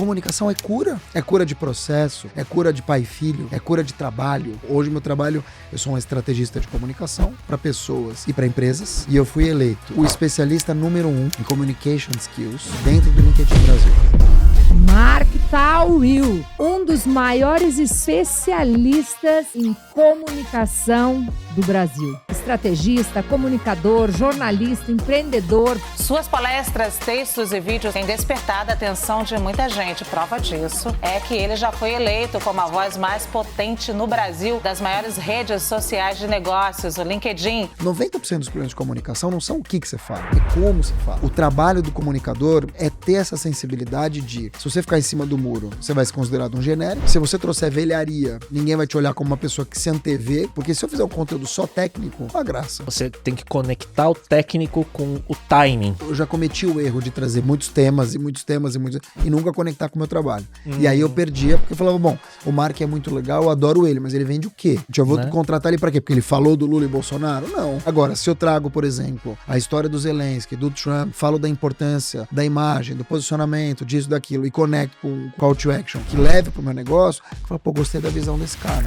Comunicação é cura. É cura de processo, é cura de pai e filho, é cura de trabalho. Hoje meu trabalho, eu sou um estrategista de comunicação para pessoas e para empresas. E eu fui eleito o especialista número 1 em Communication Skills dentro do LinkedIn Brasil. Mark Tawil, um dos maiores especialistas em comunicação do Brasil. Estrategista, comunicador, jornalista, empreendedor. Suas palestras, textos e vídeos têm despertado a atenção de muita gente. Prova disso é que ele já foi eleito como a voz mais potente no Brasil das maiores redes sociais de negócios, o LinkedIn. 90% dos problemas de comunicação não são o que você fala, é como você fala. O trabalho do comunicador é ter essa sensibilidade de, se você ficar em cima do muro, você vai ser considerado um genérico. Se você trouxer velharia, ninguém vai te olhar como uma pessoa que se antevê, porque se eu fizer um conteúdo só técnico, não há graça. Você tem que conectar o técnico com o timing. Eu já cometi o erro de trazer muitos temas e nunca conectar com o meu trabalho. E aí eu perdia, porque eu falava, bom, o Mark é muito legal, eu adoro ele, mas ele vende o quê? Eu vou contratar ele pra quê? Porque ele falou do Lula e Bolsonaro? Não. Agora, se eu trago, por exemplo, a história do Zelensky, do Trump, falo da importância da imagem, do posicionamento, disso, daquilo, e conecto com o call to action que leve pro meu negócio, eu falo, pô, gostei da visão desse cara.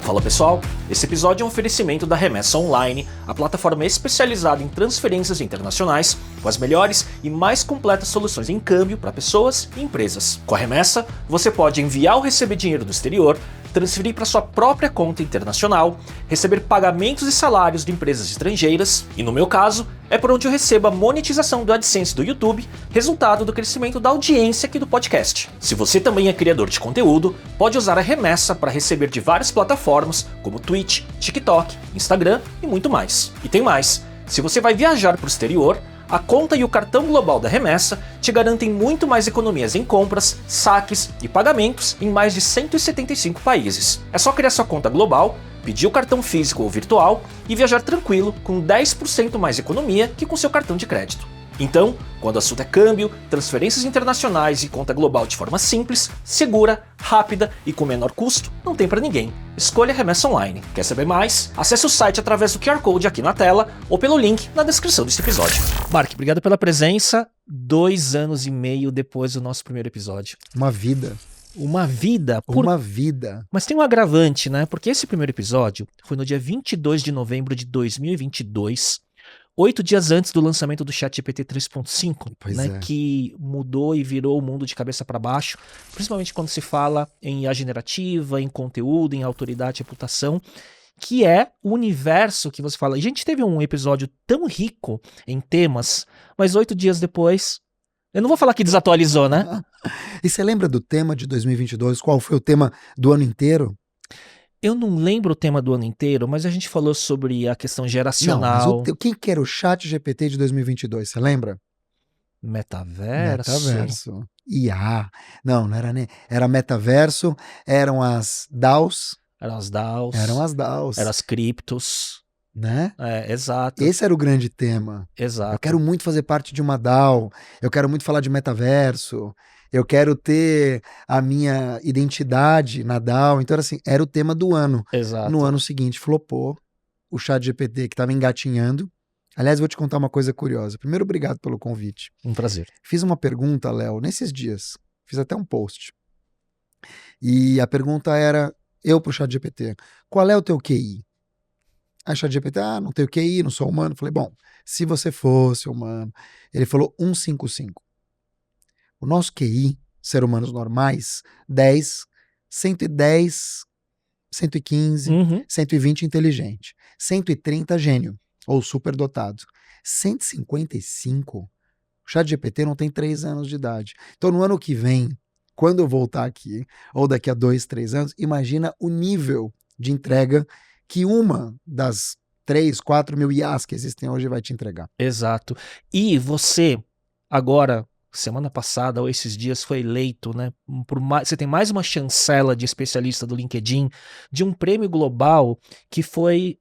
Fala pessoal, esse episódio é um oferecimento da Remessa Online, a plataforma especializada em transferências internacionais, com as melhores e mais completas soluções em câmbio para pessoas e empresas. Com a Remessa, você pode enviar ou receber dinheiro do exterior, transferir para sua própria conta internacional, receber pagamentos e salários de empresas estrangeiras, e no meu caso, é por onde eu recebo a monetização do AdSense do YouTube, resultado do crescimento da audiência aqui do podcast. Se você também é criador de conteúdo, pode usar a Remessa para receber de várias plataformas, como Twitch, TikTok, Instagram e muito mais. E tem mais, se você vai viajar para o exterior, a conta e o cartão global da Remessa te garantem muito mais economias em compras, saques e pagamentos em mais de 175 países. É só criar sua conta global, pedir o cartão físico ou virtual e viajar tranquilo com 10% mais economia que com seu cartão de crédito. Então, quando o assunto é câmbio, transferências internacionais e conta global de forma simples, segura, rápida e com menor custo, não tem para ninguém. Escolha a Remessa Online. Quer saber mais? Acesse o site através do QR Code aqui na tela ou pelo link na descrição deste episódio. Mark, obrigado pela presença. 2 anos e meio depois do nosso primeiro episódio. Uma vida. Uma vida? Uma vida. Mas tem um agravante, né? Porque esse primeiro episódio foi no dia 22 de novembro de 2022, 8 dias antes do lançamento do ChatGPT 3.5, né, que mudou e virou o mundo de cabeça para baixo, principalmente quando se fala em IA generativa, em conteúdo, em autoridade e reputação, que é o universo que você fala. A gente teve um episódio tão rico em temas, mas 8 dias depois, eu não vou falar que desatualizou, né? E você lembra do tema de 2022? Qual foi o tema do ano inteiro? Eu não lembro o tema do ano inteiro, mas a gente falou sobre a questão geracional. Não, mas quem que era o ChatGPT de 2022, você lembra? Metaverso. IA. Não era nem... Era metaverso, eram as DAOs. Eram as DAOs. Eram as criptos. Né? É, exato. Esse era o grande tema. Exato. Eu quero muito fazer parte de uma DAO, eu quero muito falar de metaverso, eu quero ter a minha identidade na DAO. Então, assim, era o tema do ano. Exato. No ano seguinte, flopou o ChatGPT, que estava engatinhando. Aliás, vou te contar uma coisa curiosa. Primeiro, obrigado pelo convite. Um prazer. Fiz uma pergunta, Léo, nesses dias. Fiz até um post. E a pergunta era, eu pro ChatGPT, qual é o teu QI? Aí o ChatGPT, não tenho QI, não sou humano. Falei, bom, se você fosse humano. Ele falou 155. O nosso QI, ser humanos normais, 10, 110, 115, 120 inteligente, 130 gênio, ou superdotado. 155, o ChatGPT não tem 3 anos de idade. Então no ano que vem, quando eu voltar aqui, ou daqui a 2, 3 anos, imagina o nível de entrega que uma das 3, 4 mil IAs que existem hoje vai te entregar. Exato. E você, agora, semana passada ou esses dias, foi eleito, né? Você tem mais uma chancela de especialista do LinkedIn, de um prêmio global que foi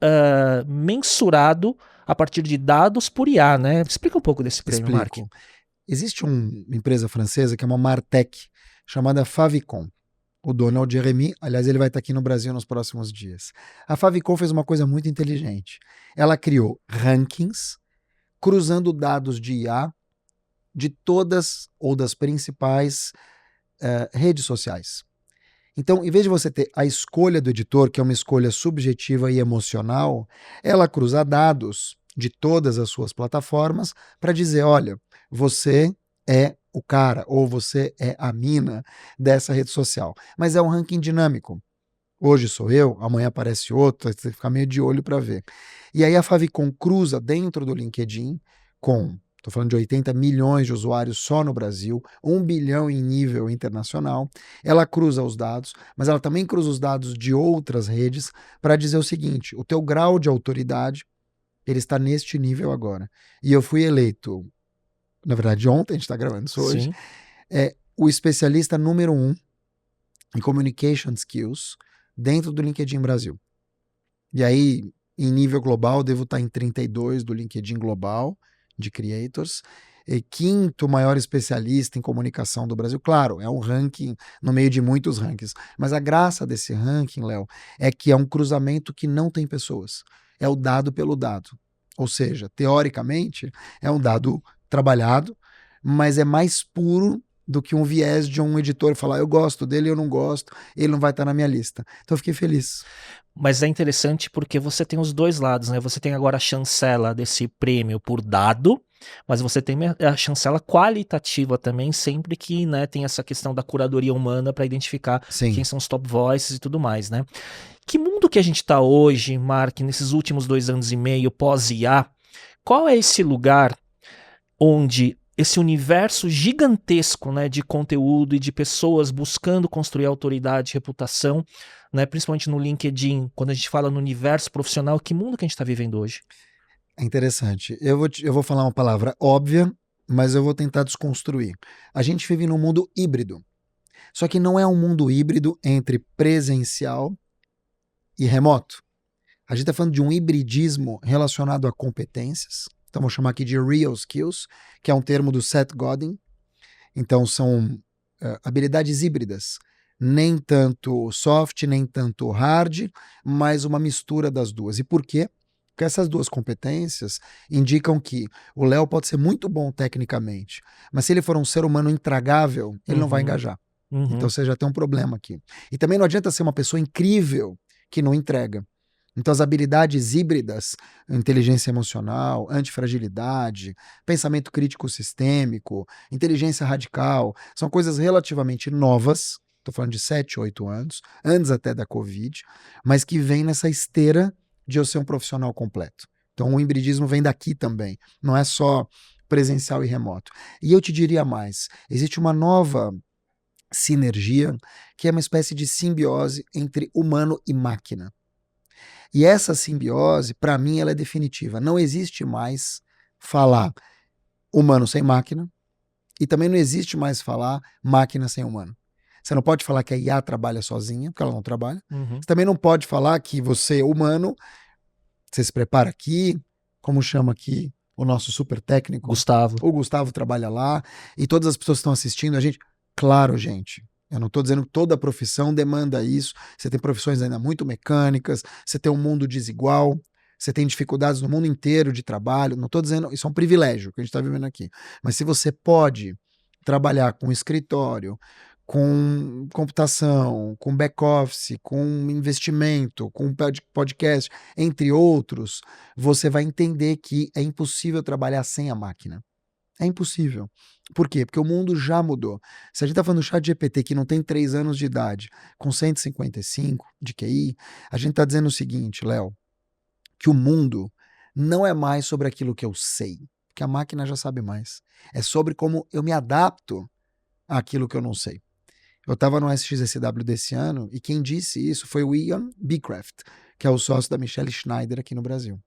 mensurado a partir de dados por IA, né? Explica um pouco desse prêmio, Mark. Existe uma empresa francesa que é uma Martech, chamada Favicon. O dono é o Jeremy, aliás, ele vai estar aqui no Brasil nos próximos dias. A Favicon fez uma coisa muito inteligente. Ela criou rankings, cruzando dados de IA de todas ou das principais redes sociais. Então, em vez de você ter a escolha do editor, que é uma escolha subjetiva e emocional, ela cruza dados de todas as suas plataformas para dizer, olha, você é o cara ou você é a mina dessa rede social. Mas é um ranking dinâmico. Hoje sou eu, amanhã aparece outro, você tem que ficar meio de olho para ver. E aí a Favicon cruza dentro do LinkedIn com, estou falando de 80 milhões de usuários só no Brasil, 1 bilhão em nível internacional. Ela cruza os dados, mas ela também cruza os dados de outras redes para dizer o seguinte, o teu grau de autoridade, ele está neste nível agora. E eu fui eleito, na verdade ontem, a gente está gravando isso hoje, o especialista número 1 em Communication Skills dentro do LinkedIn Brasil. E aí, em nível global, devo estar em 32 do LinkedIn Global, de Creators, e 5º maior especialista em comunicação do Brasil. Claro, é um ranking no meio de muitos rankings, mas a graça desse ranking, Léo, é que é um cruzamento que não tem pessoas. É o dado pelo dado. Ou seja, teoricamente, é um dado trabalhado, mas é mais puro do que um viés de um editor falar, eu gosto dele, eu não gosto, ele não vai estar na minha lista. Então eu fiquei feliz. Mas é interessante porque você tem os dois lados, né? Você tem agora a chancela desse prêmio por dado, mas você tem a chancela qualitativa também, sempre que, né, tem essa questão da curadoria humana para identificar quem são os top voices e tudo mais, né? Que mundo que a gente está hoje, Mark, nesses últimos 2 anos e meio pós-IA, qual é esse lugar onde esse universo gigantesco, né, de conteúdo e de pessoas buscando construir autoridade, reputação, né, principalmente no LinkedIn, quando a gente fala no universo profissional, que mundo que a gente está vivendo hoje? É interessante. Eu vou falar uma palavra óbvia, mas eu vou tentar desconstruir. A gente vive num mundo híbrido. Só que não é um mundo híbrido entre presencial e remoto. A gente está falando de um hibridismo relacionado a competências. Então, vou chamar aqui de real skills, que é um termo do Seth Godin. Então, são habilidades híbridas. Nem tanto soft, nem tanto hard, mas uma mistura das duas. E por quê? Porque essas duas competências indicam que o Léo pode ser muito bom tecnicamente, mas se ele for um ser humano intragável, ele não vai engajar. Então, você já tem um problema aqui. E também não adianta ser uma pessoa incrível que não entrega. Então, as habilidades híbridas, inteligência emocional, antifragilidade, pensamento crítico sistêmico, inteligência radical, são coisas relativamente novas, estou falando de 7, 8 anos, antes até da Covid, mas que vem nessa esteira de eu ser um profissional completo. Então, o hibridismo vem daqui também, não é só presencial e remoto. E eu te diria mais, existe uma nova sinergia, que é uma espécie de simbiose entre humano e máquina. E essa simbiose, para mim, ela é definitiva. Não existe mais falar humano sem máquina e também não existe mais falar máquina sem humano. Você não pode falar que a IA trabalha sozinha, porque ela não trabalha. Você também não pode falar que você é humano, você se prepara aqui, como chama aqui o nosso super técnico? Gustavo. O Gustavo trabalha lá e todas as pessoas que estão assistindo a gente. Claro, gente. Eu não estou dizendo que toda profissão demanda isso. Você tem profissões ainda muito mecânicas, você tem um mundo desigual, você tem dificuldades no mundo inteiro de trabalho. Não estou dizendo, isso é um privilégio que a gente está vivendo aqui. Mas se você pode trabalhar com escritório, com computação, com back-office, com investimento, com podcast, entre outros, você vai entender que é impossível trabalhar sem a máquina. É impossível. Por quê? Porque o mundo já mudou. Se a gente está falando do ChatGPT que não tem 3 anos de idade, com 155 de QI, a gente está dizendo o seguinte, Léo, que o mundo não é mais sobre aquilo que eu sei, porque a máquina já sabe mais. É sobre como eu me adapto àquilo que eu não sei. Eu estava no SXSW desse ano e quem disse isso foi o Ian Beecraft, que é o sócio da Michelle Schneider aqui no Brasil.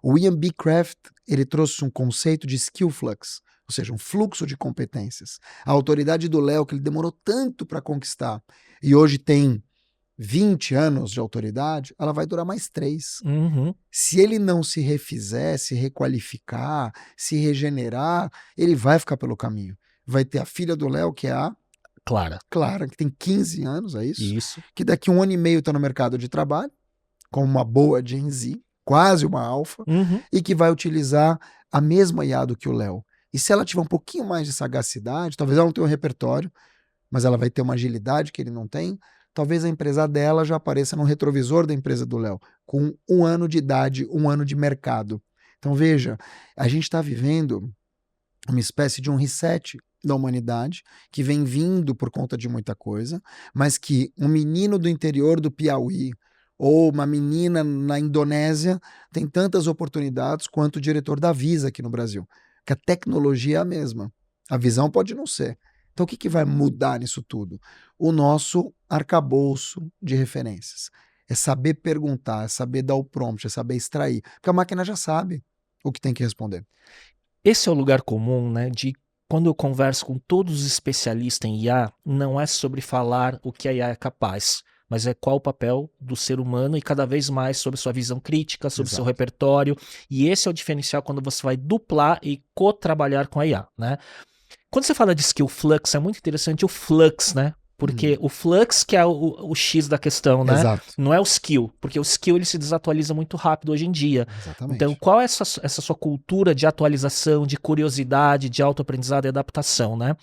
O Ian Beecraft, ele trouxe um conceito de skill flux, ou seja, um fluxo de competências. A autoridade do Léo, que ele demorou tanto para conquistar, e hoje tem 20 anos de autoridade, ela vai durar mais 3. Se ele não se refizer, se requalificar, se regenerar, ele vai ficar pelo caminho. Vai ter a filha do Léo, que é a Clara, que tem 15 anos, é isso? Isso. Que daqui 1 ano e meio está no mercado de trabalho, como uma boa Gen Z, quase uma alfa, e que vai utilizar a mesma IA do que o Léo. E se ela tiver um pouquinho mais de sagacidade, talvez ela não tenha um repertório, mas ela vai ter uma agilidade que ele não tem, talvez a empresa dela já apareça no retrovisor da empresa do Léo, com 1 ano de idade, 1 ano de mercado. Então veja, a gente está vivendo uma espécie de um reset da humanidade, que vem vindo por conta de muita coisa, mas que um menino do interior do Piauí ou uma menina na Indonésia tem tantas oportunidades quanto o diretor da Visa aqui no Brasil, que a tecnologia é a mesma, a visão pode não ser. Então o que vai mudar nisso tudo? O nosso arcabouço de referências. É saber perguntar, é saber dar o prompt, é saber extrair, porque a máquina já sabe o que tem que responder. Esse é o lugar comum, né, de quando eu converso com todos os especialistas em IA, não é sobre falar o que a IA é capaz, mas é qual o papel do ser humano e cada vez mais sobre sua visão crítica, sobre seu repertório, e esse é o diferencial quando você vai duplar e co-trabalhar com a IA, né? Quando você fala de skill flux, é muito interessante o flux, né? Porque o flux que é o X da questão, né? Exato. Não é o skill, porque o skill ele se desatualiza muito rápido hoje em dia. Exatamente. Então, qual é essa sua cultura de atualização, de curiosidade, de autoaprendizado e adaptação, né?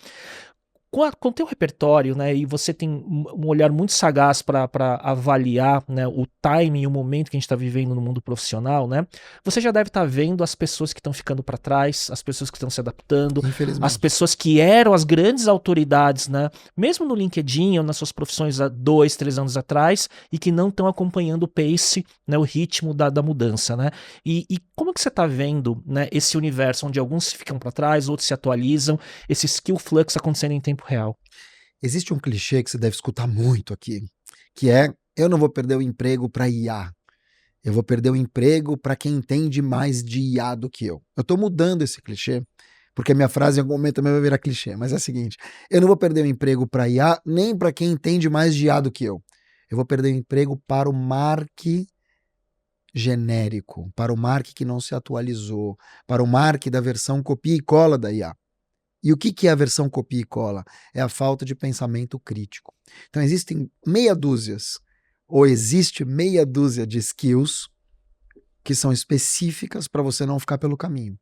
Com o teu repertório, né, e você tem um olhar muito sagaz para avaliar, né, o timing e o momento que a gente está vivendo no mundo profissional, né, você já deve estar vendo as pessoas que estão ficando para trás, as pessoas que estão se adaptando, as pessoas que eram as grandes autoridades, né, mesmo no LinkedIn ou nas suas profissões há 2, 3 anos atrás, e que não estão acompanhando o pace, né, o ritmo da mudança, né, e como que você está vendo, né, esse universo onde alguns ficam para trás, outros se atualizam, esse skill flux acontecendo em tempo real? Existe um clichê que você deve escutar muito aqui, que é: eu não vou perder o emprego para IA, eu vou perder o emprego para quem entende mais de IA do que eu. Eu estou mudando esse clichê, porque a minha frase em algum momento também vai virar clichê, mas é a seguinte: eu não vou perder o emprego para IA nem para quem entende mais de IA do que eu. Eu vou perder o emprego para o marque genérico, para o marque que não se atualizou, para o marque da versão copia e cola da IA. E o que é a versão copia e cola? É a falta de pensamento crítico. Então existem meia dúzia de skills que são específicas para você não ficar pelo caminho.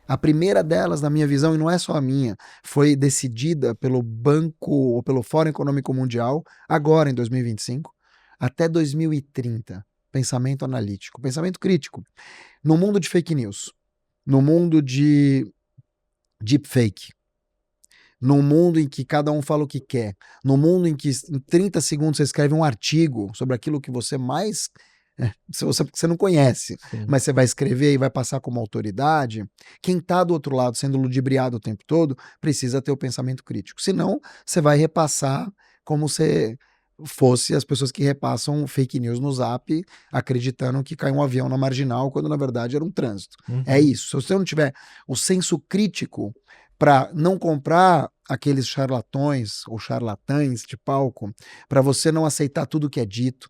A primeira delas, na minha visão, e não é só a minha, foi decidida pelo Banco ou pelo Fórum Econômico Mundial, agora em 2025, até 2030. Pensamento analítico, pensamento crítico. No mundo de fake news, no mundo de deepfake, no mundo em que cada um fala o que quer, no mundo em que em 30 segundos você escreve um artigo sobre aquilo que você mais... você não conhece, Sim. Mas você vai escrever e vai passar como autoridade, quem está do outro lado sendo ludibriado o tempo todo precisa ter o pensamento crítico. Senão, você vai repassar como se fosse as pessoas que repassam fake news no Zap, acreditando que caiu um avião na marginal, quando na verdade era um trânsito. É isso. Se você não tiver o senso crítico para não comprar aqueles charlatões ou charlatães de palco, para você não aceitar tudo que é dito,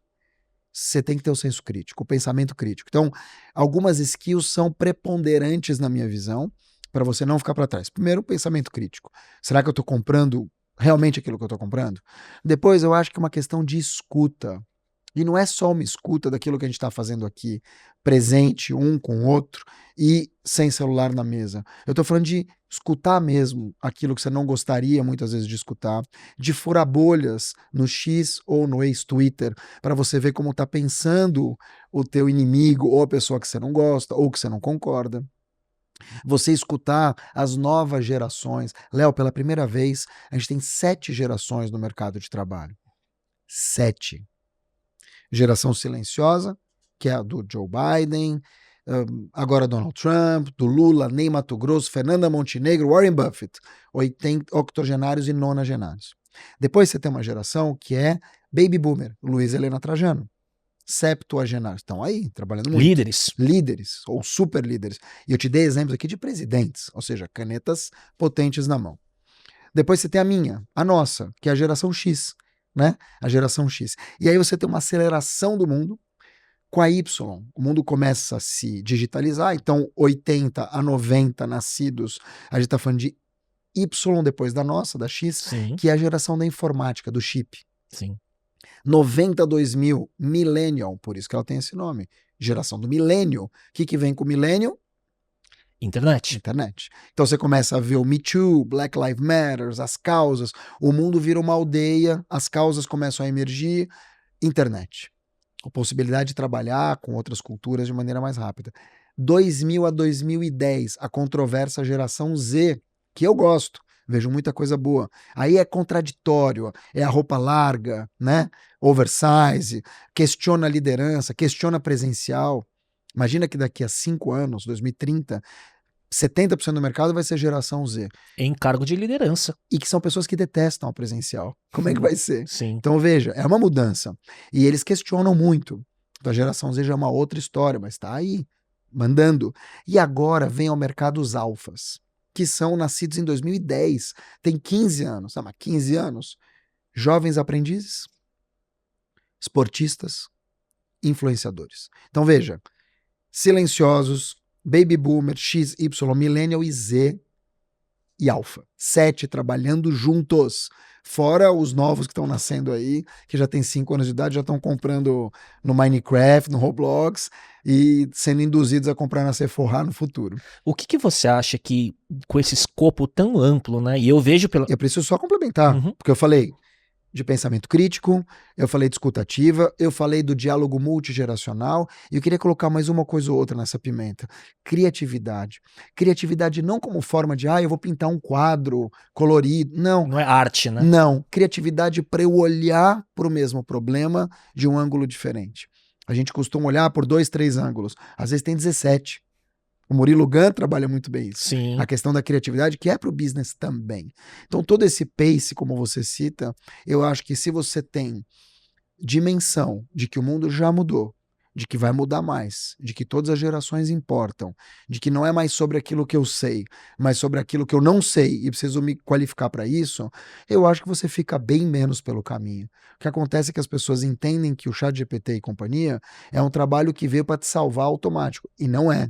você tem que ter o senso crítico, o pensamento crítico. Então, algumas skills são preponderantes na minha visão para você não ficar para trás. Primeiro, o pensamento crítico. Será que eu estou comprando realmente aquilo que eu estou comprando? Depois, eu acho que é uma questão de escuta. E não é só uma escuta daquilo que a gente está fazendo aqui, presente um com o outro e sem celular na mesa. Eu estou falando de escutar mesmo aquilo que você não gostaria muitas vezes de escutar, de furar bolhas no X ou no ex-Twitter, para você ver como está pensando o teu inimigo ou a pessoa que você não gosta ou que você não concorda. Você escutar as novas gerações. Léo, pela primeira vez, a gente tem 7 gerações no mercado de trabalho. 7. Geração silenciosa, que é a do Joe Biden, agora Donald Trump, do Lula, Ney Matogrosso, Fernanda Montenegro, Warren Buffett, octogenários e nonagenários. Depois você tem uma geração que é Baby Boomer, Luiz Helena Trajano, septuagenários, estão aí, trabalhando muito. Líderes, ou super líderes. E eu te dei exemplos aqui de presidentes, ou seja, canetas potentes na mão. Depois você tem a nossa, que é a geração X, né? A geração X. E aí você tem uma aceleração do mundo com a Y. O mundo começa a se digitalizar, então 80 a 90 nascidos, a gente está falando de Y depois da nossa, da X, Sim. que é a geração da informática, do chip. Sim. 90 a 2000, Millennial, por isso que ela tem esse nome, geração do milênio. O que vem com o milênio? Internet. Internet. Então você começa a ver o Me Too, Black Lives Matter, as causas, o mundo vira uma aldeia, as causas começam a emergir, internet. A possibilidade de trabalhar com outras culturas de maneira mais rápida. 2000 a 2010, a controversa geração Z, que eu gosto, vejo muita coisa boa. Aí é contraditório, é a roupa larga, né? Oversize, questiona a liderança, questiona presencial. Imagina que daqui a 5 anos, 2030, 70% do mercado vai ser geração Z. Em cargo de liderança. E que são pessoas que detestam o presencial. Como é que vai ser? Sim. Então veja, é uma mudança. E eles questionam muito. Então, a geração Z já é uma outra história, mas está aí, mandando. E agora vem ao mercado os alfas, que são nascidos em 2010, tem 15 anos. Mas 15 anos? Jovens aprendizes, esportistas, influenciadores. Então veja, silenciosos, baby boomer, X, Y, millennial e Z e alfa. 7 trabalhando juntos. Fora os novos que estão nascendo aí, que já tem 5 anos de idade, já estão comprando no Minecraft, no Roblox e sendo induzidos a comprar na Sephora no futuro. O que você acha que, com esse escopo tão amplo, né? E eu vejo pela... Eu preciso só complementar, porque eu falei de pensamento crítico, eu falei de escuta ativa, eu falei do diálogo multigeracional, e eu queria colocar mais uma coisa ou outra nessa pimenta. Criatividade. Criatividade não como forma de, eu vou pintar um quadro colorido. Não. Não é arte, né? Não. Criatividade para eu olhar para o mesmo problema de um ângulo diferente. A gente costuma olhar por 2, 3 ângulos. Às vezes tem 17. O Murilo Gun trabalha muito bem isso. Sim. A questão da criatividade, que é para o business também. Então, todo esse pace, como você cita, eu acho que se você tem dimensão de que o mundo já mudou, de que vai mudar mais, de que todas as gerações importam, de que não é mais sobre aquilo que eu sei, mas sobre aquilo que eu não sei e preciso me qualificar para isso, eu acho que você fica bem menos pelo caminho. O que acontece é que as pessoas entendem que o ChatGPT e companhia é um trabalho que veio para te salvar automático. E não é.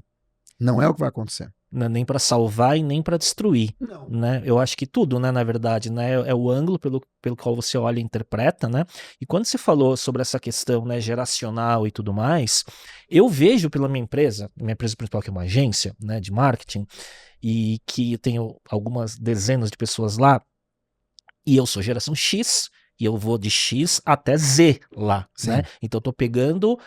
Não é o que vai acontecer. Não é nem para salvar e nem para destruir. Não. Né? Eu acho que tudo, né, na verdade, né, é o ângulo pelo qual você olha e interpreta, né? E quando você falou sobre essa questão, né, geracional e tudo mais, eu vejo pela minha empresa principal, que é uma agência, né, de marketing, e que eu tenho algumas dezenas de pessoas lá, e eu sou geração X, e eu vou de X até Z lá, né? Então eu tô pegando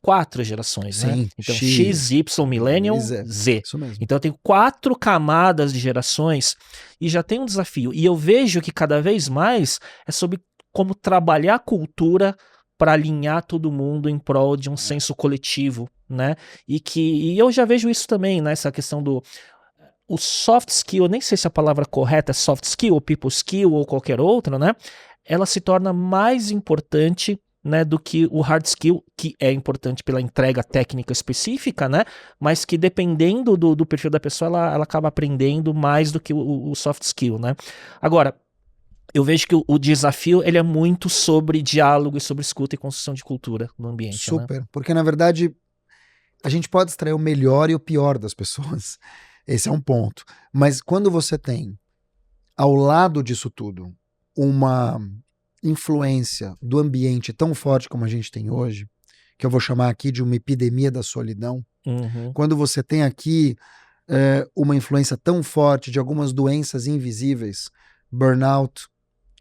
4 gerações, Sim, né? Então X, Y, Millennial, Z. Isso mesmo. Então eu tenho 4 camadas de gerações e já tem um desafio. E eu vejo que cada vez mais é sobre como trabalhar a cultura para alinhar todo mundo em prol de um senso coletivo, né? E eu já vejo isso também, né? Essa questão do... O soft skill, eu nem sei se a palavra correta é soft skill ou people skill ou qualquer outra, né? Ela se torna mais importante, né, do que o hard skill, que é importante pela entrega técnica específica, né, mas que dependendo do perfil da pessoa, ela acaba aprendendo mais do que o soft skill, né. Agora, eu vejo que o desafio ele é muito sobre diálogo e sobre escuta e construção de cultura no ambiente. Super, né? Porque na verdade a gente pode extrair o melhor e o pior das pessoas. Esse é um ponto. Mas quando você tem, ao lado disso tudo, uma influência do ambiente tão forte como a gente tem hoje, que eu vou chamar aqui de uma epidemia da solidão, quando você tem aqui uma influência tão forte de algumas doenças invisíveis, burnout,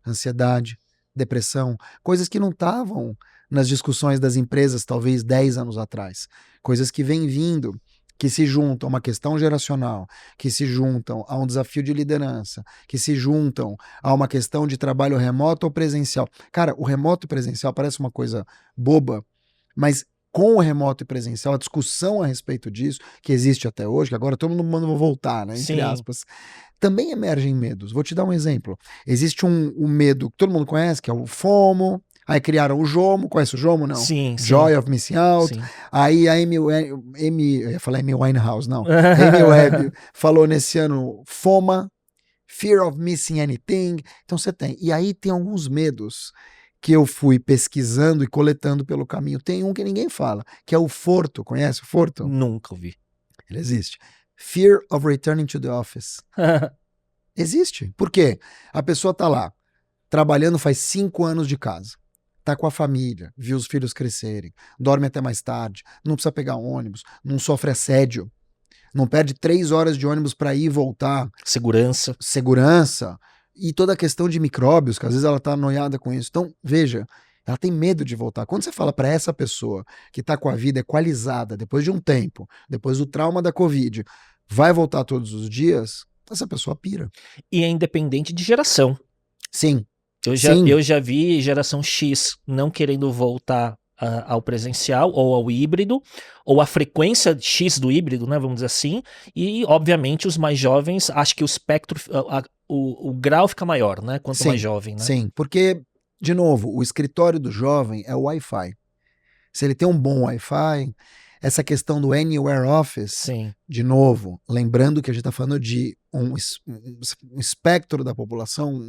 ansiedade, depressão, coisas que não estavam nas discussões das empresas talvez 10 anos atrás, coisas que vêm vindo, que se juntam a uma questão geracional, que se juntam a um desafio de liderança, que se juntam a uma questão de trabalho remoto ou presencial. Cara, o remoto e presencial parece uma coisa boba, mas com o remoto e presencial, a discussão a respeito disso, que existe até hoje, que agora todo mundo manda voltar, né, entre aspas, também emergem medos. Vou te dar um exemplo. Existe um medo que todo mundo conhece, que é o FOMO. Aí criaram o JOMO, conhece o JOMO, não? Sim. Joy of Missing Out. Sim. Aí a Amy eu ia falar Amy Winehouse, não. Amy Webb falou nesse ano FOMA, Fear of Missing Anything. Então você tem. E aí tem alguns medos que eu fui pesquisando e coletando pelo caminho. Tem um que ninguém fala, que é o FORTO. Conhece o FORTO? Nunca ouvi. Ele existe. Fear of Returning to the Office. Existe. Por quê? A pessoa tá lá, trabalhando faz 5 anos de casa. Tá com a família, viu os filhos crescerem, dorme até mais tarde, não precisa pegar ônibus, não sofre assédio. não perde 3 horas de ônibus para ir e voltar. Segurança. E toda a questão de micróbios, que às vezes ela tá noiada com isso. Então, veja, ela tem medo de voltar. Quando você fala para essa pessoa que tá com a vida equalizada, depois de um tempo, depois do trauma da Covid, vai voltar todos os dias, essa pessoa pira. E é independente de geração. Sim. Eu já vi geração X não querendo voltar ao presencial ou ao híbrido, ou a frequência X do híbrido, né, vamos dizer assim, e obviamente os mais jovens, acho que o espectro, o grau fica maior, né, quanto mais jovem, né? Sim, porque, de novo, o escritório do jovem é o Wi-Fi. Se ele tem um bom Wi-Fi, essa questão do Anywhere Office, Sim. De novo, lembrando que a gente está falando de um espectro da população,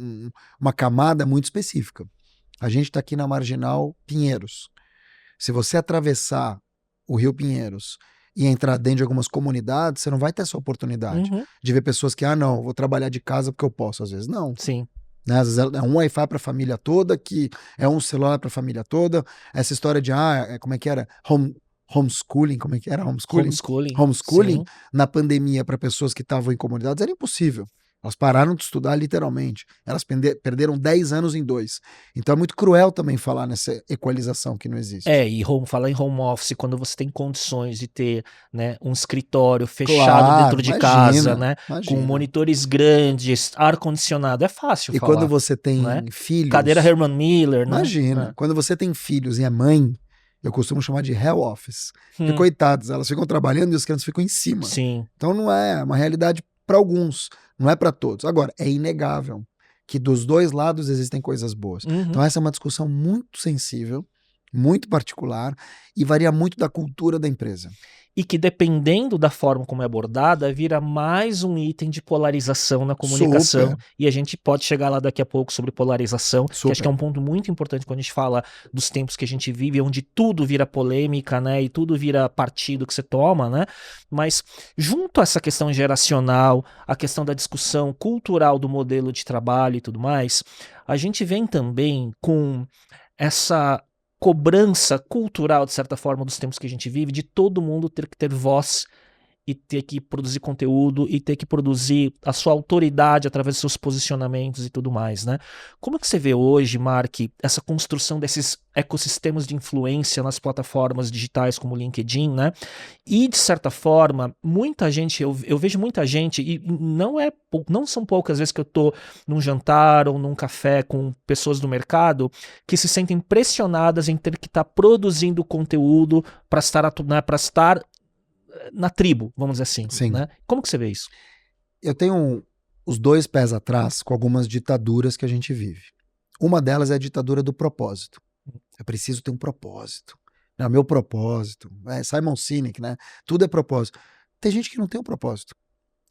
uma camada muito específica. A gente está aqui na Marginal Pinheiros. Se você atravessar o Rio Pinheiros e entrar dentro de algumas comunidades, você não vai ter essa oportunidade de ver pessoas que, não, vou trabalhar de casa porque eu posso. Às vezes não. Sim. Né? Às vezes é um Wi-Fi para a família toda, que é um celular para a família toda. Essa história de, como é que era? Homeschooling, como é que era? Homeschooling na pandemia para pessoas que estavam em comunidades era impossível. Elas pararam de estudar literalmente. Elas perderam 10 anos em 2. Então é muito cruel também falar nessa equalização que não existe. E falar em home office, quando você tem condições de ter, né, um escritório fechado dentro de casa, né, com monitores grandes, ar-condicionado, é fácil e falar. E quando você tem filhos... Cadeira Herman Miller, né? Imagina, quando você tem filhos e é mãe, eu costumo chamar de hell office. Porque, coitadas, elas ficam trabalhando e as crianças ficam em cima. Sim. Então não é uma realidade para alguns, não é para todos. Agora, é inegável que dos dois lados existem coisas boas. Então essa é uma discussão muito sensível, muito particular e varia muito da cultura da empresa. E que dependendo da forma como é abordada, vira mais um item de polarização na comunicação. Super. E a gente pode chegar lá daqui a pouco sobre polarização, que acho que é um ponto muito importante quando a gente fala dos tempos que a gente vive, onde tudo vira polêmica, né, e tudo vira partido que você toma, né, mas junto a essa questão geracional, a questão da discussão cultural do modelo de trabalho e tudo mais, a gente vem também com essa cobrança cultural, de certa forma, dos tempos que a gente vive, de todo mundo ter que ter voz e ter que produzir conteúdo e ter que produzir a sua autoridade através dos seus posicionamentos e tudo mais, né? Como é que você vê hoje, Mark, essa construção desses ecossistemas de influência nas plataformas digitais como o LinkedIn, né? E, de certa forma, muita gente, eu vejo muita gente, e não são poucas vezes que eu tô num jantar ou num café com pessoas do mercado que se sentem pressionadas em ter que estar produzindo conteúdo para estar na tribo, vamos dizer assim. Sim. Né? Como que você vê isso? Eu tenho os 2 pés atrás com algumas ditaduras que a gente vive. Uma delas é a ditadura do propósito. Eu preciso ter um propósito. Não, meu propósito. Simon Sinek, né? Tudo é propósito. Tem gente que não tem um propósito.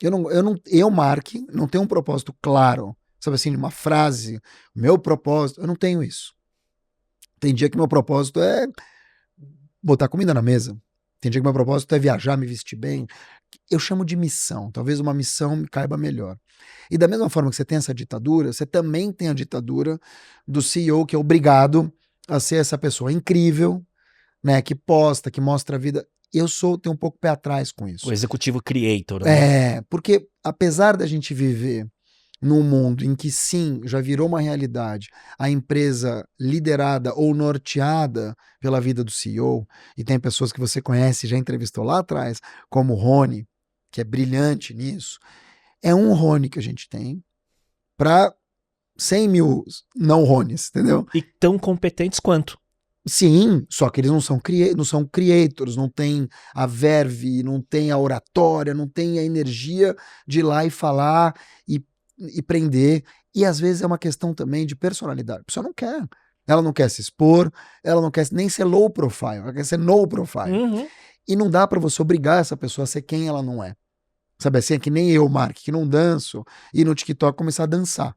Eu, Mark, não tenho um propósito claro. Sabe assim, uma frase, meu propósito. Eu não tenho isso. Tem dia que meu propósito é botar comida na mesa. Tem dia que meu propósito é viajar, me vestir bem. Eu chamo de missão. Talvez uma missão me caiba melhor. E da mesma forma que você tem essa ditadura, você também tem a ditadura do CEO que é obrigado a ser essa pessoa incrível, né, que posta, que mostra a vida. Tenho um pouco pé atrás com isso. O executivo creator. Né? Porque apesar da gente viver num mundo em que sim, já virou uma realidade, a empresa liderada ou norteada pela vida do CEO, e tem pessoas que você conhece, já entrevistou lá atrás, como o Rony, que é brilhante nisso, é um Rony que a gente tem para 100 mil não Rones, entendeu? E tão competentes quanto. Sim, só que eles não são creators, não tem a verve, não tem a oratória, não tem a energia de ir lá e falar e prender, e às vezes é uma questão também de personalidade. A pessoa não quer. Ela não quer se expor, ela não quer nem ser low profile, ela quer ser no profile. E não dá pra você obrigar essa pessoa a ser quem ela não é. Sabe assim, é que nem eu, Mark, que não danço, e no TikTok começar a dançar.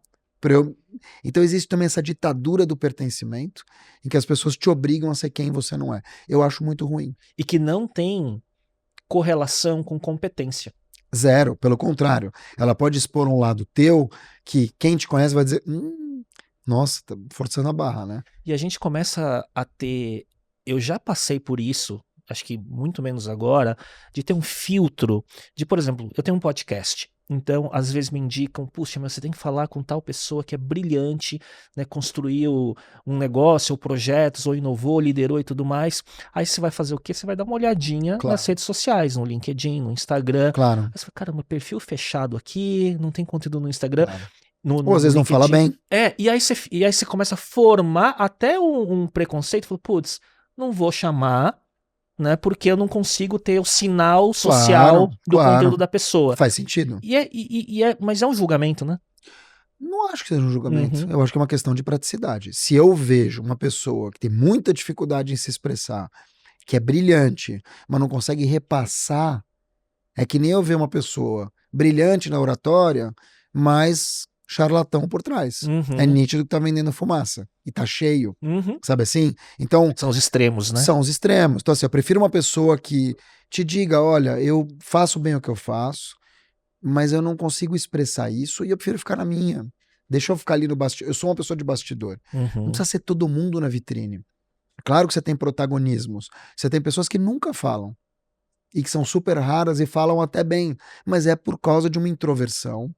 Então existe também essa ditadura do pertencimento, em que as pessoas te obrigam a ser quem você não é. Eu acho muito ruim. E que não tem correlação com competência. Zero, pelo contrário. Ela pode expor um lado teu que quem te conhece vai dizer, nossa, tá forçando a barra, né? E a gente começa a ter... Eu já passei por isso acho que muito menos agora, de ter um filtro de, por exemplo, eu tenho um podcast. Então, às vezes me indicam, puxa, mas você tem que falar com tal pessoa que é brilhante, né, construiu um negócio, ou projetos, ou inovou, liderou e tudo mais. Aí você vai fazer o quê? Você vai dar uma olhadinha Claro. nas redes sociais, no LinkedIn, no Instagram. Claro. Aí você fala, caramba, perfil fechado aqui, não tem conteúdo no Instagram. Claro. No Ou às vezes não fala LinkedIn. bem. E aí você começa a formar até um preconceito, fala, putz, não vou chamar, né, porque eu não consigo ter o sinal social do conteúdo da pessoa. Faz sentido. Mas é um julgamento, né? Não acho que seja um julgamento. Uhum. Eu acho que é uma questão de praticidade. Se eu vejo uma pessoa que tem muita dificuldade em se expressar, que é brilhante, mas não consegue repassar, é que nem eu ver uma pessoa brilhante na oratória, mas charlatão por trás. Uhum. É nítido que tá vendendo fumaça. E tá cheio. Uhum. Sabe assim? Então, São os extremos, né? são os extremos. Então, assim, eu prefiro uma pessoa que te diga, olha, eu faço bem o que eu faço, mas eu não consigo expressar isso e eu prefiro ficar na minha. Deixa eu ficar ali no bastidor. Eu sou uma pessoa de bastidor. Não Uhum. precisa ser todo mundo na vitrine. Claro que você tem protagonismos. Você tem pessoas que nunca falam e que são super raras e falam até bem, mas é por causa de uma introversão,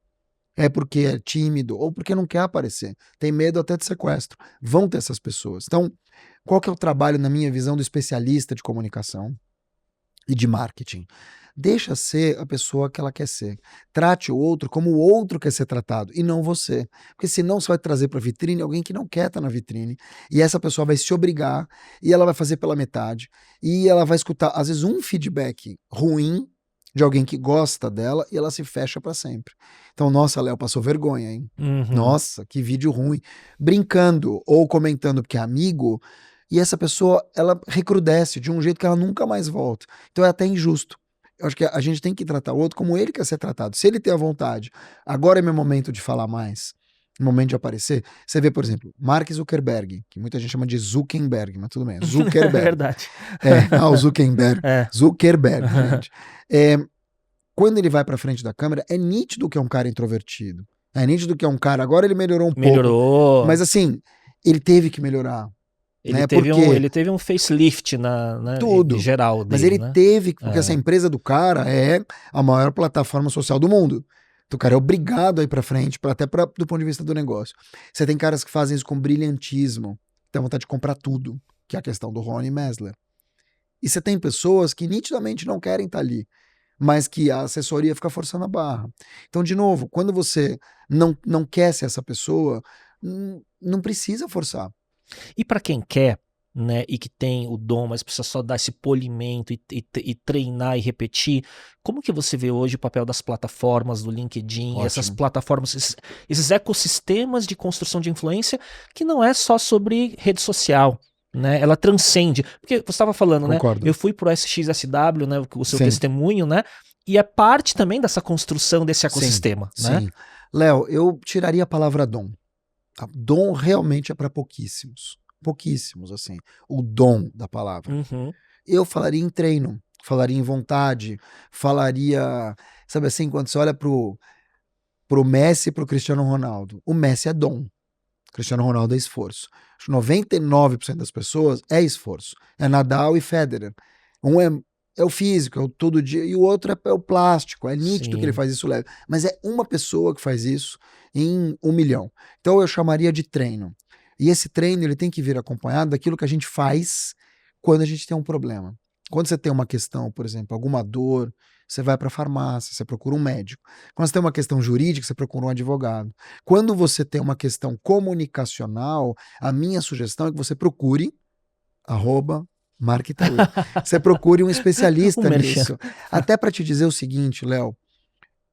é porque é tímido ou porque não quer aparecer. Tem medo até de sequestro. Vão ter essas pessoas. Então, qual que é o trabalho, na minha visão, do especialista de comunicação e de marketing? Deixa ser a pessoa que ela quer ser. Trate o outro como o outro quer ser tratado e não você. Porque senão você vai trazer para a vitrine alguém que não quer estar na vitrine e essa pessoa vai se obrigar e ela vai fazer pela metade e ela vai escutar, às vezes, um feedback ruim de alguém que gosta dela e ela se fecha para sempre. Então, nossa, Léo, passou vergonha, hein? Uhum. Nossa, que vídeo ruim. Brincando ou comentando porque é amigo, e essa pessoa, ela recrudesce de um jeito que ela nunca mais volta. Então é até injusto. Eu acho que a gente tem que tratar o outro como ele quer ser tratado. Se ele tem a vontade, agora é meu momento de falar mais, momento de aparecer. Você vê, por exemplo, Mark Zuckerberg, que muita gente chama de Zuckerberg, mas tudo bem, É Zuckerberg. verdade. O Zuckerberg. É. Zuckerberg, gente. Quando ele vai pra frente da câmera, é nítido que é um cara introvertido. É nítido que é um cara. Agora ele melhorou um pouco. Melhorou. Mas assim, ele teve que melhorar. Ele, né? teve Porque ele teve um facelift tudo. em geral dele, Mas ele né? teve, porque essa empresa do cara é a maior plataforma social do mundo. Então, o cara é obrigado a ir pra frente, até do ponto de vista do negócio. Você tem caras que fazem isso com brilhantismo, tem vontade de comprar tudo, que é a questão do Ronnie Mesler. E você tem pessoas que nitidamente não querem estar ali, mas que a assessoria fica forçando a barra. Então, de novo, quando você não quer ser essa pessoa, não precisa forçar. E para quem quer, né, e que tem o dom, mas precisa só dar esse polimento e treinar e repetir, como que você vê hoje o papel das plataformas, do LinkedIn, Ótimo. essas plataformas, esses ecossistemas de construção de influência, que não é só sobre rede social, né? Ela transcende. Porque você estava falando, Concordo. né? Eu fui pro SXSW, né? O seu Sim. testemunho, né? E é parte também dessa construção desse ecossistema, né? Sim. Léo, eu tiraria a palavra dom. Dom realmente é para pouquíssimos. Pouquíssimos, assim. O dom da palavra. Uhum. Eu falaria em treino, falaria em vontade, falaria, sabe assim, quando você olha pro Messi e pro Cristiano Ronaldo, o Messi é dom, o Cristiano Ronaldo é esforço. Acho que 99% das pessoas é esforço. É Nadal e Federer. Um é o físico, é o todo dia, e o outro é o plástico. É nítido Sim. que ele faz isso leve. Mas é uma pessoa que faz isso em 1 milhão. Então eu chamaria de treino. E esse treino ele tem que vir acompanhado daquilo que a gente faz quando a gente tem um problema. Quando você tem uma questão, por exemplo, alguma dor, você vai para a farmácia, você procura um médico. Quando você tem uma questão jurídica, você procura um advogado. Quando você tem uma questão comunicacional, a minha sugestão é que você procure @Mark Itaú. Você procure um especialista Um merchan. nisso. Até para te dizer o seguinte, Léo,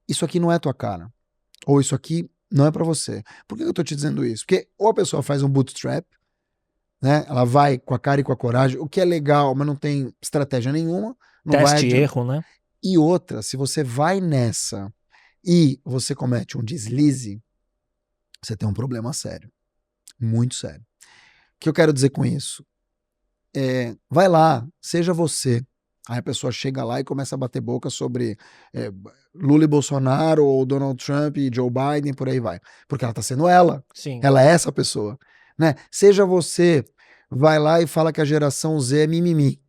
isso aqui não é tua cara. Ou isso aqui não é para você. Por que eu tô te dizendo isso? Porque ou a pessoa faz um bootstrap, né? Ela vai com a cara e com a coragem, o que é legal, mas não tem estratégia nenhuma. Não vai Teste e erro, né? E outra, se você vai nessa e você comete um deslize, você tem um problema sério. Muito sério. O que eu quero dizer com isso? Vai lá, seja você. Aí a pessoa chega lá e começa a bater boca sobre Lula e Bolsonaro, ou Donald Trump e Joe Biden, por aí vai. Porque ela tá sendo ela. Sim. Ela é essa pessoa. Né? Seja você, vai lá e fala que a geração Z é mimimi.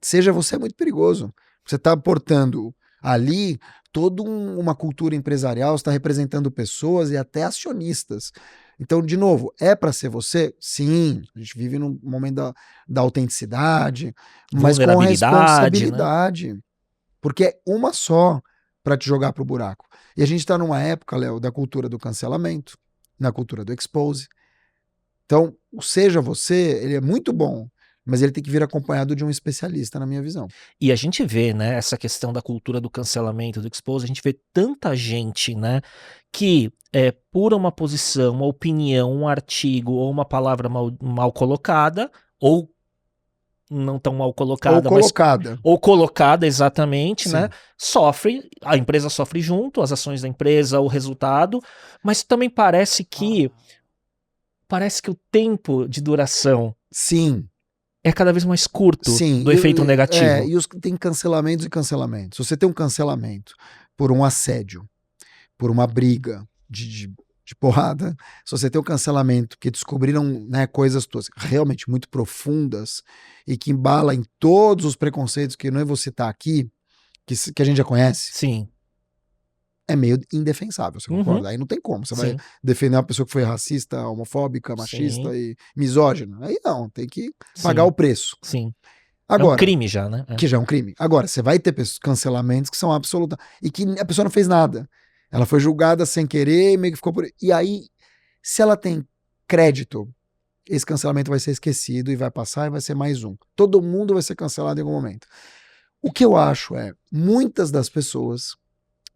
Seja você é muito perigoso. Você está portando ali toda uma cultura empresarial, está representando pessoas e até acionistas. Então, de novo, é para ser você? Sim, a gente vive num momento da autenticidade, mas com responsabilidade. Né? Porque é uma só para te jogar pro buraco. E a gente está numa época, Léo, da cultura do cancelamento, na cultura do expose. Então, o seja você, ele é muito bom, mas ele tem que vir acompanhado de um especialista, na minha visão. E a gente vê, né, essa questão da cultura do cancelamento, do expose, a gente vê tanta gente, né, que por uma posição, uma opinião, um artigo ou uma palavra mal colocada, ou não tão mal colocada, ou colocada, exatamente, né, sofre, a empresa sofre junto, as ações da empresa, o resultado, mas também parece que o tempo de duração é cada vez mais curto do efeito negativo. E tem cancelamentos e cancelamentos. Se você tem um cancelamento por um assédio, por uma briga de porrada, se você tem um cancelamento que descobriram, né, coisas tuas realmente muito profundas e que embala em todos os preconceitos que não vou citar aqui, que a gente já conhece, sim, é meio indefensável, você concorda? Aí não tem como, você vai defender uma pessoa que foi racista, homofóbica, machista e misógina. Aí não, tem que pagar o preço. Sim. Agora, é um crime já, né? Que já é um crime. Agora, você vai ter cancelamentos que são absolutos e que a pessoa não fez nada. Ela foi julgada sem querer e meio que ficou por... E aí, se ela tem crédito, esse cancelamento vai ser esquecido e vai passar e vai ser mais um. Todo mundo vai ser cancelado em algum momento. O que eu acho muitas das pessoas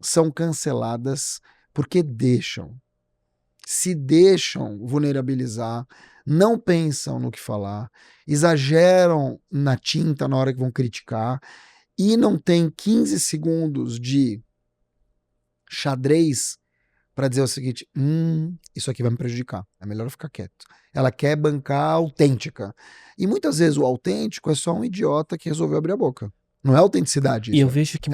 são canceladas porque se deixam vulnerabilizar, não pensam no que falar, exageram na tinta na hora que vão criticar e não tem 15 segundos de xadrez para dizer o seguinte, isso aqui vai me prejudicar, é melhor eu ficar quieto. Ela quer bancar autêntica. E muitas vezes o autêntico é só um idiota que resolveu abrir a boca. Não é autenticidade isso. E eu vejo que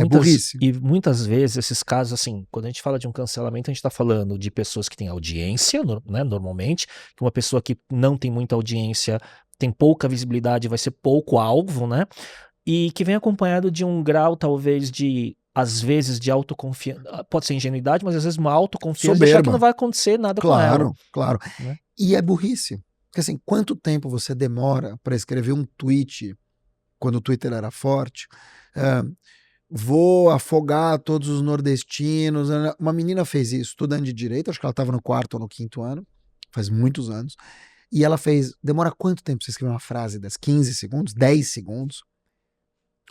muitas vezes esses casos, assim, quando a gente fala de um cancelamento, a gente está falando de pessoas que têm audiência, né, normalmente, que uma pessoa que não tem muita audiência, tem pouca visibilidade, vai ser pouco alvo, né? E que vem acompanhado de um grau, talvez, às vezes, de autoconfiança. Pode ser ingenuidade, mas às vezes uma autoconfiança, achar que não vai acontecer nada com ela. Claro. Né? E é burrice. Porque assim, quanto tempo você demora para escrever um tweet quando o Twitter era forte, vou afogar todos os nordestinos. Uma menina fez isso, estudando de direito, acho que ela estava no 4º ou no 5º ano, faz muitos anos, e ela fez, demora quanto tempo você escrever uma frase das 15 segundos, 10 segundos,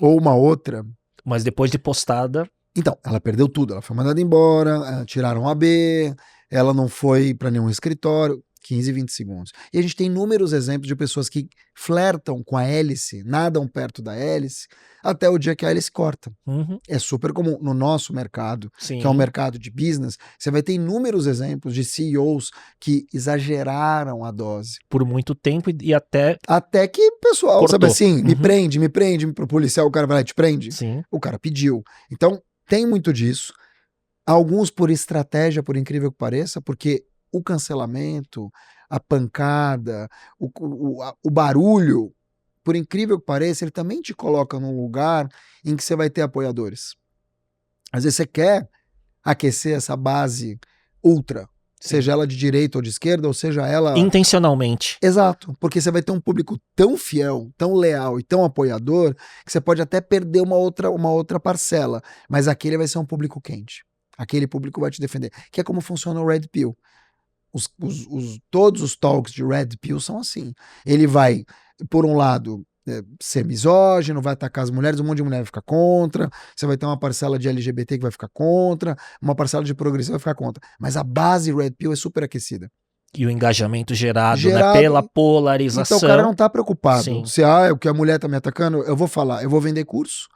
ou uma outra? Mas depois de postada... Então, ela perdeu tudo, ela foi mandada embora, tiraram a B, ela não foi para nenhum escritório, 15, 20 segundos. E a gente tem inúmeros exemplos de pessoas que flertam com a hélice, nadam perto da hélice, até o dia que a hélice corta. É super comum. No nosso mercado, que é um mercado de business, você vai ter inúmeros exemplos de CEOs que exageraram a dose. Por muito tempo e até... Até que o pessoal, cortou. Sabe assim, me prende, pro policial, o cara vai lá e te prende. Sim. O cara pediu. Então, tem muito disso. Alguns por estratégia, por incrível que pareça, porque o cancelamento, a pancada, o barulho, por incrível que pareça, ele também te coloca num lugar em que você vai ter apoiadores. Às vezes você quer aquecer essa base ultra, seja ela de direita ou de esquerda, ou seja ela... Intencionalmente. Exato, porque você vai ter um público tão fiel, tão leal e tão apoiador, que você pode até perder uma outra parcela, mas aquele vai ser um público quente. Aquele público vai te defender. Que é como funciona o Red Pill. Todos os talks de Red Pill são assim. Ele vai, por um lado, ser misógino, vai atacar as mulheres, um monte de mulher vai ficar contra, você vai ter uma parcela de LGBT que vai ficar contra, uma parcela de progressista vai ficar contra. Mas a base Red Pill é super aquecida. E o engajamento gerado né, pela polarização. Então o cara não tá preocupado. Sim. Se o que a mulher tá me atacando, eu vou falar, eu vou vender curso,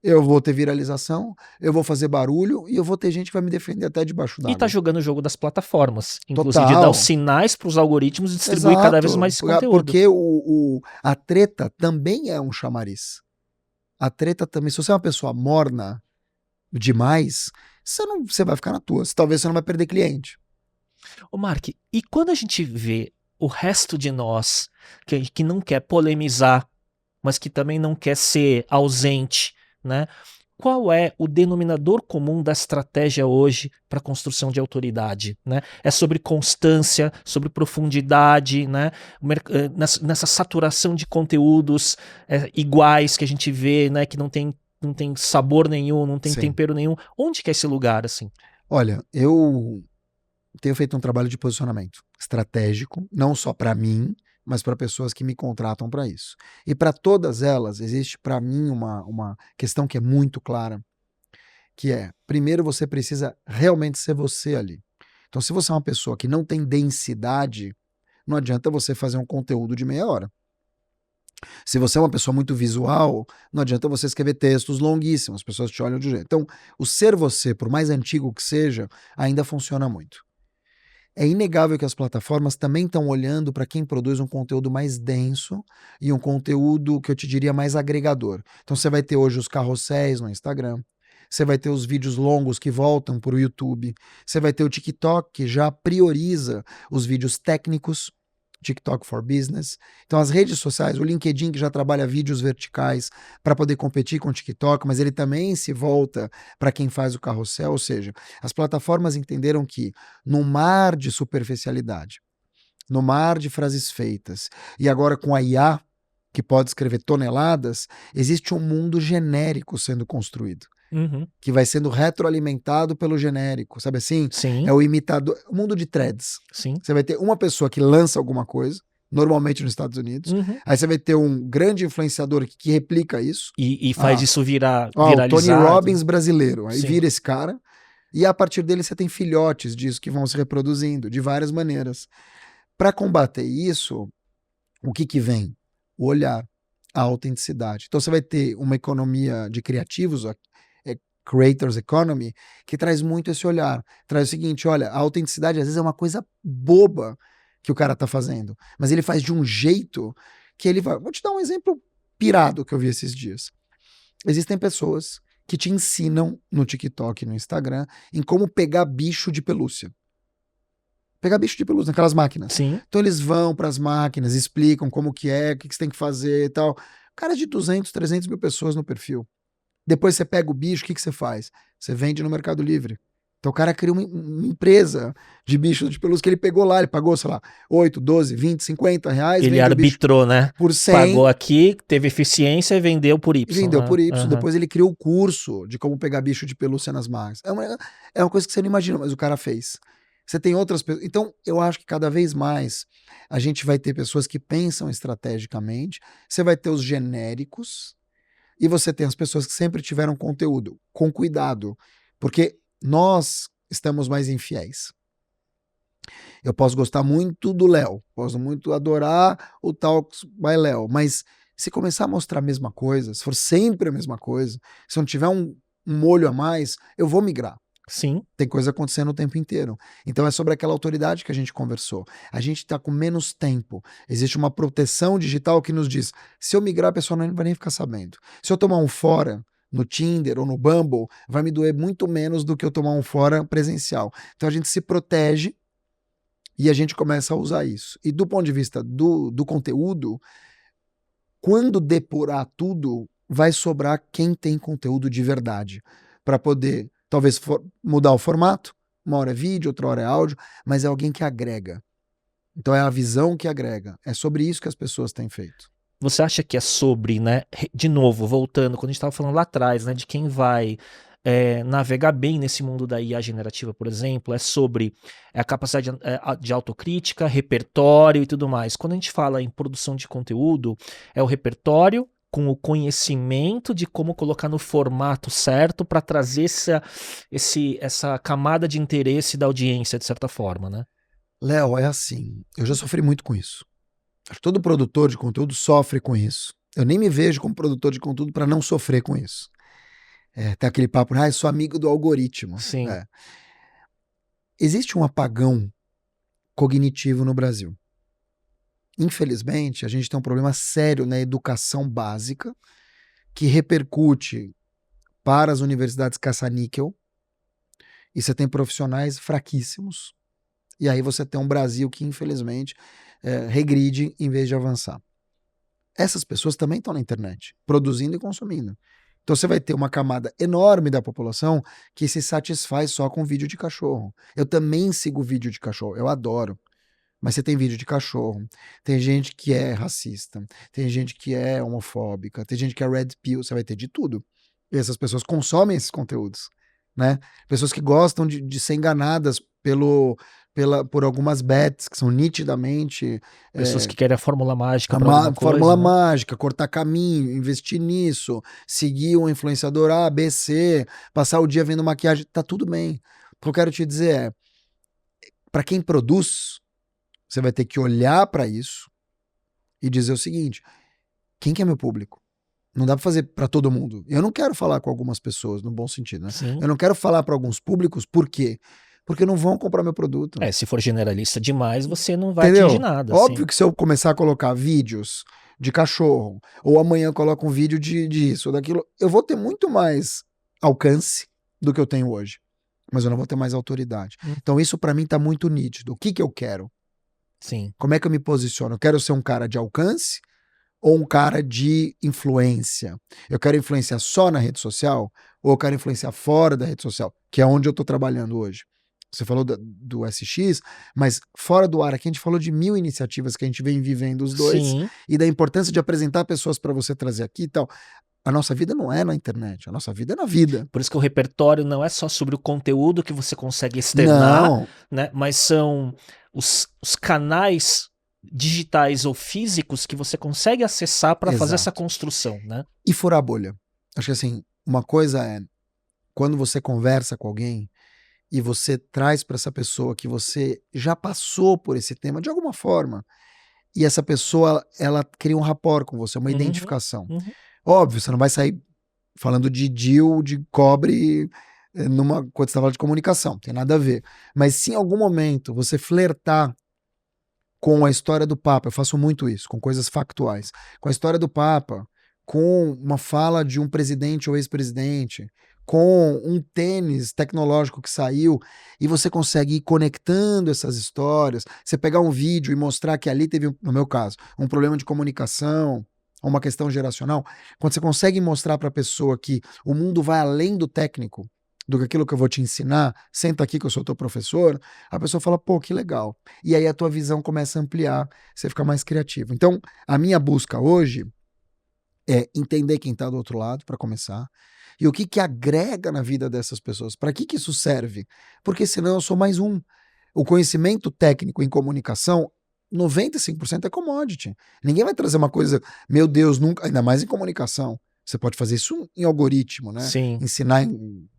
eu vou ter viralização, eu vou fazer barulho e eu vou ter gente que vai me defender até debaixo d'água. E tá jogando o jogo das plataformas. Inclusive de dar os sinais pros algoritmos e distribuir cada vez mais conteúdo. Porque a treta também é um chamariz. A treta também, se você é uma pessoa morna demais, você vai ficar na tua. Talvez você não vai perder cliente. Ô Mark, e quando a gente vê o resto de nós que não quer polemizar, mas que também não quer ser ausente, né? Qual é o denominador comum da estratégia hoje para a construção de autoridade, né? É sobre constância, sobre profundidade, né? Nessa saturação de conteúdos iguais que a gente vê, né? Que não tem sabor nenhum, não tem Sim. tempero nenhum. Onde que é esse lugar, assim? Olha, eu tenho feito um trabalho de posicionamento estratégico, não só para mim, mas para pessoas que me contratam para isso. E para todas elas, existe para mim uma questão que é muito clara, que é, primeiro você precisa realmente ser você ali. Então, se você é uma pessoa que não tem densidade, não adianta você fazer um conteúdo de meia hora. Se você é uma pessoa muito visual, não adianta você escrever textos longuíssimos, as pessoas te olham de um jeito. Então, o ser você, por mais antigo que seja, ainda funciona muito. É inegável que as plataformas também estão olhando para quem produz um conteúdo mais denso e um conteúdo que eu te diria mais agregador. Então você vai ter hoje os carrosséis no Instagram, você vai ter os vídeos longos que voltam para o YouTube, você vai ter o TikTok que já prioriza os vídeos técnicos, TikTok for Business. Então as redes sociais, o LinkedIn que já trabalha vídeos verticais para poder competir com o TikTok, mas ele também se volta para quem faz o carrossel, ou seja, as plataformas entenderam que no mar de superficialidade, no mar de frases feitas, e agora com a IA, que pode escrever toneladas, existe um mundo genérico sendo construído. Que vai sendo retroalimentado pelo genérico, sabe assim? Sim. É o imitador, o mundo de threads. Sim. Você vai ter uma pessoa que lança alguma coisa, normalmente nos Estados Unidos, aí você vai ter um grande influenciador que replica isso. E faz isso viralizar. O Tony Robbins brasileiro, aí Sim. vira esse cara, e a partir dele você tem filhotes disso que vão se reproduzindo de várias maneiras. Para combater isso, o que vem? O olhar, a autenticidade. Então você vai ter uma economia de criativos, Creators Economy, que traz muito esse olhar. Traz o seguinte, olha, a autenticidade às vezes é uma coisa boba que o cara tá fazendo, mas ele faz de um jeito que ele vai... Vou te dar um exemplo pirado que eu vi esses dias. Existem pessoas que te ensinam no TikTok, no Instagram, em como pegar bicho de pelúcia. Pegar bicho de pelúcia naquelas máquinas. Sim. Então eles vão para as máquinas, explicam como que é, o que você tem que fazer e tal. Cara de 200, 300 mil pessoas no perfil. Depois você pega o bicho, o que você faz? Você vende no Mercado Livre. Então o cara cria uma empresa de bicho de pelúcia que ele pegou lá, ele pagou, sei lá, 8, 12, 20, 50 reais. Ele arbitrou, né? Por 100. Pagou aqui, teve eficiência e vendeu por Y. Vendeu por Y. Uhum. Depois ele criou o curso de como pegar bicho de pelúcia nas máquinas. É uma coisa que você não imagina, mas o cara fez. Você tem outras pessoas. Então, eu acho que cada vez mais a gente vai ter pessoas que pensam estrategicamente, você vai ter os genéricos, e você tem as pessoas que sempre tiveram conteúdo, com cuidado, porque nós estamos mais infiéis. Eu posso gostar muito do Léo, posso muito adorar o Talks by Léo, mas se começar a mostrar a mesma coisa, se for sempre a mesma coisa, se não tiver um molho a mais, eu vou migrar. Sim. Tem coisa acontecendo o tempo inteiro. Então é sobre aquela autoridade que a gente conversou. A gente está com menos tempo. Existe uma proteção digital que nos diz, se eu migrar, a pessoa não vai nem ficar sabendo. Se eu tomar um fora no Tinder ou no Bumble, vai me doer muito menos do que eu tomar um fora presencial. Então a gente se protege e a gente começa a usar isso. E do ponto de vista do conteúdo, quando depurar tudo, vai sobrar quem tem conteúdo de verdade, para poder talvez mudar o formato, uma hora é vídeo, outra hora é áudio, mas é alguém que agrega. Então é a visão que agrega. É sobre isso que as pessoas têm feito. Você acha que é sobre, né? De novo, voltando, quando a gente estava falando lá atrás, né? De quem vai navegar bem nesse mundo da IA generativa, por exemplo, é sobre a capacidade de autocrítica, repertório e tudo mais. Quando a gente fala em produção de conteúdo, é o repertório com o conhecimento de como colocar no formato certo para trazer essa camada de interesse da audiência, de certa forma, né? Léo, é assim, eu já sofri muito com isso. Acho que todo produtor de conteúdo sofre com isso. Eu nem me vejo como produtor de conteúdo para não sofrer com isso. Tem aquele papo, eu sou amigo do algoritmo. Sim. Existe um apagão cognitivo no Brasil. Infelizmente, a gente tem um problema sério na educação básica que repercute para as universidades caça-níquel e você tem profissionais fraquíssimos e aí você tem um Brasil que, infelizmente, regride em vez de avançar. essas pessoas também estão na internet, produzindo e consumindo. Então você vai ter uma camada enorme da população que se satisfaz só com vídeo de cachorro. Eu também sigo vídeo de cachorro, eu adoro. Mas você tem vídeo de cachorro, tem gente que é racista, tem gente que é homofóbica, tem gente que é red pill, você vai ter de tudo. E essas pessoas consomem esses conteúdos, né? Pessoas que gostam de ser enganadas por algumas bets que são nitidamente... Pessoas que querem a fórmula mágica para alguma coisa, fórmula né? mágica, cortar caminho, investir nisso, seguir um influenciador A, B, C, passar o dia vendo maquiagem, tá tudo bem. O que eu quero te dizer é, para quem produz, você vai ter que olhar para isso e dizer o seguinte, quem que é meu público? Não dá para fazer para todo mundo. Eu não quero falar com algumas pessoas, no bom sentido, né? Sim. Eu não quero falar para alguns públicos, por quê? Porque não vão comprar meu produto. Se for generalista demais, você não vai Entendeu? atingir nada. Óbvio assim. que se eu começar a colocar vídeos de cachorro, ou amanhã eu coloco um vídeo disso ou daquilo, eu vou ter muito mais alcance do que eu tenho hoje. Mas eu não vou ter mais autoridade. Então isso para mim tá muito nítido. O que eu quero? Sim. Como é que eu me posiciono? Eu quero ser um cara de alcance ou um cara de influência? Eu quero influenciar só na rede social ou eu quero influenciar fora da rede social? Que é onde eu tô trabalhando hoje. Você falou do SX, mas fora do ar aqui a gente falou de 1000 iniciativas que a gente vem vivendo os dois. Sim. E da importância de apresentar pessoas para você trazer aqui e tal. A nossa vida não é na internet, a nossa vida é na vida. Por isso que o repertório não é só sobre o conteúdo que você consegue externar, Não. né? Mas são os canais digitais ou físicos que você consegue acessar para fazer essa construção, né? E furar a bolha. Acho que assim, uma coisa é quando você conversa com alguém e você traz para essa pessoa que você já passou por esse tema de alguma forma, e essa pessoa, ela cria um rapport com você, uma identificação. Óbvio, você não vai sair falando de deal, de cobre, quando você tá falando de comunicação, não tem nada a ver. Mas se em algum momento você flertar com a história do Papa, eu faço muito isso, com coisas factuais, com a história do Papa, com uma fala de um presidente ou ex-presidente, com um tênis tecnológico que saiu, e você consegue ir conectando essas histórias, você pegar um vídeo e mostrar que ali teve, no meu caso, um problema de comunicação, ou uma questão geracional, quando você consegue mostrar para a pessoa que o mundo vai além do técnico, do que aquilo que eu vou te ensinar, senta aqui que eu sou teu professor, a pessoa fala, pô, que legal. E aí a tua visão começa a ampliar, você fica mais criativo. Então, a minha busca hoje é entender quem está do outro lado, para começar, e o que agrega na vida dessas pessoas. Para que isso serve? Porque senão eu sou mais um. O conhecimento técnico em comunicação, 95% é commodity. Ninguém vai trazer uma coisa, meu Deus, nunca, ainda mais em comunicação. Você pode fazer isso em algoritmo, né? Sim. Ensinar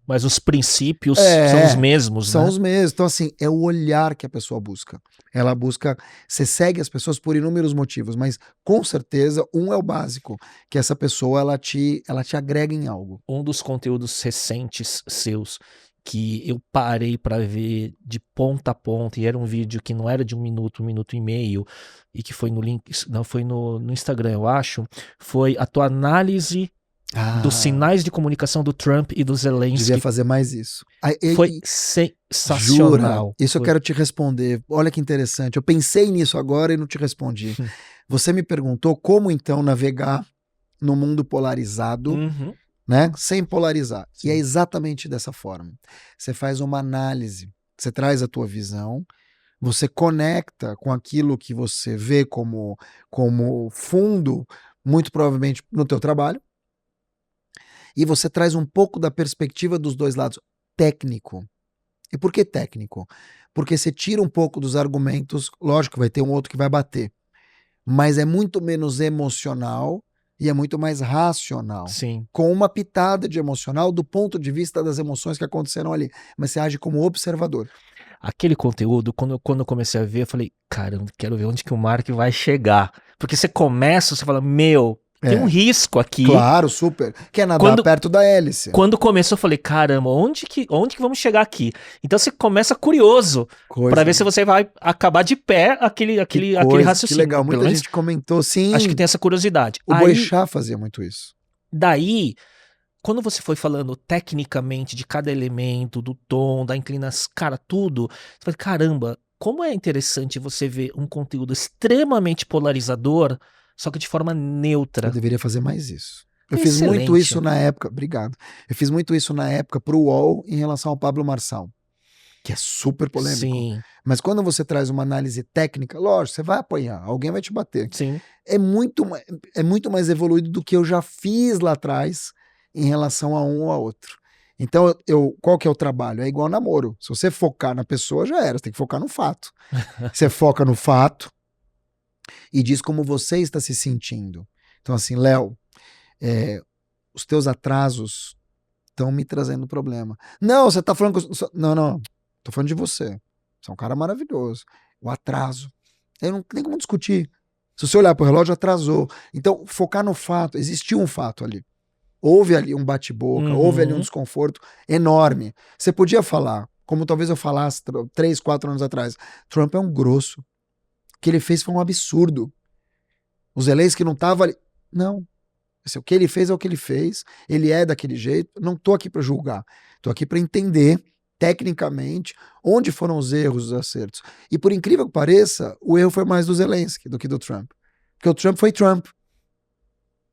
Mas os princípios são os mesmos, são né? os mesmos. Então, assim, é o olhar que a pessoa busca. Ela busca... Você segue as pessoas por inúmeros motivos, mas com certeza um é o básico, que essa pessoa, ela te agrega em algo. Um dos conteúdos recentes seus que eu parei para ver de ponta a ponta, e era um vídeo que não era de 1 minuto e meio, e que foi no link, não, foi no Instagram, eu acho, foi a tua análise dos sinais de comunicação do Trump e do Zelensky. Devia fazer mais isso. Foi sensacional. Jura? Isso eu quero te responder. Olha que interessante. Eu pensei nisso agora e não te respondi. Você me perguntou como então navegar no mundo polarizado, né? Sem polarizar. Sim. E é exatamente dessa forma. Você faz uma análise, você traz a tua visão, você conecta com aquilo que você vê como fundo, muito provavelmente no teu trabalho, e você traz um pouco da perspectiva dos dois lados, técnico. E por que técnico? Porque você tira um pouco dos argumentos, lógico que vai ter um outro que vai bater, mas é muito menos emocional e é muito mais racional. Sim. Com uma pitada de emocional do ponto de vista das emoções que aconteceram ali. Mas você age como observador. Aquele conteúdo, quando eu comecei a ver, eu falei, caramba, quero ver onde que o Mark vai chegar. Porque você começa, você fala, meu, tem um risco aqui. Claro, super. Que é nadar perto da hélice. Quando começou, eu falei, caramba, onde que vamos chegar aqui? Então você começa curioso para ver se você vai acabar de pé aquele raciocínio. Que legal, muita gente comentou, sim. Acho que tem essa curiosidade. O Boechat fazia muito isso. Daí, quando você foi falando tecnicamente de cada elemento, do tom, da inclinação, cara, tudo, você fala, caramba, como é interessante você ver um conteúdo extremamente polarizador só que de forma neutra. Eu deveria fazer mais isso. Eu fiz muito isso na época, obrigado. Eu fiz muito isso na época pro UOL em relação ao Pablo Marçal, que é super polêmico. Sim. Mas quando você traz uma análise técnica, lógico, você vai apanhar, alguém vai te bater. Sim. É muito mais evoluído do que eu já fiz lá atrás em relação a um ou a outro. Então, qual que é o trabalho? É igual namoro. Se você focar na pessoa, já era. Você tem que focar no fato. Você foca no fato e diz como você está se sentindo. Então, assim, Léo, os teus atrasos estão me trazendo problema. Não, você tá falando que Não. Tô falando de você. Você é um cara maravilhoso. O atraso. Eu não tem como discutir. Se você olhar pro relógio, atrasou. Então, focar no fato. Existiu um fato ali. Houve ali um bate-boca, houve ali um desconforto enorme. Você podia falar, como talvez eu falasse 3, 4 anos atrás, Trump é um grosso. O que ele fez foi um absurdo. O Zelensky não tava ali. Não. O que ele fez é o que ele fez. Ele é daquele jeito. Não tô aqui para julgar. Tô aqui para entender, tecnicamente, onde foram os erros, os acertos. E por incrível que pareça, o erro foi mais do Zelensky do que do Trump. Porque o Trump foi Trump.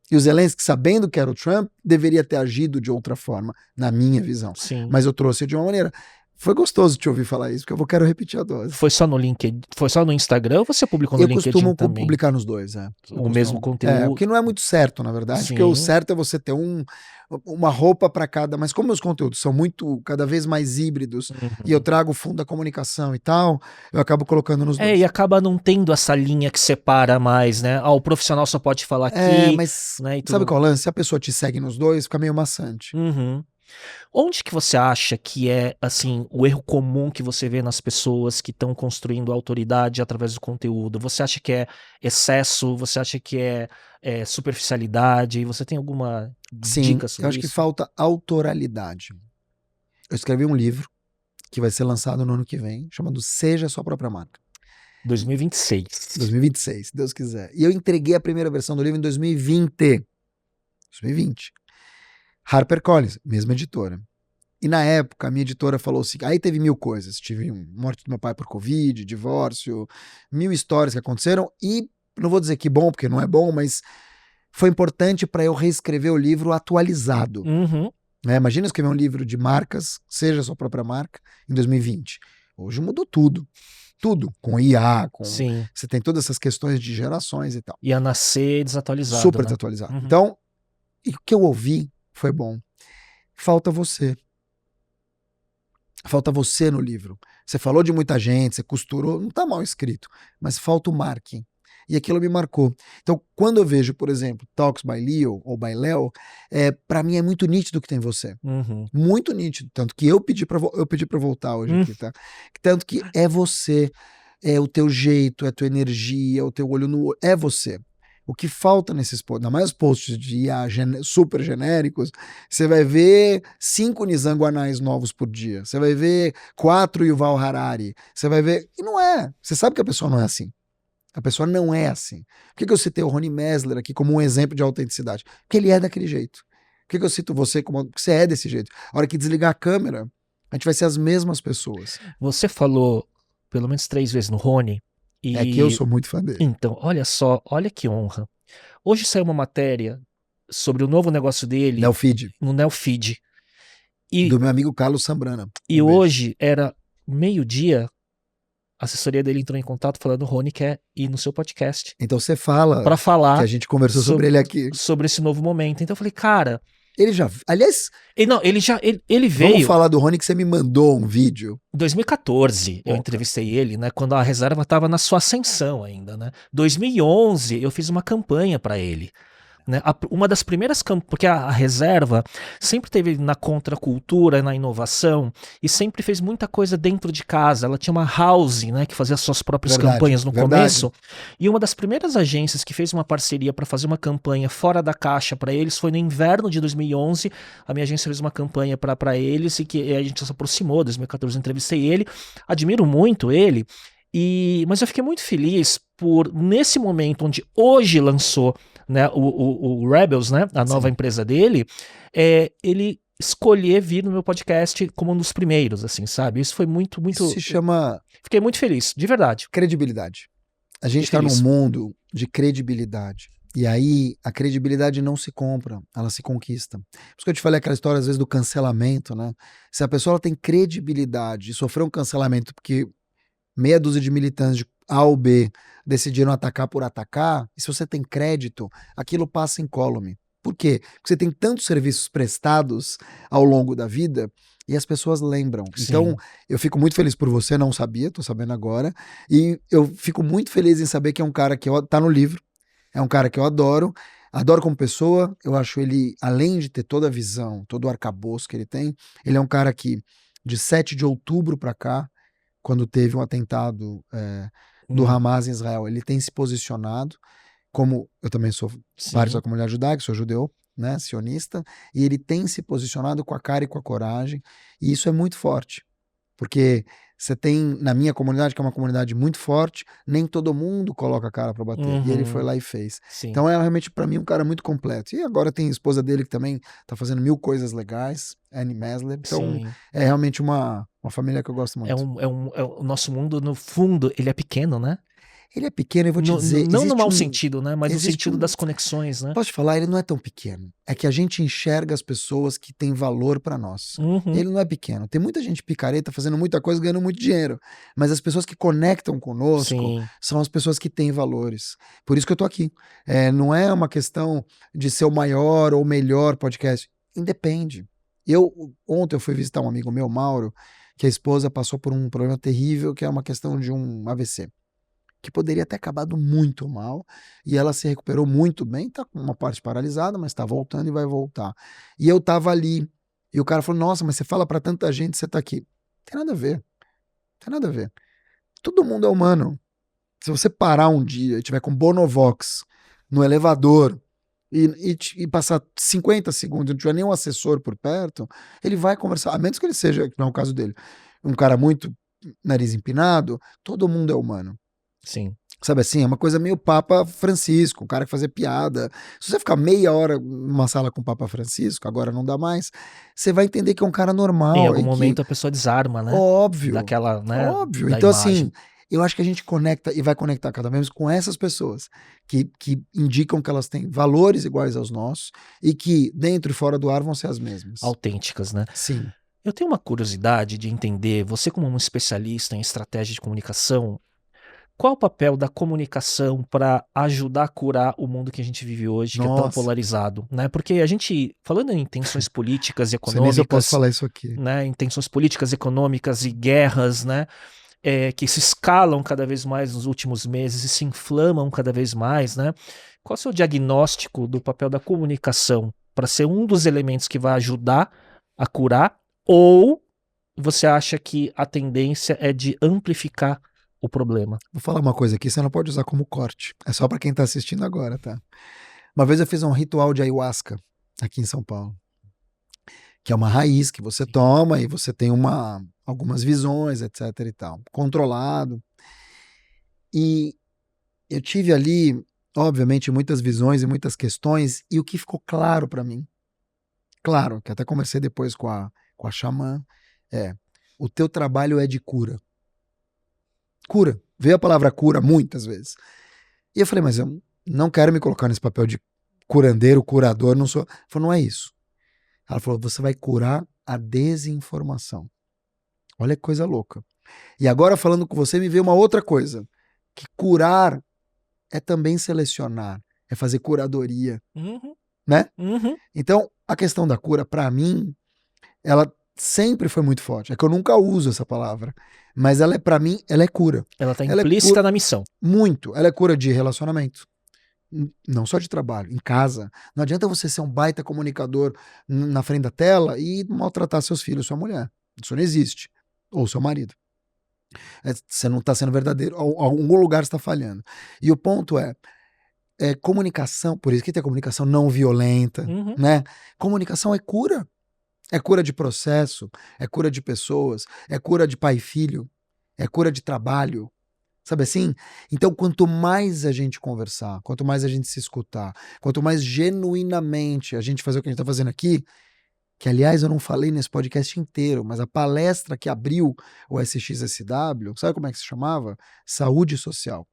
E o Zelensky, sabendo que era o Trump, deveria ter agido de outra forma, na minha visão. Sim. Mas eu trouxe de uma maneira. Foi gostoso te ouvir falar isso, porque eu quero repetir a dose. Foi só no LinkedIn? Foi só no Instagram ou você publicou no LinkedIn também? Eu costumo publicar nos dois, O mesmo conteúdo? O que não é muito certo, na verdade, porque o certo é você ter uma roupa para cada, mas como meus conteúdos são cada vez mais híbridos, e eu trago o fundo da comunicação e tal, eu acabo colocando nos dois. E acaba não tendo essa linha que separa mais, né? O profissional só pode falar aqui. Mas né, sabe qual é o lance? Se a pessoa te segue nos dois, fica meio maçante. Onde que você acha que é, assim, o erro comum que você vê nas pessoas que estão construindo autoridade através do conteúdo? Você acha que é excesso? Você acha que é superficialidade? Você tem alguma dica sobre isso? Eu acho que falta autoralidade. Eu escrevi um livro que vai ser lançado no ano que vem, chamado Seja Sua Própria Marca. 2026. 2026, se Deus quiser. E eu entreguei a primeira versão do livro em 2020. HarperCollins, mesma editora. E na época, a minha editora falou assim, aí teve 1000 coisas. Tive morte do meu pai por Covid, divórcio, 1000 histórias que aconteceram. E não vou dizer que bom, porque não é bom, mas foi importante para eu reescrever o livro atualizado. Imagina escrever um livro de marcas, Seja a Sua Própria Marca, em 2020. Hoje mudou tudo. Tudo. Com IA, você tem todas essas questões de gerações e tal. Ia nascer desatualizado. Super desatualizado. Então, e o que eu ouvi foi bom. Falta você. Falta você no livro. Você falou de muita gente, você costurou, não tá mal escrito, mas falta o marketing. E aquilo me marcou. Então, quando eu vejo, por exemplo, Talks by Leo ou by Léo, para mim é muito nítido que tem você. Muito nítido. Tanto que eu pedi para voltar hoje aqui, tá? Tanto que é você, é o teu jeito, é a tua energia, é o teu olho no olho, é você. O que falta nesses posts, ainda mais posts de IA super genéricos, você vai ver 5 Nizam Guanais novos por dia. Você vai ver 4 Yuval Harari. Você vai ver... E não é. Você sabe que a pessoa não é assim. A pessoa não é assim. Por que eu citei o Rony Mesler aqui como um exemplo de autenticidade? Porque ele é daquele jeito. Por que eu cito você como... Porque você é desse jeito. A hora que desligar a câmera, a gente vai ser as mesmas pessoas. Você falou pelo menos 3 vezes no Rony. É que eu sou muito fã dele. Então, olha só, olha que honra. Hoje saiu uma matéria sobre o novo negócio dele no Neofeed. Do meu amigo Carlos Sambrana. E hoje era meio-dia, a assessoria dele entrou em contato falando: o Rony quer ir no seu podcast. Então você fala para falar que a gente conversou sobre ele aqui. Sobre esse novo momento. Então eu falei, cara... Ele já... Aliás... Ele veio... Vamos falar do Rony, que você me mandou um vídeo. Em 2014 eu entrevistei ele, né? Quando a reserva estava na sua ascensão ainda, né? 2011 eu fiz uma campanha para ele. Né? Uma das primeiras campanhas, porque a reserva sempre teve na contracultura, na inovação, e sempre fez muita coisa dentro de casa. Ela tinha uma house, né, que fazia suas próprias campanhas no começo, e uma das primeiras agências que fez uma parceria para fazer uma campanha fora da caixa para eles foi no inverno de 2011. A minha agência fez uma campanha para eles, e que a gente se aproximou. Em 2014 eu entrevistei ele, admiro muito ele. Mas eu fiquei muito feliz por, nesse momento onde hoje lançou, né, o Rebels, né, a nova empresa dele, ele escolher vir no meu podcast como um dos primeiros, assim, sabe? Isso foi muito... Isso se chama... Fiquei muito feliz, de verdade. Credibilidade. A gente está num mundo de credibilidade. E aí, a credibilidade não se compra, ela se conquista. Por isso que eu te falei aquela história, às vezes, do cancelamento, né? Se a pessoa ela tem credibilidade e sofreu um cancelamento porque meia dúzia de militantes de A ou B decidiram atacar por atacar, e se você tem crédito, aquilo passa incólume. Por quê? Porque você tem tantos serviços prestados ao longo da vida e as pessoas lembram. Sim. Então, eu fico muito feliz por você, não sabia, tô sabendo agora, e eu fico muito feliz em saber que é um cara que tá no livro, é um cara que eu adoro como pessoa, eu acho ele, além de ter toda a visão, todo o arcabouço que ele tem, ele é um cara que, de 7 de outubro para cá, quando teve um atentado do Hamas em Israel, ele tem se posicionado, como eu também sou parte da comunidade judaica, sou judeu, né, sionista, e ele tem se posicionado com a cara e com a coragem, e isso é muito forte, porque você tem, na minha comunidade, que é uma comunidade muito forte, nem todo mundo coloca a cara para bater, e ele foi lá e fez. Sim. Então é realmente, para mim, um cara muito completo. E agora tem a esposa dele que também tá fazendo 1000 coisas legais, Annie Mesler, então é realmente uma família que eu gosto muito. O nosso mundo, no fundo, ele é pequeno, né? Ele é pequeno, eu vou te dizer... Não no mau sentido, né? Mas no sentido das conexões, né? Posso te falar, ele não é tão pequeno. É que a gente enxerga as pessoas que têm valor para nós. Ele não é pequeno. Tem muita gente picareta fazendo muita coisa, ganhando muito dinheiro. Mas as pessoas que conectam conosco são as pessoas que têm valores. Por isso que eu tô aqui. Não é uma questão de ser o maior ou melhor podcast. Independe. Ontem eu fui visitar um amigo meu, Mauro, que a esposa passou por um problema terrível, que é uma questão de um AVC. Que poderia ter acabado muito mal, e ela se recuperou muito bem, tá com uma parte paralisada, mas tá voltando e vai voltar. E eu tava ali, e o cara falou, nossa, mas você fala pra tanta gente, você tá aqui. Não tem nada a ver, não tem nada a ver. Todo mundo é humano. Se você parar um dia e tiver com Bonovox no elevador, e passar 50 segundos, não tiver nenhum assessor por perto, ele vai conversar, a menos que ele seja, que não é o caso dele, um cara muito nariz empinado, todo mundo é humano. Sim. Sabe assim, é uma coisa meio Papa Francisco, um cara que fazia piada. Se você ficar meia hora numa sala com o Papa Francisco, agora não dá mais, você vai entender que é um cara normal. Em algum momento a pessoa desarma, né? Óbvio. Daquela, né? Óbvio. Da então, imagem. assim, eu acho que a gente conecta e vai conectar cada vez com essas pessoas que indicam que elas têm valores iguais aos nossos e que, dentro e fora do ar, vão ser as mesmas. Autênticas, né? Sim. Eu tenho uma curiosidade de entender, você como um especialista em estratégia de comunicação, qual o papel da comunicação para ajudar a curar o mundo que a gente vive hoje, que é tão polarizado, né? Porque a gente, falando em tensões políticas e econômicas... Não sei nem se eu posso falar isso aqui. Né, em tensões políticas, econômicas e guerras, né? Que se escalam cada vez mais nos últimos meses e se inflamam cada vez mais, né? Qual é o seu diagnóstico do papel da comunicação para ser um dos elementos que vai ajudar a curar? Ou você acha que a tendência é de amplificar o problema? Vou falar uma coisa aqui, você não pode usar como corte. É só para quem tá assistindo agora, tá? Uma vez eu fiz um ritual de ayahuasca aqui em São Paulo, que é uma raiz que você toma e você tem algumas visões, etc e tal, controlado. E eu tive ali, obviamente, muitas visões e muitas questões, e o que ficou claro para mim, claro, que até conversei depois com a xamã, o teu trabalho é de cura. Cura. Veio a palavra cura muitas vezes. E eu falei, mas eu não quero me colocar nesse papel de curandeiro, curador, não sou. Ela falou, não é isso. Ela falou, você vai curar a desinformação. Olha que coisa louca. E agora falando com você, me veio uma outra coisa. Que curar é também selecionar. É fazer curadoria. Né? Então, a questão da cura, para mim, ela sempre foi muito forte. É que eu nunca uso essa palavra. Mas ela para mim, ela é cura. Ela tá implícita na missão. Muito. Ela é cura de relacionamento. Não só de trabalho, em casa. Não adianta você ser um baita comunicador na frente da tela e maltratar seus filhos, sua mulher. Isso não existe. Ou seu marido. Você não está sendo verdadeiro. Algum lugar está falhando. E o ponto é comunicação, por isso que tem a comunicação não violenta, né? Comunicação é cura. É cura de processo, é cura de pessoas, é cura de pai e filho, é cura de trabalho, sabe assim? Então, quanto mais a gente conversar, quanto mais a gente se escutar, quanto mais genuinamente a gente fazer o que a gente está fazendo aqui, que aliás eu não falei nesse podcast inteiro, mas a palestra que abriu o SXSW, sabe como é que se chamava? Saúde Social.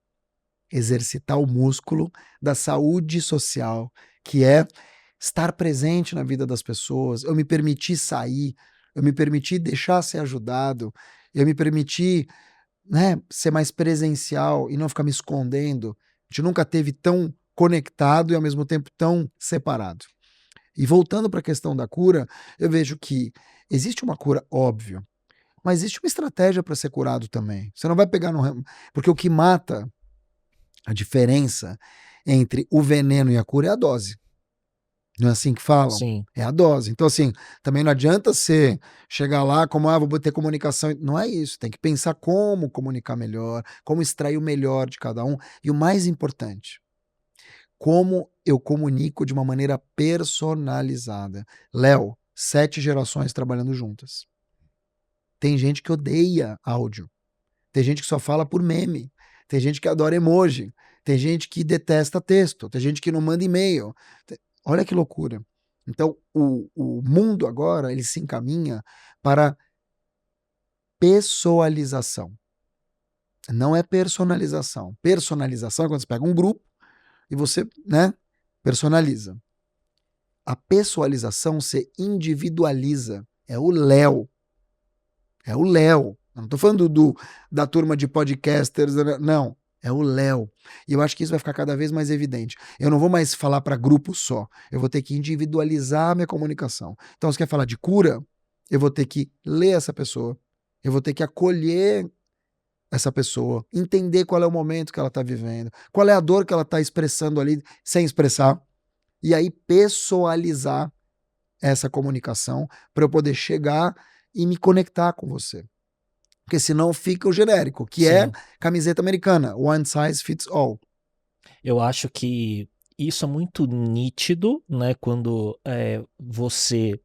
exercitar o músculo da saúde social, que é estar presente na vida das pessoas, eu me permitir sair, eu me permitir deixar ser ajudado, eu me permitir, né, ser mais presencial e não ficar me escondendo. A gente nunca teve tão conectado e ao mesmo tempo tão separado. E voltando para a questão da cura, eu vejo que existe uma cura, óbvio, mas existe uma estratégia para ser curado também. Você não vai pegar porque o que mata, a diferença entre o veneno e a cura é a dose. Não é assim que falam? Sim. É a dose. Então, assim, também não adianta você chegar lá como, vou ter comunicação. Não é isso. Tem que pensar como comunicar melhor, como extrair o melhor de cada um. E o mais importante, como eu comunico de uma maneira personalizada. Léo, 7 gerações trabalhando juntas. Tem gente que odeia áudio. Tem gente que só fala por meme. Tem gente que adora emoji. Tem gente que detesta texto. Tem gente que não manda e-mail. Olha que loucura. Então, o mundo agora, ele se encaminha para pessoalização. Não é personalização. Personalização é quando você pega um grupo e você, né, personaliza. A pessoalização você individualiza. É o Léo. É o Léo. Eu não estou falando da turma de podcasters, não. É o Léo. E eu acho que isso vai ficar cada vez mais evidente. Eu não vou mais falar para grupo só. Eu vou ter que individualizar a minha comunicação. Então, se quer falar de cura, eu vou ter que ler essa pessoa. Eu vou ter que acolher essa pessoa. Entender qual é o momento que ela está vivendo. Qual é a dor que ela está expressando ali sem expressar. E aí, pessoalizar essa comunicação para eu poder chegar e me conectar com você. Porque senão fica o genérico, que é camiseta americana, one size fits all. Eu acho que isso é muito nítido, né, quando você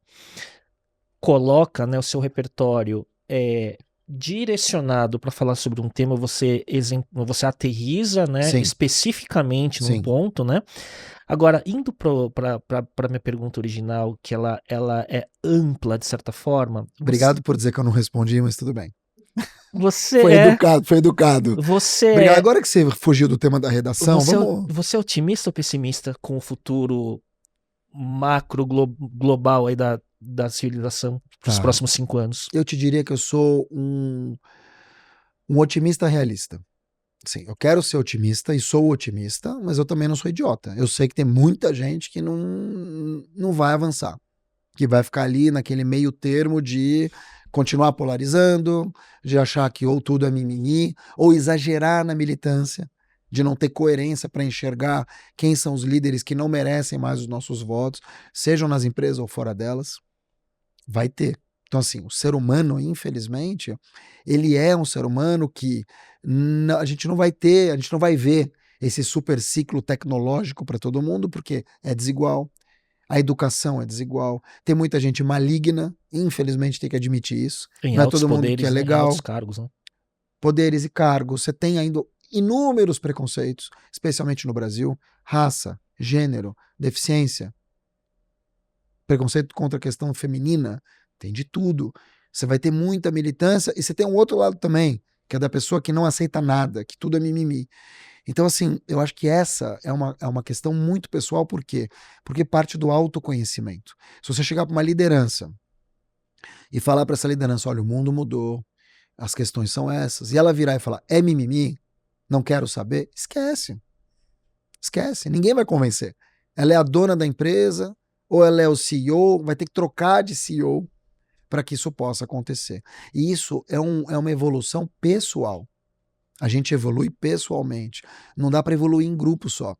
coloca, né, o seu repertório direcionado para falar sobre um tema, você aterriza, né, especificamente num ponto, né? Agora, indo para minha pergunta original, que ela é ampla de certa forma. Obrigado por dizer que eu não respondi, mas tudo bem. Você foi educado. Obrigado. Agora que você fugiu do tema da redação, você é otimista ou pessimista com o futuro macro global aí da civilização para os próximos 5 anos? Eu te diria que eu sou um otimista realista. Sim, eu quero ser otimista e sou otimista, mas eu também não sou idiota. Eu sei que tem muita gente que não vai avançar, que vai ficar ali naquele meio termo de continuar polarizando, de achar que ou tudo é mimimi, ou exagerar na militância, de não ter coerência para enxergar quem são os líderes que não merecem mais os nossos votos, sejam nas empresas ou fora delas. Vai ter. Então, assim, o ser humano, infelizmente, ele é um ser humano que a gente não vai ver esse super ciclo tecnológico para todo mundo, porque é desigual. A educação é desigual. Tem muita gente maligna, infelizmente tem que admitir isso. Não é todo mundo que é legal. Altos cargos, né? Poderes e cargos. Você tem ainda inúmeros preconceitos, especialmente no Brasil. Raça, gênero, deficiência. Preconceito contra a questão feminina. Tem de tudo. Você vai ter muita militância e você tem um outro lado também, que é da pessoa que não aceita nada, que tudo é mimimi. Então, assim, eu acho que essa é uma questão muito pessoal, por quê? Porque parte do autoconhecimento. Se você chegar para uma liderança e falar para essa liderança, olha, o mundo mudou, as questões são essas, e ela virar e falar, é mimimi, não quero saber, esquece. Esquece, ninguém vai convencer. Ela é a dona da empresa, ou ela é o CEO, vai ter que trocar de CEO para que isso possa acontecer. E isso é uma evolução pessoal. A gente evolui pessoalmente. Não dá para evoluir em grupo só.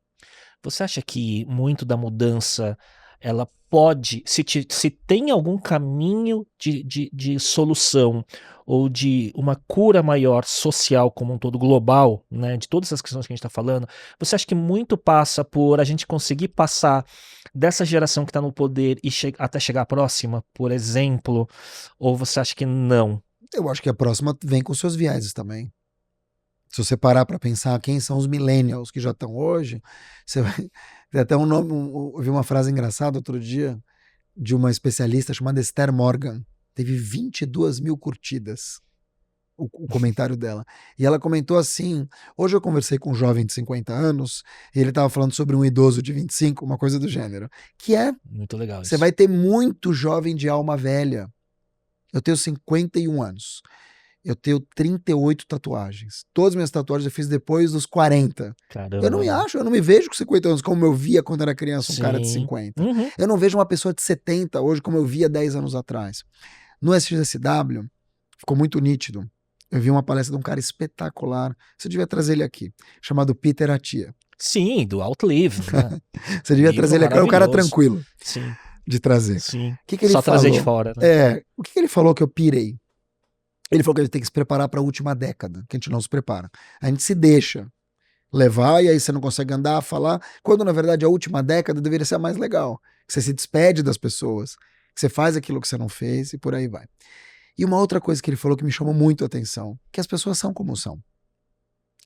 Você acha que muito da mudança, ela pode, se tem algum caminho de solução ou de uma cura maior social como um todo, global, né, de todas as questões que a gente está falando, você acha que muito passa por a gente conseguir passar dessa geração que está no poder e até chegar à próxima, por exemplo, ou você acha que não? Eu acho que a próxima vem com seus vieses também. Se você parar para pensar quem são os millennials que já estão hoje, você vai... Tem até um nome, eu vi uma frase engraçada outro dia de uma especialista chamada Esther Morgan. Teve 22 mil curtidas. o comentário dela. E ela comentou assim, hoje eu conversei com um jovem de 50 anos, e ele estava falando sobre um idoso de 25, uma coisa do gênero, que é, Muito legal você isso. vai ter muito jovem de alma velha. Eu tenho 51 anos. Eu tenho 38 tatuagens. Todas as minhas tatuagens eu fiz depois dos 40. Caramba. Eu não me acho, eu não me vejo com 50 anos como eu via quando era criança, um cara de Sim. 50. Uhum. Eu não vejo uma pessoa de 70 hoje como eu via 10 anos atrás. No SXSW, ficou muito nítido. Eu vi uma palestra de um cara espetacular. Você devia trazer ele aqui, chamado Peter Attia. Sim, do Outlive, né? Você devia Livro trazer ele aqui. É um cara maravilhoso. tranquilo Sim, de trazer. sim. O que ele Só falou? trazer de fora, né? O que ele falou que eu pirei? Ele falou que a gente tem que se preparar para a última década, que a gente não se prepara. A gente se deixa levar e aí você não consegue andar, falar, quando na verdade a última década deveria ser a mais legal. Que você se despede das pessoas, que você faz aquilo que você não fez e por aí vai. E uma outra coisa que ele falou que me chamou muito a atenção, que as pessoas são como são.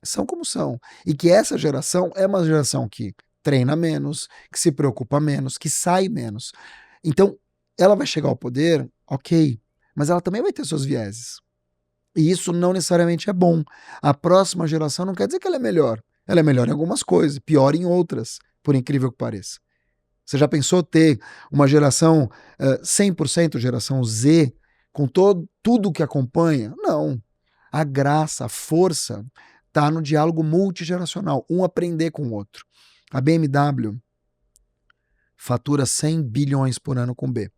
São como são. E que essa geração é uma geração que treina menos, que se preocupa menos, que sai menos. Então, ela vai chegar ao poder, ok, mas ela também vai ter seus vieses. E isso não necessariamente é bom. A próxima geração não quer dizer que ela é melhor. Ela é melhor em algumas coisas, pior em outras, por incrível que pareça. Você já pensou ter uma geração 100% geração Z, com tudo que acompanha? Não. A graça, a força está no diálogo multigeracional, um aprender com o outro. A BMW fatura 100 bilhões por ano com B.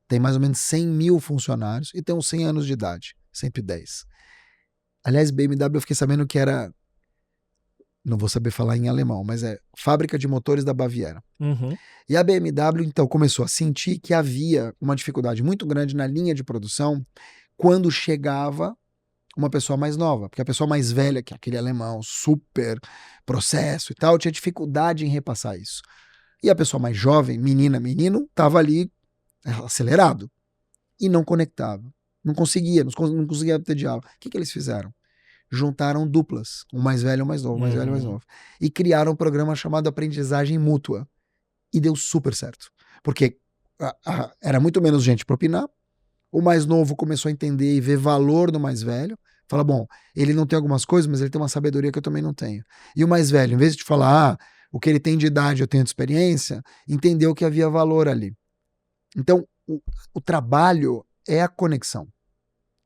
Tem mais ou menos 100 mil funcionários e tem uns 100 anos de idade, 110. Aliás, BMW eu fiquei sabendo que era, não vou saber falar em alemão, mas é fábrica de motores da Baviera. Uhum. E a BMW, então, começou a sentir que havia uma dificuldade muito grande na linha de produção quando chegava uma pessoa mais nova, porque a pessoa mais velha, que é aquele alemão, super processo e tal, tinha dificuldade em repassar isso. E a pessoa mais jovem, menina, menino, estava ali acelerado e não conectava. Não conseguia ter diálogo. O que eles fizeram? Juntaram duplas, um mais velho e um mais novo, um mais velho e um mais novo. E criaram um programa chamado Aprendizagem Mútua. E deu super certo. Porque era muito menos gente para opinar, o mais novo começou a entender e ver valor no mais velho. Fala, bom, ele não tem algumas coisas, mas ele tem uma sabedoria que eu também não tenho. E o mais velho, em vez de falar, o que ele tem de idade eu tenho de experiência, entendeu que havia valor ali. Então, o trabalho é a conexão.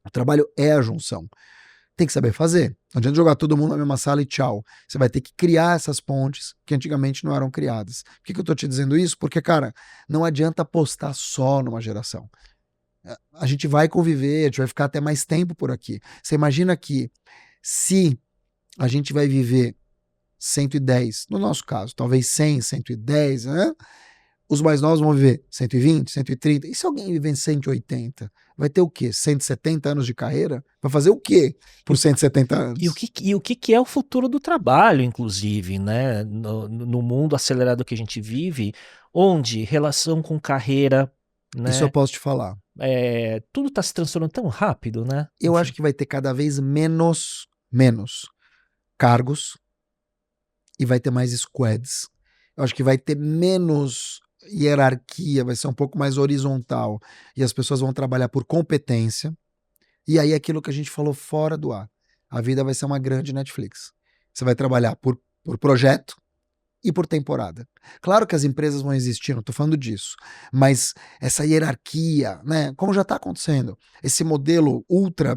O trabalho é a junção. Tem que saber fazer. Não adianta jogar todo mundo na mesma sala e tchau. Você vai ter que criar essas pontes que antigamente não eram criadas. Por que eu tô te dizendo isso? Porque, cara, não adianta apostar só numa geração. A gente vai conviver, a gente vai ficar até mais tempo por aqui. Você imagina que se a gente vai viver 110, no nosso caso, talvez 100, 110, né? Os mais novos vão viver 120, 130. E se alguém viver em 180? Vai ter o quê? 170 anos de carreira? Vai fazer o quê por 170 anos? E o que é o futuro do trabalho, inclusive, né? No mundo acelerado que a gente vive, onde relação com carreira, né? Isso eu posso te falar. Tudo está se transformando tão rápido, né? Eu acho que vai ter cada vez menos cargos e vai ter mais squads. Eu acho que vai ter menos hierarquia, vai ser um pouco mais horizontal e as pessoas vão trabalhar por competência. E aí aquilo que a gente falou fora do ar. A vida vai ser uma grande Netflix. Você vai trabalhar por projeto e por temporada. Claro que as empresas vão existir, não estou falando disso, mas essa hierarquia, né, como já está acontecendo, esse modelo ultra,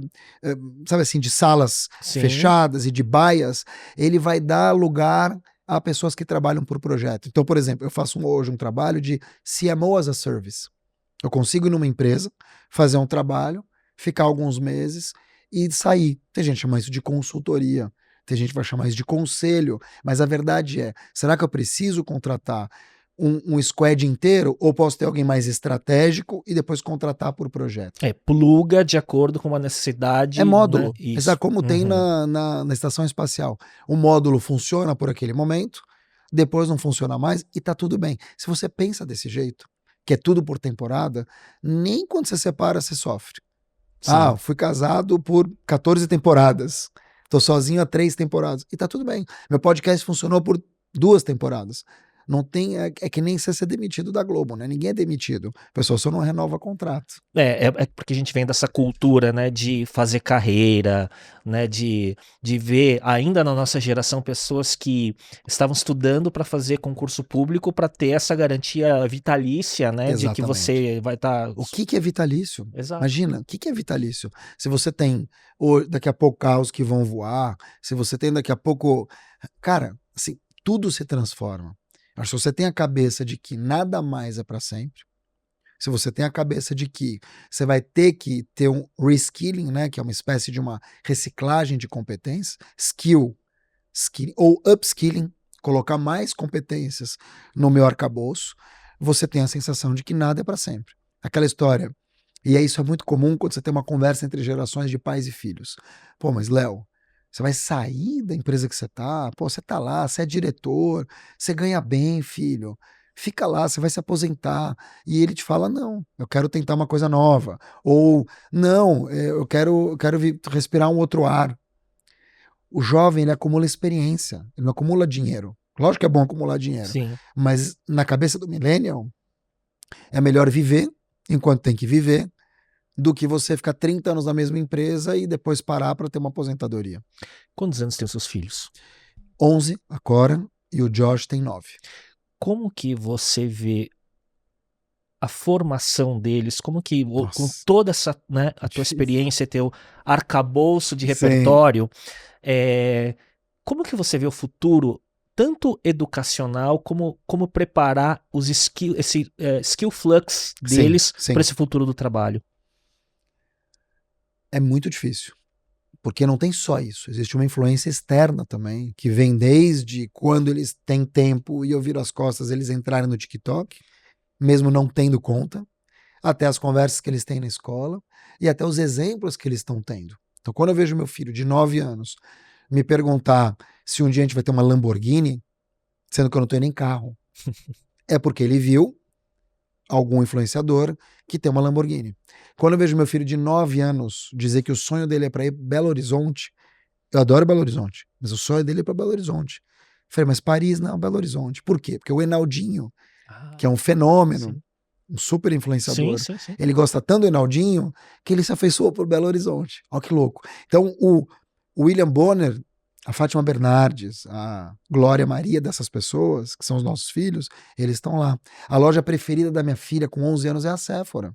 sabe assim, de salas Sim. fechadas e de baias, ele vai dar lugar a pessoas que trabalham por projeto. Então, por exemplo, eu faço hoje um trabalho de CMO as a Service. Eu consigo ir numa empresa, fazer um trabalho, ficar alguns meses e sair. Tem gente que chama isso de consultoria. Tem gente que vai chamar isso de conselho, mas a verdade é, será que eu preciso contratar um squad inteiro ou posso ter alguém mais estratégico e depois contratar por projeto? Pluga de acordo com uma necessidade. É módulo. Né? Isso. Exato, como tem na estação espacial. O módulo funciona por aquele momento, depois não funciona mais e tá tudo bem. Se você pensa desse jeito, que é tudo por temporada, nem quando você separa você sofre. Sim. Fui casado por 14 temporadas. Tô sozinho há 3 temporadas. E tá tudo bem. Meu podcast funcionou por 2 temporadas. Não tem, é que nem você ser demitido da Globo, né? Ninguém é demitido. O pessoal só não renova contrato. É porque a gente vem dessa cultura, né, de fazer carreira, né, de ver ainda na nossa geração pessoas que estavam estudando para fazer concurso público para ter essa garantia vitalícia, né, de que você vai estar... O que é vitalício? Exato. Imagina, o que é vitalício? Se você tem daqui a pouco carros que vão voar, se você tem daqui a pouco... Cara, assim, tudo se transforma. Acho que se você tem a cabeça de que nada mais é para sempre, se você tem a cabeça de que você vai ter que ter um reskilling, né, que é uma espécie de uma reciclagem de competências, skilling ou upskilling, colocar mais competências no meu arcabouço, você tem a sensação de que nada é para sempre. Aquela história, e isso é muito comum quando você tem uma conversa entre gerações de pais e filhos. Pô, mas Léo, você vai sair da empresa que você tá? Pô, você tá lá, você é diretor, você ganha bem, filho. Fica lá, você vai se aposentar. E ele te fala, não, eu quero tentar uma coisa nova. Ou, não, eu quero respirar um outro ar. O jovem, ele acumula experiência, ele não acumula dinheiro. Lógico que é bom acumular dinheiro. Sim. Mas na cabeça do millennial, é melhor viver enquanto tem que viver, do que você ficar 30 anos na mesma empresa e depois parar para ter uma aposentadoria. Quantos anos tem os seus filhos? 11, a Cora, e o Josh tem 9. Como que você vê a formação deles? Como que, Nossa. com toda essa, né, a tua experiência, teu arcabouço de repertório, como que você vê o futuro, tanto educacional, como preparar os skill flux deles para esse futuro do trabalho? É muito difícil, porque não tem só isso, existe uma influência externa também, que vem desde quando eles têm tempo e eu viro as costas, eles entrarem no TikTok, mesmo não tendo conta, até as conversas que eles têm na escola e até os exemplos que eles estão tendo. Então, quando eu vejo meu filho de 9 anos me perguntar se um dia a gente vai ter uma Lamborghini, sendo que eu não tenho nem carro, é porque ele viu algum influenciador que tem uma Lamborghini. Quando eu vejo meu filho de 9 anos dizer que o sonho dele é para ir para Belo Horizonte, eu adoro Belo Horizonte, mas o sonho dele é para Belo Horizonte. Eu falei, mas Paris não, Belo Horizonte. Por quê? Porque o Enaldinho, que é um fenômeno, um super influenciador, sim. Ele gosta tanto do Enaldinho que ele se afeiçoou por Belo Horizonte. Olha que louco. Então, o William Bonner, a Fátima Bernardes, a Glória Maria dessas pessoas, que são os nossos filhos, eles estão lá. A loja preferida da minha filha com 11 anos é a Sephora.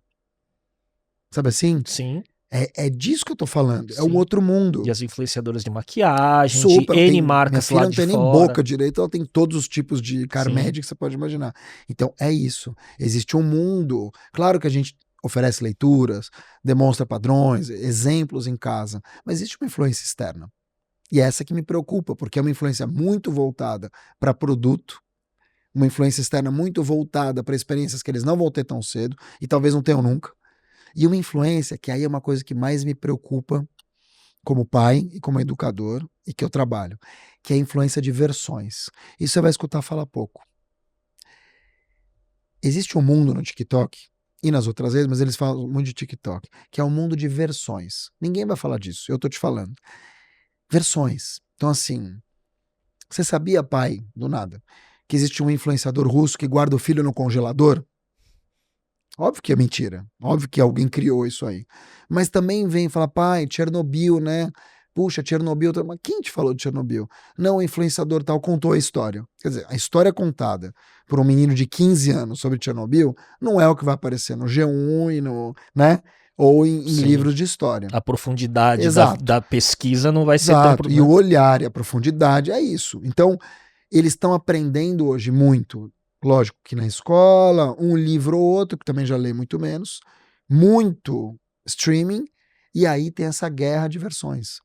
Sabe assim? Sim. É disso que eu tô falando. É um outro mundo. E as influenciadoras de maquiagem, Super, de N marcas lá de fora. Minha filha não tem nem boca direito, ela tem todos os tipos de Carmed que você pode imaginar. Então, é isso. Existe um mundo. Claro que a gente oferece leituras, demonstra padrões, exemplos em casa, mas existe uma influência externa. E é essa que me preocupa, porque é uma influência muito voltada para produto, uma influência externa muito voltada para experiências que eles não vão ter tão cedo e talvez não tenham nunca. E uma influência que aí é uma coisa que mais me preocupa como pai e como educador e que eu trabalho, que é a influência de versões. Isso você vai escutar falar pouco. Existe um mundo no TikTok e nas outras redes, mas eles falam muito de TikTok, que é um mundo de versões. Ninguém vai falar disso, eu tô te falando. Versões. Então assim, você sabia, pai, do nada, que existe um influenciador russo que guarda o filho no congelador? Óbvio que é mentira, óbvio que alguém criou isso aí. Mas também vem falar, pai, Chernobyl, né? Puxa, Chernobyl, mas quem te falou de Chernobyl? Não, o influenciador tal contou a história. Quer dizer, a história contada por um menino de 15 anos sobre Chernobyl não é o que vai aparecer no G1 e no, né? Ou em livros de história. A profundidade da pesquisa não vai ser tão... E o olhar e a profundidade é isso. Então, eles estão aprendendo hoje muito. Lógico que na escola, um livro ou outro, que também já leio muito menos, muito streaming, e aí tem essa guerra de versões,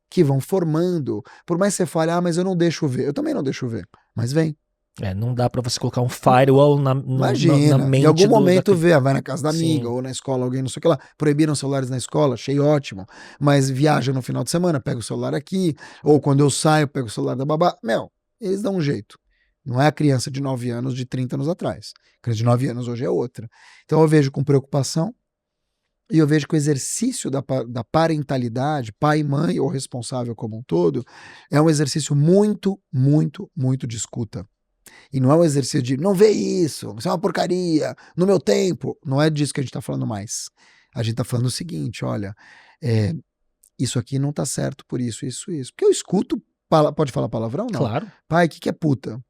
que vão formando, por mais que você fale, mas eu não deixo ver, eu também não deixo ver, mas vem. Não dá pra você colocar um firewall na mente. Em algum momento vê, vai na casa da amiga, ou na escola, alguém não sei o que lá, proibiram celulares na escola, achei ótimo, mas viaja no final de semana, pega o celular aqui, ou quando eu saio, pego o celular da babá, eles dão um jeito. Não é a criança de 9 anos de 30 anos atrás. A criança de 9 anos hoje é outra. Então eu vejo com preocupação e eu vejo que o exercício da parentalidade, pai e mãe, ou responsável como um todo, é um exercício muito, muito, muito de escuta. E não é um exercício de não vê isso é uma porcaria, no meu tempo. Não é disso que a gente tá falando mais. A gente tá falando o seguinte, olha, isso aqui não tá certo por isso. Porque eu escuto, pode falar palavrão? Não. Claro. Pai, o que é puta?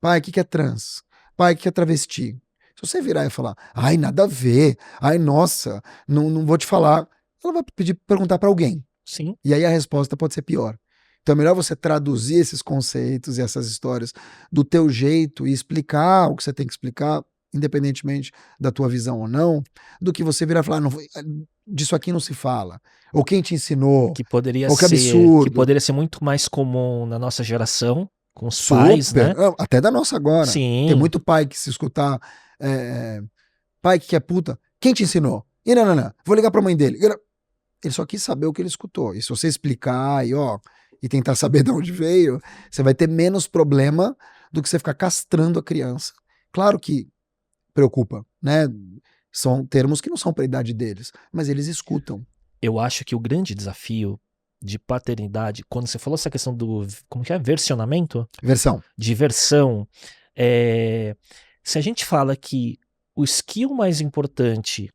Pai, o que é trans? Pai, o que é travesti? Se você virar e falar, ai, nada a ver, ai, nossa, não vou te falar, ela vai perguntar pra alguém. Sim. E aí a resposta pode ser pior. Então é melhor você traduzir esses conceitos e essas histórias do teu jeito e explicar o que você tem que explicar, independentemente da tua visão ou não, do que você virar e falar, não, disso aqui não se fala. Ou quem te ensinou. Que poderia ou que ser, absurdo. que poderia ser muito mais comum na nossa geração, com os pais, né? Até da nossa agora. Sim. Tem muito pai que se escutar, pai que é puta, quem te ensinou? E não, vou ligar pra mãe dele. Ele só quis saber o que ele escutou. E se você explicar e tentar saber de onde veio, você vai ter menos problema do que você ficar castrando a criança. Claro que preocupa, né? São termos que não são para a idade deles, mas eles escutam. Eu acho que o grande desafio de paternidade, quando você falou essa questão do, como que é? Versionamento? Versão. De versão. Se a gente fala que o skill mais importante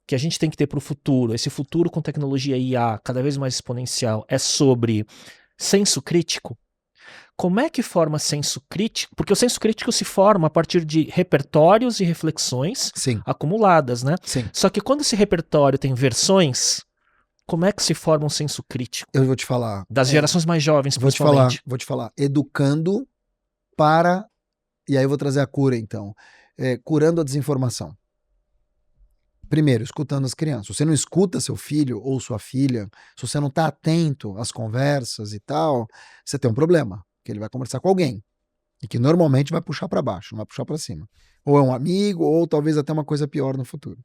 que a gente tem que ter para o futuro, esse futuro com tecnologia IA cada vez mais exponencial, é sobre senso crítico. Como é que forma senso crítico? Porque o senso crítico se forma a partir de repertórios e reflexões acumuladas, né? Sim. Só que quando esse repertório tem versões, como é que se forma um senso crítico? Eu vou te falar. Das gerações mais jovens, principalmente. Vou te falar. Educando para... E aí eu vou trazer a cura, então. Curando a desinformação. Primeiro, escutando as crianças. Se você não escuta seu filho ou sua filha, se você não está atento às conversas e tal, você tem um problema. Que ele vai conversar com alguém. E que normalmente vai puxar para baixo, não vai puxar para cima. Ou é um amigo, ou talvez até uma coisa pior no futuro.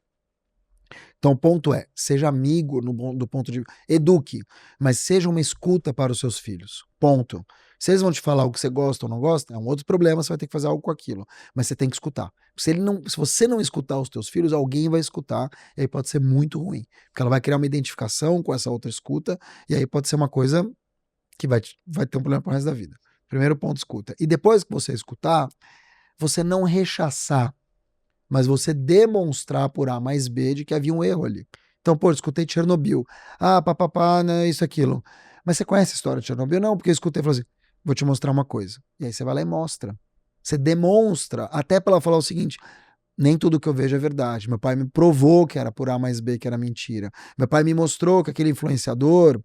Então o ponto é, seja amigo do ponto de... Eduque, mas seja uma escuta para os seus filhos. Ponto. Se eles vão te falar o que você gosta ou não gosta, é um outro problema, você vai ter que fazer algo com aquilo. Mas você tem que escutar. Se você não escutar os teus filhos, alguém vai escutar, e aí pode ser muito ruim. Porque ela vai criar uma identificação com essa outra escuta, e aí pode ser uma coisa que vai ter um problema pro resto da vida. Primeiro ponto, escuta. E depois que você escutar, você não rechaçar, mas você demonstrar por A mais B de que havia um erro ali. Então, escutei Chernobyl. Papapá, né, isso, aquilo. Mas você conhece a história de Chernobyl? Não, porque eu escutei e falei assim, vou te mostrar uma coisa. E aí você vai lá e mostra. Você demonstra, até para ela falar o seguinte, nem tudo que eu vejo é verdade. Meu pai me provou que era por A mais B, que era mentira. Meu pai me mostrou que aquele influenciador,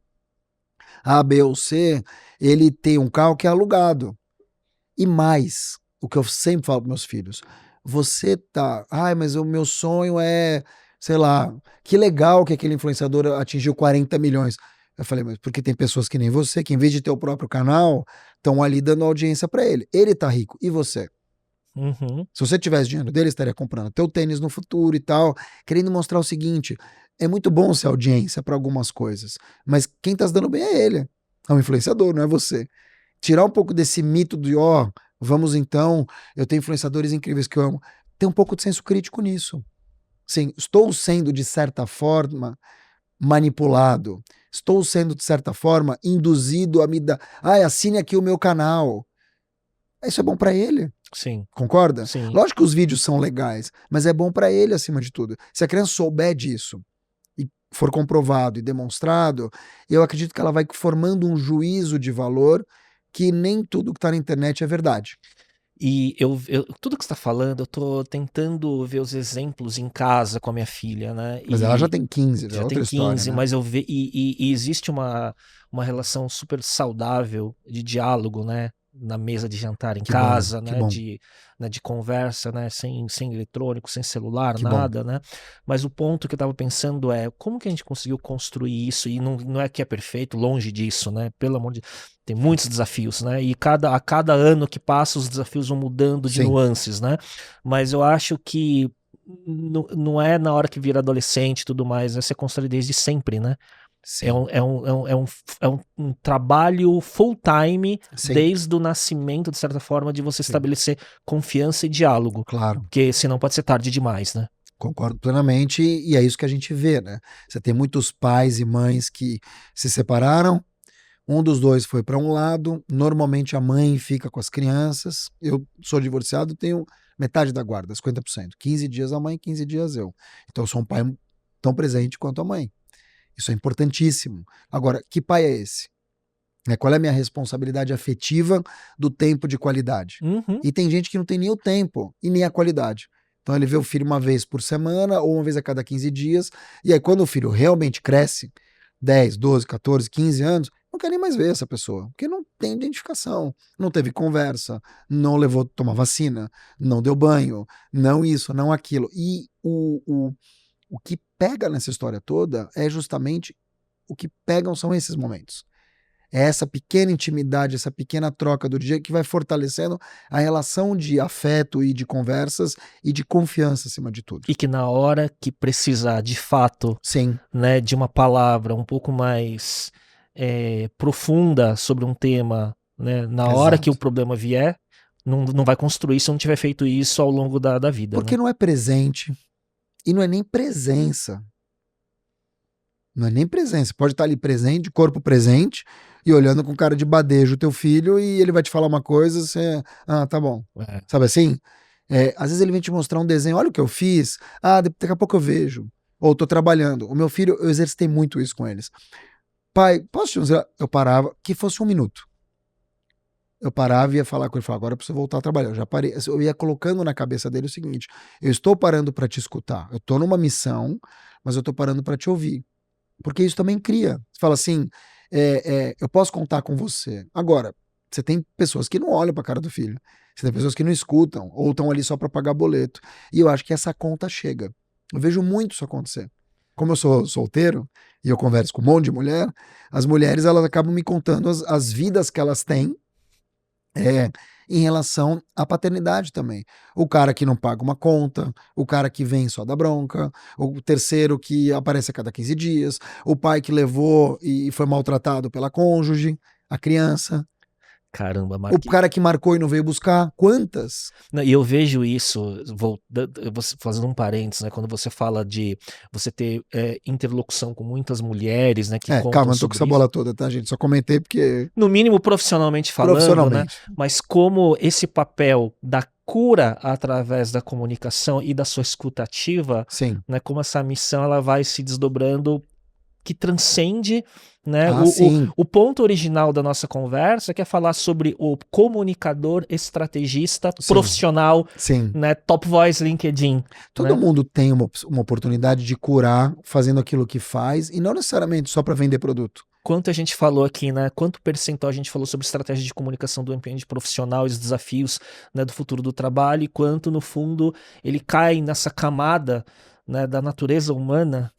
A, B ou C, ele tem um carro que é alugado. E mais, o que eu sempre falo para meus filhos, você tá, mas o meu sonho é, sei lá, que legal que aquele influenciador atingiu 40 milhões. Eu falei, mas porque tem pessoas que nem você, que em vez de ter o próprio canal, estão ali dando audiência para ele. Ele tá rico, e você? Uhum. Se você tivesse dinheiro dele, estaria comprando teu tênis no futuro e tal, querendo mostrar o seguinte, é muito bom ser audiência para algumas coisas, mas quem tá se dando bem é ele, é um influenciador, não é você. Tirar um pouco desse mito de, vamos então, eu tenho influenciadores incríveis que eu amo, tem um pouco de senso crítico nisso. Sim, estou sendo, de certa forma, manipulado, estou sendo, de certa forma, induzido a me dar, assine aqui o meu canal. Isso é bom pra ele. Sim. Concorda? Sim. Lógico que os vídeos são legais, mas é bom pra ele acima de tudo. Se a criança souber disso e for comprovado e demonstrado, eu acredito que ela vai formando um juízo de valor que nem tudo que tá na internet é verdade. E tudo que você está falando, eu tô tentando ver os exemplos em casa com a minha filha, né? Mas ela já tem 15, já outra tem 15, história, né? mas eu vejo e existe uma relação super saudável de diálogo, né? Na mesa de jantar em casa, né? De conversa, né? Sem eletrônico, sem celular, Que nada, né? Mas o ponto que eu tava pensando é como que a gente conseguiu construir isso, e não é que é perfeito, longe disso, né? Pelo amor de Deus. Tem muitos desafios, né? E a cada ano que passa, os desafios vão mudando de nuances, né? Mas eu acho que não é na hora que vira adolescente e tudo mais, você constrói desde sempre, né? É um trabalho full-time desde o nascimento, de certa forma, de você estabelecer confiança e diálogo. Claro. Porque senão pode ser tarde demais, né? Concordo plenamente, e é isso que a gente vê, né? Você tem muitos pais e mães que se separaram, Um dos dois foi para um lado, normalmente a mãe fica com as crianças. Eu sou divorciado, tenho metade da guarda, 50%. 15 dias a mãe, 15 dias eu. Então eu sou um pai tão presente quanto a mãe. Isso é importantíssimo. Agora, que pai é esse? Qual é a minha responsabilidade afetiva do tempo de qualidade? Uhum. E tem gente que não tem nem o tempo e nem a qualidade. Então ele vê o filho uma vez por semana ou uma vez a cada 15 dias. E aí quando o filho realmente cresce, 10, 12, 14, 15 anos, não quer nem mais ver essa pessoa. Porque não tem identificação, não teve conversa, não levou tomar vacina, não deu banho, não isso, não aquilo. E o que pega nessa história toda é justamente o que pegam são esses momentos. É essa pequena intimidade, essa pequena troca do dia que vai fortalecendo a relação de afeto e de conversas e de confiança acima de tudo. E que na hora que precisar de fato, Sim, né, de uma palavra um pouco mais profunda sobre um tema, né, na hora que o problema vier, não vai construir se não tiver feito isso ao longo da vida. Porque né? não é presente e não é nem presença. Não é nem presença. Pode estar ali presente, corpo presente, e olhando com cara de badejo o teu filho, e ele vai te falar uma coisa, você... Ah, tá bom. Sabe assim? Às vezes ele vem te mostrar um desenho, olha o que eu fiz. Ah, daqui a pouco eu vejo. Ou tô trabalhando. O meu filho, eu exercitei muito isso com eles. Pai, posso te dizer? Eu parava, que fosse 1 minuto. Eu parava e ia falar com ele, agora eu preciso voltar a trabalhar. Eu já parei, eu ia colocando na cabeça dele o seguinte, eu estou parando para te escutar. Eu tô numa missão, mas eu tô parando para te ouvir. Porque isso também cria. Você fala assim, eu posso contar com você. Agora, você tem pessoas que não olham para a cara do filho. Você tem pessoas que não escutam, ou estão ali só para pagar boleto. E eu acho que essa conta chega. Eu vejo muito isso acontecer. Como eu sou solteiro, e eu converso com um monte de mulher, as mulheres elas acabam me contando as vidas que elas têm, em relação à paternidade também. O cara que não paga uma conta, o cara que vem só dá bronca, o terceiro que aparece a cada 15 dias, o pai que levou e foi maltratado pela cônjuge, a criança, Caramba, o cara que marcou e não veio buscar. Quantas? E eu vejo isso, fazendo um parênteses, né, quando você fala de você ter interlocução com muitas mulheres, né, que contam calma, não tô com sobre essa bola toda, tá, gente? Só comentei porque... No mínimo profissionalmente falando, né? Mas como esse papel da cura através da comunicação e da sua escutativa, Sim. né, como essa missão ela vai se desdobrando, que transcende, né, o ponto original da nossa conversa, que é falar sobre o comunicador, estrategista, profissional, né, top voice LinkedIn. Todo mundo tem uma oportunidade de curar fazendo aquilo que faz e não necessariamente só para vender produto. Quanto a gente falou aqui, né? Quanto percentual a gente falou sobre estratégia de comunicação do ambiente profissional e os desafios, né, do futuro do trabalho, e quanto, no fundo, ele cai nessa camada, né, da natureza humana,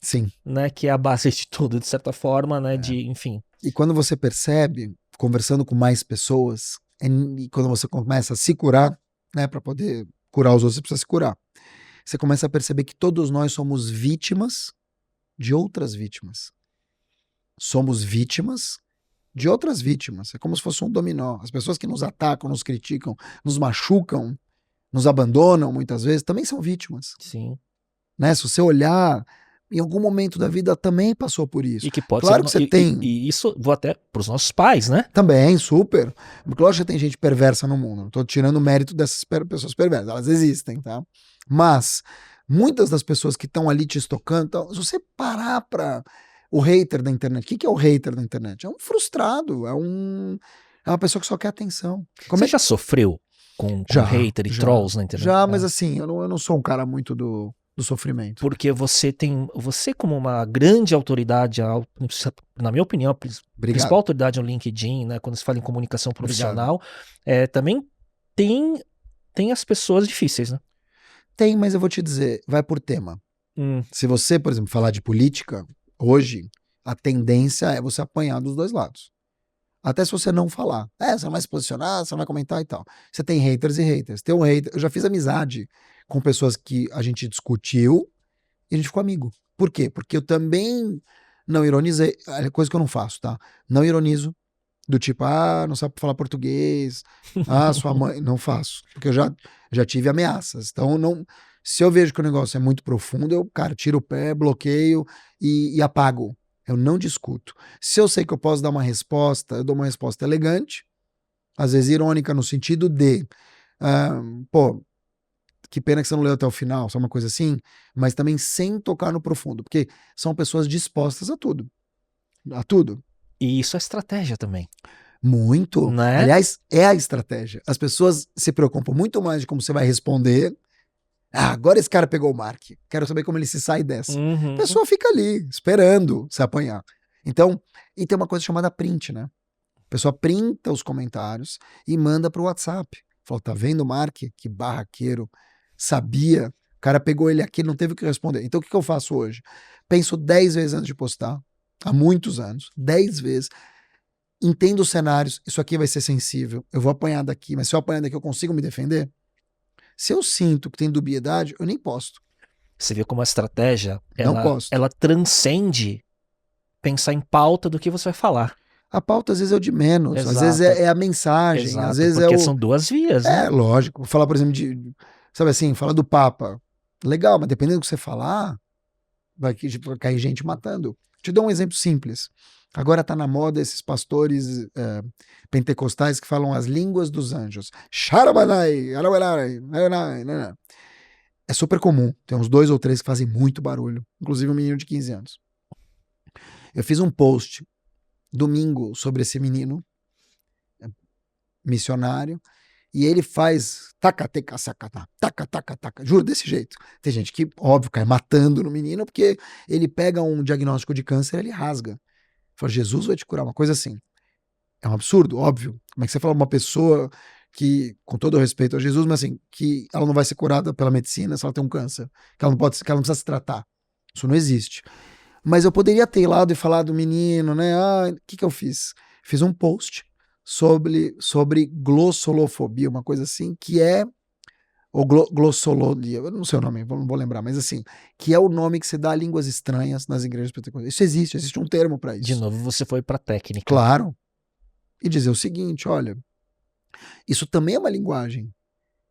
né, que é a base de tudo, de certa forma, né, enfim. E quando você percebe, conversando com mais pessoas, e quando você começa a se curar, né, para poder curar os outros, você precisa se curar. Você começa a perceber que todos nós somos vítimas de outras vítimas. Somos vítimas de outras vítimas. É como se fosse um dominó. As pessoas que nos atacam, nos criticam, nos machucam, nos abandonam muitas vezes, também são vítimas. Sim. Né? Se você olhar, em algum momento da vida também passou por isso. E que pode claro ser, que você tem. E isso vou até para os nossos pais, né? Também, super. Lógico que tem gente perversa no mundo. Não estou tirando o mérito dessas pessoas perversas. Elas existem, tá? Mas muitas das pessoas que estão ali te estocando, então, se você parar para o hater da internet, o que é o hater da internet? É um frustrado, é uma pessoa que só quer atenção. Você já sofreu com hater e trolls na internet? Já, mas assim, eu não sou um cara muito do sofrimento. Porque você como uma grande autoridade, na minha opinião, a principal autoridade no LinkedIn, né, quando se fala em comunicação profissional, também tem as pessoas difíceis, né? Tem, mas eu vou te dizer, vai por tema. Se você, por exemplo, falar de política, hoje, a tendência é você apanhar dos dois lados. Até se você não falar. Você não vai se posicionar, você não vai comentar e tal. Você tem haters e haters. Tem um hater. Eu já fiz amizade com pessoas que a gente discutiu e a gente ficou amigo. Por quê? Porque eu também não ironizei. É coisa que eu não faço, tá? Não ironizo. Do tipo, não sabe falar português. Sua mãe. Não faço. Porque eu já tive ameaças. Então, não... Se eu vejo que o negócio é muito profundo, eu, cara, tiro o pé, bloqueio e apago. Eu não discuto. Se eu sei que eu posso dar uma resposta, eu dou uma resposta elegante, às vezes irônica, no sentido de, pô, que pena que você não leu até o final, só uma coisa assim, mas também sem tocar no profundo, porque são pessoas dispostas a tudo. A tudo. E isso é estratégia também. Muito. Né? Aliás, é a estratégia. As pessoas se preocupam muito mais de como você vai responder. Agora esse cara pegou o Mark. Quero saber como ele se sai dessa. Uhum. A pessoa fica ali, esperando se apanhar. Então, e tem uma coisa chamada print, né? A pessoa printa os comentários e manda pro WhatsApp. Fala, tá vendo o Mark? Que barraqueiro. Sabia. O cara pegou ele aqui, não teve o que responder. Então, o que eu faço hoje? Penso 10 vezes antes de postar. Há muitos anos. 10 vezes. Entendo os cenários. Isso aqui vai ser sensível. Eu vou apanhar daqui. Mas se eu apanhar daqui, eu consigo me defender? Se eu sinto que tem dubiedade, eu nem posto. Você vê como a estratégia, Não posto. ela transcende pensar em pauta do que você vai falar. A pauta às vezes é o de menos, Exato. às vezes é a mensagem, Exato, às vezes porque é o... são duas vias, né? É, lógico. Vou falar, por exemplo, sabe assim, falar do Papa. Legal, mas dependendo do que você falar, vai cair gente matando. Te dou um exemplo simples. Agora tá na moda esses pastores pentecostais que falam as línguas dos anjos. É super comum. Tem uns 2 ou 3 que fazem muito barulho. Inclusive um menino de 15 anos. Eu fiz um post domingo sobre esse menino missionário e ele faz taca, juro, desse jeito. Tem gente que, óbvio, cai matando no menino porque ele pega um diagnóstico de câncer e ele rasga. Fala, Jesus vai te curar, uma coisa assim. É um absurdo, óbvio. Como é que você fala uma pessoa que, com todo o respeito a Jesus, mas assim, que ela não vai ser curada pela medicina se ela tem um câncer, que ela não precisa se tratar. Isso não existe. Mas eu poderia ter ido e falar do menino, né? O que eu fiz? Fiz um post sobre glossolofobia, uma coisa assim, que é ou glossololia, eu não sei o nome, não vou lembrar, mas assim, que é o nome que se dá a línguas estranhas nas igrejas pentecostais. Isso existe um termo para isso. De novo, você foi para técnica. Claro. E dizer o seguinte, olha, isso também é uma linguagem,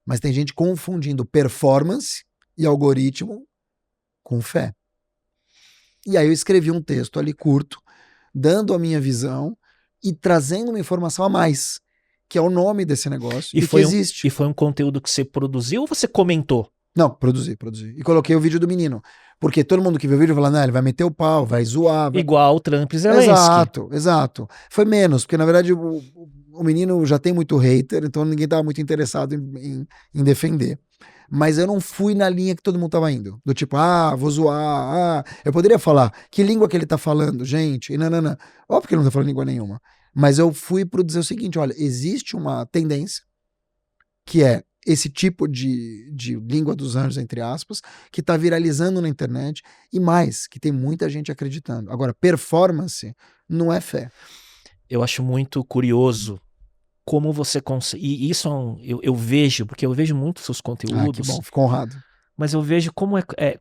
mas tem gente confundindo performance e algoritmo com fé. E aí eu escrevi um texto ali curto, dando a minha visão e trazendo uma informação a mais, que é o nome desse negócio e que existe. E foi um conteúdo que você produziu ou você comentou? Não, produzi. E coloquei o vídeo do menino. Porque todo mundo que viu o vídeo fala, não, ele vai meter o pau, vai zoar. Igual o Trump e Zelensky. Exato. Foi menos, porque na verdade o menino já tem muito hater, então ninguém estava muito interessado em defender. Mas eu não fui na linha que todo mundo estava indo. Do tipo, vou zoar, eu poderia falar, que língua que ele tá falando, gente? E não. Óbvio que ele não tá falando língua nenhuma. Mas eu fui para dizer o seguinte, olha, existe uma tendência que é esse tipo de língua dos anjos, entre aspas, que está viralizando na internet e mais, que tem muita gente acreditando. Agora, performance não é fé. Eu acho muito curioso como você consegue... E isso eu vejo, porque eu vejo muito seus conteúdos. Que bom, fico honrado. Mas eu vejo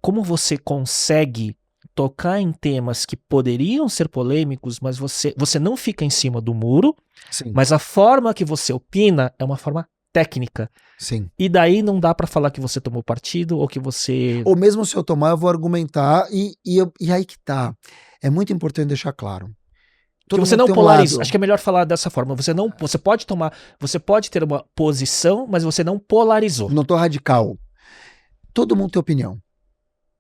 como você consegue tocar em temas que poderiam ser polêmicos, mas você não fica em cima do muro, Sim. Mas a forma que você opina é uma forma técnica. Sim. E daí não dá pra falar que você tomou partido ou que você... Ou mesmo se eu tomar, eu vou argumentar e aí que tá. É muito importante deixar claro. Que você não polariza. Acho que é melhor falar dessa forma. Você pode ter uma posição, mas você não polarizou. Não tô radical. Todo mundo tem opinião.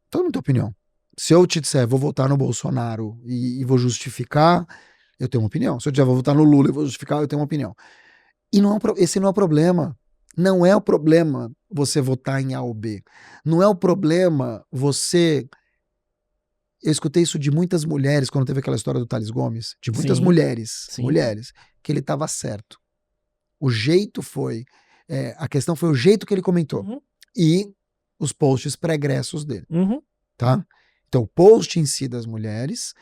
Todo mundo tem opinião. Se eu te disser, vou votar no Bolsonaro e vou justificar, eu tenho uma opinião. Se eu disser, vou votar no Lula e vou justificar, eu tenho uma opinião. E esse não é o problema. Não é o problema você votar em A ou B. Não é o problema você... Eu escutei isso de muitas mulheres quando teve aquela história do Thales Gomes. De muitas mulheres, que ele estava certo. O jeito foi... a questão foi o jeito que ele comentou. Uhum. E os posts pregressos dele. Uhum. Tá? Então, o post em si das mulheres,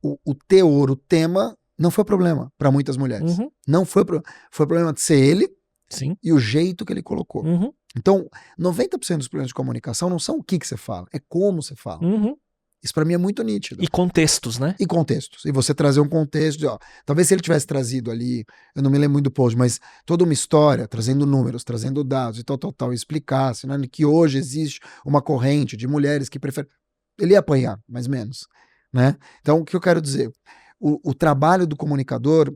o teor, o tema, não foi problema para muitas mulheres. Uhum. Não foi problema de ser ele. Sim. E o jeito que ele colocou. Uhum. Então, 90% dos problemas de comunicação não são o que você fala, é como você fala. Uhum. Isso pra mim é muito nítido. E contextos, né? E contextos. E você trazer um contexto de, talvez se ele tivesse trazido ali, eu não me lembro muito do post, mas toda uma história, trazendo números, trazendo dados e tal, e explicasse, né, que hoje existe uma corrente de mulheres que preferem... Ele ia apanhar, mais menos. né? Então, o que eu quero dizer? O trabalho do comunicador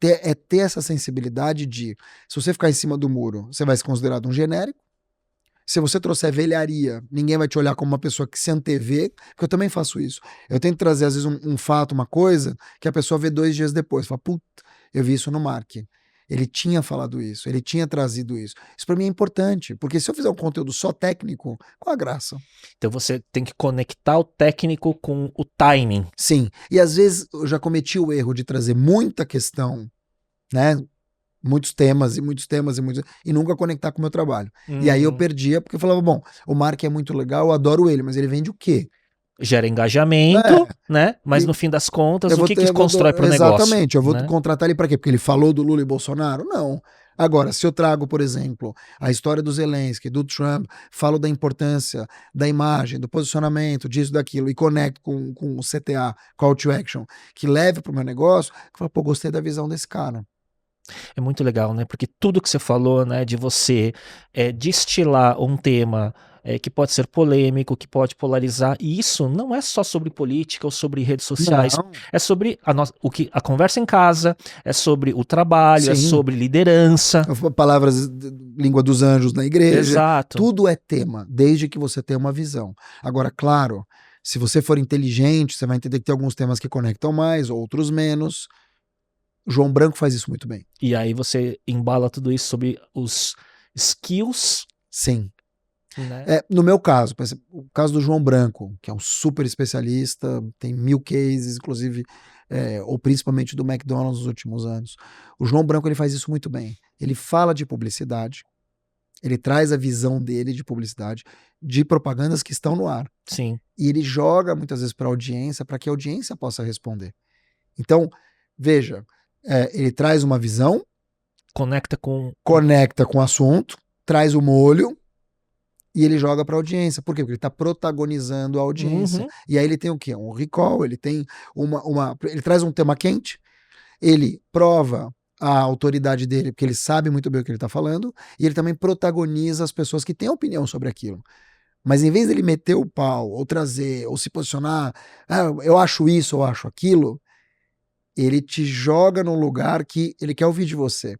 é ter essa sensibilidade de, se você ficar em cima do muro, você vai ser considerado um genérico. Se você trouxer velharia, ninguém vai te olhar como uma pessoa que se antevê, porque eu também faço isso. Eu tento trazer, às vezes, um fato, uma coisa, que a pessoa vê 2 dias depois. Fala, puta, eu vi isso no Mark. Ele tinha falado isso, ele tinha trazido isso. Isso para mim é importante, porque se eu fizer um conteúdo só técnico, qual a graça? Então você tem que conectar o técnico com o timing. Sim, e às vezes eu já cometi o erro de trazer muita questão, né? Muitos temas e nunca conectar com o meu trabalho. E aí eu perdia, porque eu falava, bom, o Mark é muito legal, eu adoro ele, mas ele vende o quê? Gera engajamento, né? Mas no fim das contas, o que constrói para o negócio? Exatamente, eu vou né? contratar ele para quê? Porque ele falou do Lula e Bolsonaro? Não. Agora, se eu trago, por exemplo, a história do Zelensky, do Trump, falo da importância da imagem, do posicionamento, disso, daquilo, e conecto com o CTA, Call to Action, que leve para o meu negócio, eu falo, pô, gostei da visão desse cara. É muito legal, né? Porque tudo que você falou, né, de você destilar um tema que pode ser polêmico, que pode polarizar, e isso não é só sobre política ou sobre redes sociais, Não. é sobre a conversa em casa, é sobre o trabalho, é Sim. sobre liderança. Palavras, língua dos anjos na igreja. Exato. Tudo é tema, desde que você tenha uma visão. Agora, claro, se você for inteligente, você vai entender que tem alguns temas que conectam mais, outros menos. O João Branco faz isso muito bem. E aí você embala tudo isso sobre os skills. Sim. Né? No meu caso, por exemplo, o caso do João Branco, que é um super especialista, tem 1000 cases, inclusive, ou principalmente do McDonald's nos últimos anos. O João Branco ele faz isso muito bem. Ele fala de publicidade, ele traz a visão dele de publicidade, de propagandas que estão no ar. Sim. E ele joga muitas vezes para a audiência, para que a audiência possa responder. Então, veja, ele traz uma visão, conecta com o assunto, traz o molho, e ele joga para a audiência. Por quê? Porque ele está protagonizando a audiência. E aí ele tem o quê? Um recall, ele tem ele traz um tema quente, ele prova a autoridade dele, porque ele sabe muito bem o que ele está falando, e ele também protagoniza as pessoas que têm opinião sobre aquilo. Mas em vez dele meter o pau, ou trazer, ou se posicionar, eu acho isso, eu acho aquilo, ele te joga num lugar que ele quer ouvir de você.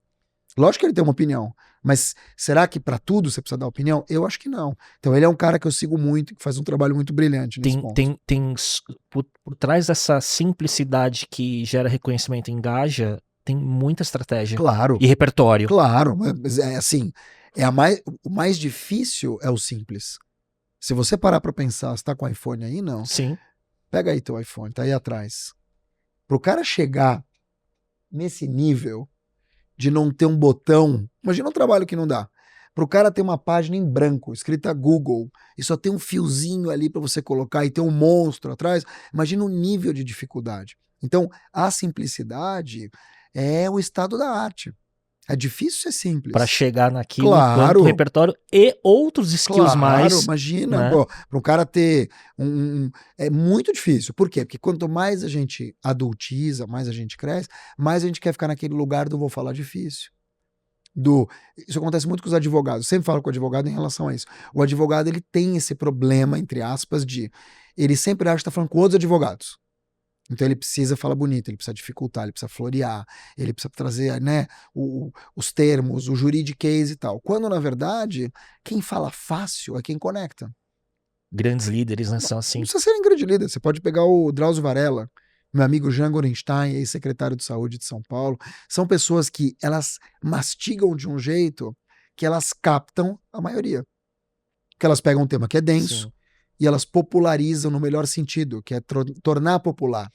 Lógico que ele tem uma opinião, mas será que para tudo você precisa dar opinião? Eu acho que não. Então ele é um cara que eu sigo muito, que faz um trabalho muito brilhante nesse ponto. Tem por trás dessa simplicidade que gera reconhecimento e engaja, tem muita estratégia. Claro. E repertório. Claro, mas é assim, o mais difícil é o simples. Se você parar para pensar, você tá com o iPhone aí? Não. Sim. Pega aí teu iPhone, tá aí atrás. Pro cara chegar nesse nível de não ter um botão, imagina um trabalho que não dá. Pro cara ter uma página em branco, escrita Google, e só tem um fiozinho ali para você colocar e ter um monstro atrás, imagina o nível de dificuldade. Então, a simplicidade é o estado da arte. É difícil ser simples. Para chegar naquilo, claro, repertório e outros skills mais. Claro, imagina, né? Para um cara ter é muito difícil. Por quê? Porque quanto mais a gente adultiza, mais a gente cresce, mais a gente quer ficar naquele lugar do vou falar difícil. Isso acontece muito com os advogados. Eu sempre falo com o advogado em relação a isso. O advogado ele tem esse problema, entre aspas, ele sempre acha que está falando com outros advogados. Então ele precisa falar bonito, ele precisa dificultar, ele precisa florear, ele precisa trazer, né, os termos, o juridiquês e tal. Quando, na verdade, quem fala fácil é quem conecta. Grandes líderes, né, são assim. Não precisa ser grande líder. Você pode pegar o Drauzio Varela, meu amigo Jean Gorenstein, ex-secretário de Saúde de São Paulo. São pessoas que elas mastigam de um jeito que elas captam a maioria. Que elas pegam um tema que é denso, sim, e elas popularizam no melhor sentido, que é tornar popular.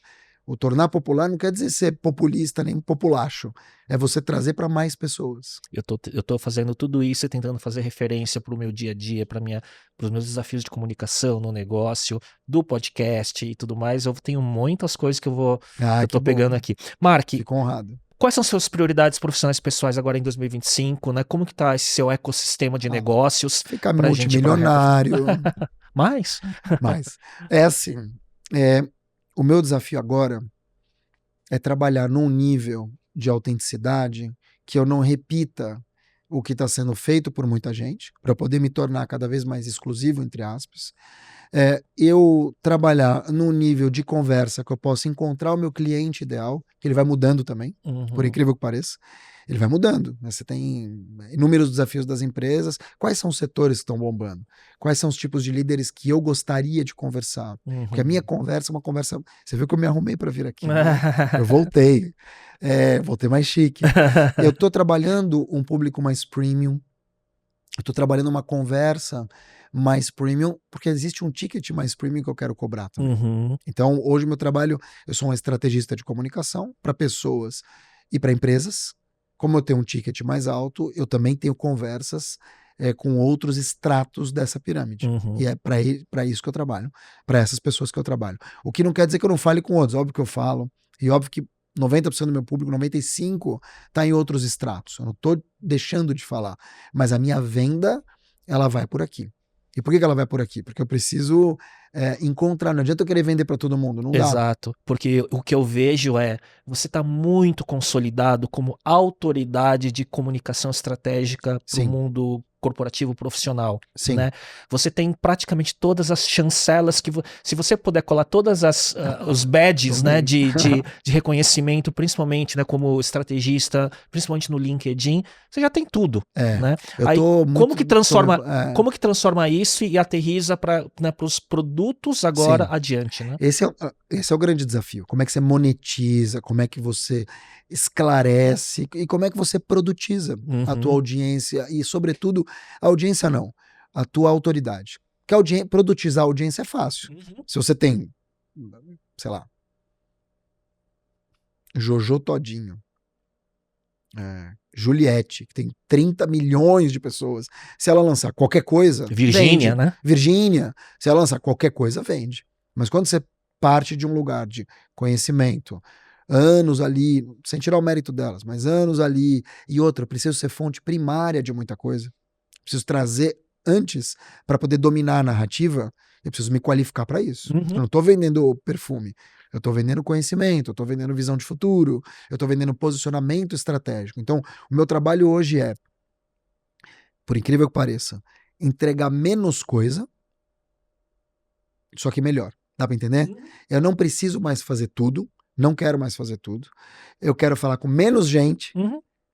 O tornar popular não quer dizer ser populista nem populacho. É você trazer para mais pessoas. Eu tô fazendo tudo isso e tentando fazer referência para o meu dia a dia, para os meus desafios de comunicação no negócio, do podcast e tudo mais. Eu tenho muitas coisas que eu tô pegando aqui. Mark, fico honrado. Quais são suas prioridades profissionais pessoais agora em 2025, né? Como que tá esse seu ecossistema de negócios? Ficar multimilionário. Mais? É assim, o meu desafio agora é trabalhar num nível de autenticidade que eu não repita o que está sendo feito por muita gente, para eu poder me tornar cada vez mais exclusivo, entre aspas. Eu trabalhar num nível de conversa que eu possa encontrar o meu cliente ideal, que ele vai mudando também, por incrível que pareça. Ele vai mudando, né? Você tem inúmeros desafios das empresas. Quais são os setores que estão bombando? Quais são os tipos de líderes que eu gostaria de conversar? Porque a minha conversa é uma conversa... Você viu que eu me arrumei para vir aqui, né? Eu voltei. Voltei mais chique. Eu estou trabalhando um público mais premium. Eu estou trabalhando uma conversa mais premium, porque existe um ticket mais premium que eu quero cobrar também. Então, hoje meu trabalho, eu sou um estrategista de comunicação para pessoas e para empresas. Como eu tenho um ticket mais alto, eu também tenho conversas com outros estratos dessa pirâmide. E é para isso que eu trabalho, para essas pessoas que eu trabalho. O que não quer dizer que eu não fale com outros, óbvio que eu falo, e óbvio que 90% do meu público, 95% está em outros estratos. Eu não estou deixando de falar, mas a minha venda, ela vai por aqui. E por que ela vai por aqui? Porque eu preciso encontrar, não adianta eu querer vender para todo mundo, não dá. Exato, porque o que eu vejo você está muito consolidado como autoridade de comunicação estratégica para o mundo corporativo profissional. Sim. Né? Você tem praticamente todas as chancelas que se você puder colar todas os badges, né, de reconhecimento, principalmente, né, como estrategista, principalmente no LinkedIn, você já tem tudo. Né? Aí, como que transforma isso e aterriza para, né, os produtos agora adiante? Né? Esse é o grande desafio. Como é que você monetiza, como é que você esclarece e como é que você produtiza a tua audiência e, sobretudo, a audiência não, a tua autoridade. Porque produtizar a audiência é fácil. Se você tem, sei lá, Jojo Todinho, Juliette, que tem 30 milhões de pessoas, se ela lançar qualquer coisa, Virgínia, vende. Né? Virgínia, se ela lançar qualquer coisa, vende. Mas quando você parte de um lugar de conhecimento, anos ali, sem tirar o mérito delas, mas anos ali, e outra, eu preciso ser fonte primária de muita coisa, preciso trazer antes para poder dominar a narrativa, eu preciso me qualificar para isso. Eu não estou vendendo perfume, eu estou vendendo conhecimento, eu estou vendendo visão de futuro, eu estou vendendo posicionamento estratégico. Então, o meu trabalho hoje é, por incrível que pareça, entregar menos coisa, só que melhor. Dá para entender? Eu não preciso mais fazer tudo, não quero mais fazer tudo. Eu quero falar com menos gente,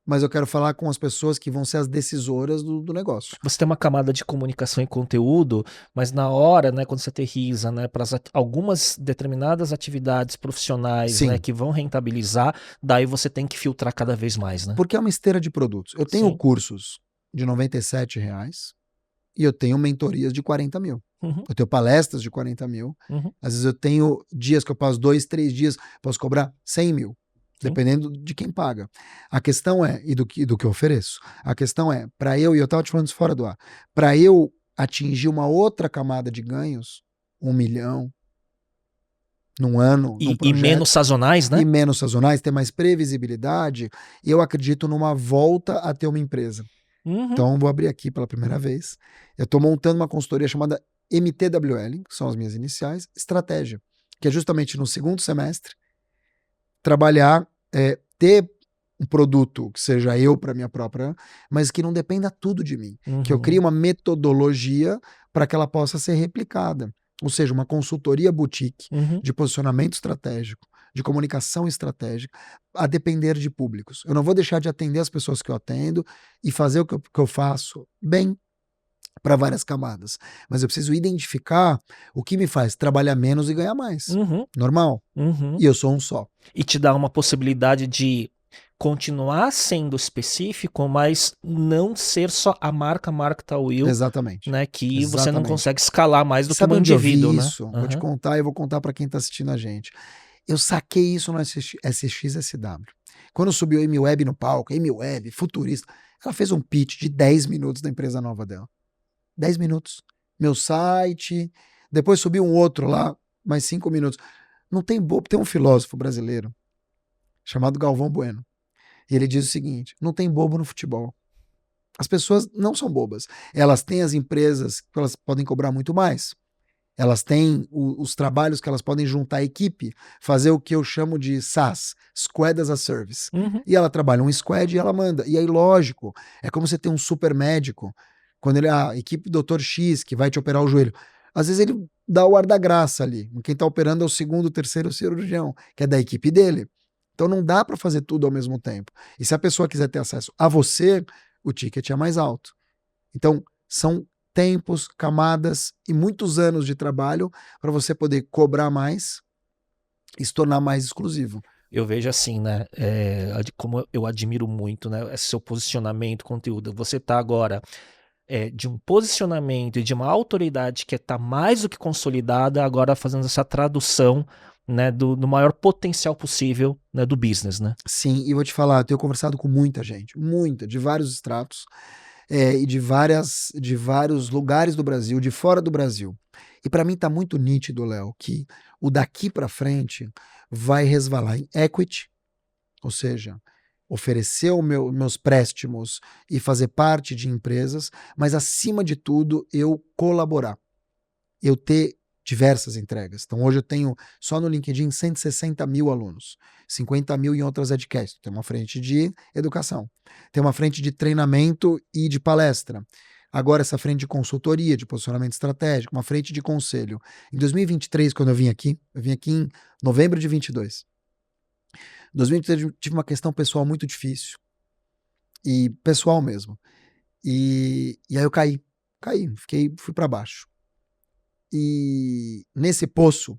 mas eu quero falar com as pessoas que vão ser as decisoras do negócio. Você tem uma camada de comunicação e conteúdo, mas na hora, né, quando você aterriza, né, para algumas determinadas atividades profissionais, né, que vão rentabilizar, daí você tem que filtrar cada vez mais, né? Porque é uma esteira de produtos. Eu tenho cursos de R$97 e eu tenho mentorias de 40 mil. Eu tenho palestras de 40 mil. Às vezes eu tenho dias que eu passo 2, 3 dias, posso cobrar 100 mil. Dependendo de quem paga. A questão é, e do que eu ofereço, a questão é, para eu, e eu estava te falando isso fora do ar, para eu atingir uma outra camada de ganhos, 1 milhão, num ano, num projeto, e menos sazonais, né? E menos sazonais, ter mais previsibilidade, eu acredito numa volta a ter uma empresa. Então, vou abrir aqui pela primeira vez. Eu estou montando uma consultoria chamada MTWL, que são as minhas iniciais, estratégia, que é justamente no segundo semestre, trabalhar, ter um produto que seja eu para minha própria, mas que não dependa tudo de mim. Que eu crie uma metodologia para que ela possa ser replicada. Ou seja, uma consultoria boutique de posicionamento estratégico, de comunicação estratégica, a depender de públicos. Eu não vou deixar de atender as pessoas que eu atendo e fazer o que eu faço bem para várias camadas. Mas eu preciso identificar o que me faz trabalhar menos e ganhar mais. Normal. E eu sou um só. E te dá uma possibilidade de continuar sendo específico, mas não ser só a marca Tawil. Exatamente. Né, que você não consegue escalar mais do que um indivíduo. Né? Isso? Vou te contar e vou contar para quem está assistindo a gente. Eu saquei isso no SXSW. Quando subiu a Amy Webb no palco, Amy Webb, futurista, ela fez um pitch de 10 minutos da empresa nova dela. 10 minutos. Meu site. Depois subiu um outro lá, mais 5 minutos. Não tem bobo. Tem um filósofo brasileiro chamado Galvão Bueno. E ele diz o seguinte: não tem bobo no futebol. As pessoas não são bobas. Elas têm as empresas que elas podem cobrar muito mais. Elas têm os trabalhos que elas podem juntar a equipe, fazer o que eu chamo de SaaS, Squad as a Service. E ela trabalha um squad e ela manda. E aí, lógico, é como você tem um super médico, quando ele, a equipe do Dr. X, que vai te operar o joelho, às vezes ele dá o ar da graça ali. Quem está operando é o segundo, terceiro cirurgião, que é da equipe dele. Então não dá para fazer tudo ao mesmo tempo. E se a pessoa quiser ter acesso a você, o ticket é mais alto. Então, são tempos, camadas e muitos anos de trabalho para você poder cobrar mais e se tornar mais exclusivo. Eu vejo assim, né? Como eu admiro muito, né? Esse seu posicionamento, conteúdo. Você tá agora de um posicionamento e de uma autoridade que está mais do que consolidada, agora fazendo essa tradução, né, do maior potencial possível, né, do business, né? Sim, e vou te falar, eu tenho conversado com muita gente, de vários estratos, e de vários lugares do Brasil, de fora do Brasil. E para mim tá muito nítido, Léo, que o daqui para frente vai resvalar em equity, ou seja, oferecer meus préstimos e fazer parte de empresas, mas acima de tudo eu colaborar, eu ter diversas entregas. Então hoje eu tenho só no LinkedIn 160 mil alunos, 50 mil em outras edcasts. Tem uma frente de educação, tem uma frente de treinamento e de palestra. Agora essa frente de consultoria, de posicionamento estratégico, uma frente de conselho. Em 2023, quando eu vim aqui em novembro de 22. Em 2023 eu tive uma questão pessoal muito difícil. E pessoal mesmo. E aí eu caí, fui para baixo. E nesse poço,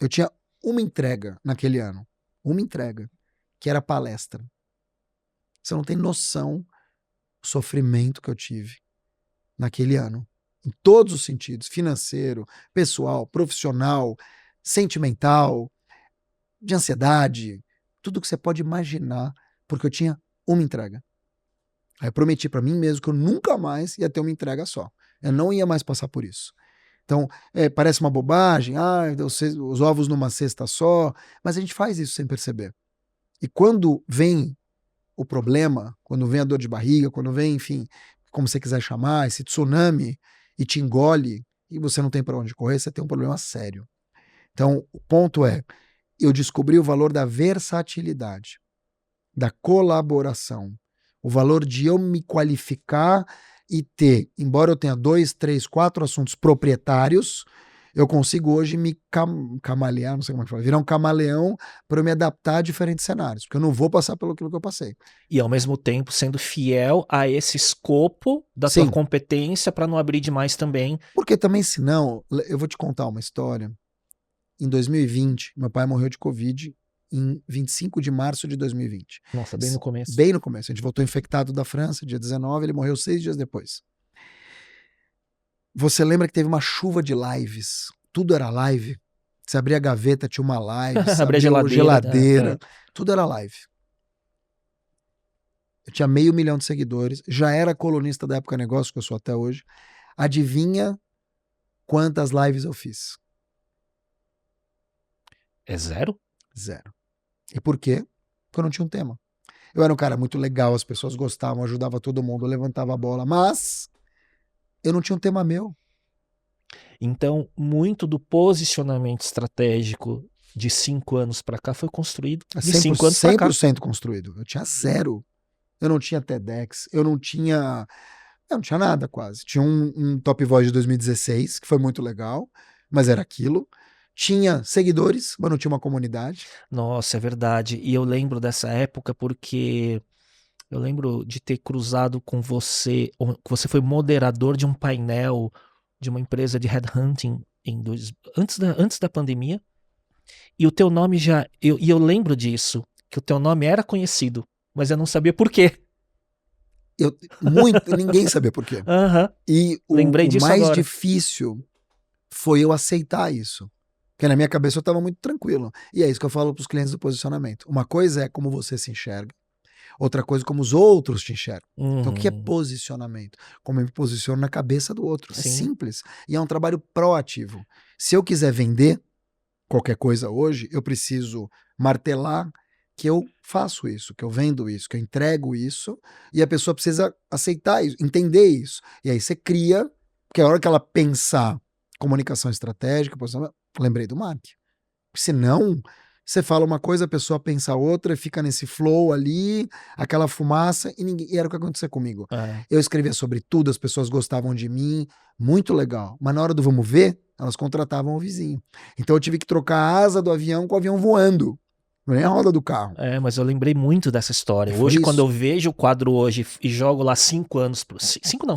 eu tinha uma entrega naquele ano. Uma entrega, que era palestra. Você não tem noção do sofrimento que eu tive naquele ano. Em todos os sentidos. Financeiro, pessoal, profissional, sentimental, de ansiedade. Tudo que você pode imaginar, porque eu tinha uma entrega. Aí eu prometi para mim mesmo que eu nunca mais ia ter uma entrega só. Eu não ia mais passar por isso. Então, parece uma bobagem, os ovos numa cesta só, mas a gente faz isso sem perceber. E quando vem o problema, quando vem a dor de barriga, quando vem, enfim, como você quiser chamar, esse tsunami e te engole e você não tem para onde correr, você tem um problema sério. Então, o ponto é, eu descobri o valor da versatilidade, da colaboração, o valor de eu me qualificar e ter, embora eu tenha 2, 3, 4 assuntos proprietários, eu consigo hoje me camalear, não sei como é que fala, virar um camaleão para eu me adaptar a diferentes cenários, porque eu não vou passar pelo que eu passei. E ao mesmo tempo sendo fiel a esse escopo da Sim. tua competência para não abrir demais também. Porque também, senão, eu vou te contar uma história. Em 2020, meu pai morreu de Covid em 25 de março de 2020. Nossa, bem no começo. Bem no começo. A gente voltou infectado da França, dia 19, ele morreu 6 dias depois. Você lembra que teve uma chuva de lives? Tudo era live. Você abria a gaveta, tinha uma live. Abria a geladeira. Tudo era live. Eu tinha 500 mil de seguidores. Já era colunista da Época Negócio, que eu sou até hoje. Adivinha quantas lives eu fiz? É zero? Zero. E por quê? Porque eu não tinha um tema. Eu era um cara muito legal, as pessoas gostavam, ajudava todo mundo, levantava a bola, mas eu não tinha um tema meu. Então, muito do posicionamento estratégico de 5 anos para cá foi construído de 5 anos para cá. 100% construído. Eu tinha zero. Eu não tinha TEDx, eu não tinha nada quase. Tinha um Top Voice de 2016, que foi muito legal, mas era aquilo. Tinha seguidores, mas não tinha uma comunidade. Nossa, é verdade. E eu lembro dessa época porque eu lembro de ter cruzado com você, você foi moderador de um painel de uma empresa de headhunting antes da pandemia. E o teu nome eu lembro disso, que o teu nome era conhecido, mas eu não sabia por quê. Ninguém sabia por quê. E Lembrei disso mais agora. difícil foi eu aceitar isso. Porque na minha cabeça eu estava muito tranquilo. E é isso que eu falo para os clientes do posicionamento. Uma coisa é como você se enxerga, outra coisa é como os outros te enxergam. Então o que é posicionamento? Como eu me posiciono na cabeça do outro. Sim. É simples. E é um trabalho proativo. Se eu quiser vender qualquer coisa hoje, eu preciso martelar que eu faço isso, que eu vendo isso, que eu entrego isso, e a pessoa precisa aceitar isso, entender isso. E aí você cria, porque a hora que ela pensar comunicação estratégica, posicionamento, lembrei do Mark. Senão, você fala uma coisa, a pessoa pensa outra, fica nesse flow ali, aquela fumaça, e era o que aconteceu comigo. Eu escrevia sobre tudo, as pessoas gostavam de mim, muito legal. Mas na hora do vamos ver, elas contratavam o vizinho. Então eu tive que trocar a asa do avião com o avião voando. Nem a roda do carro. Mas eu lembrei muito dessa história. Foi Hoje, isso. quando eu vejo o quadro hoje e jogo lá 5 anos,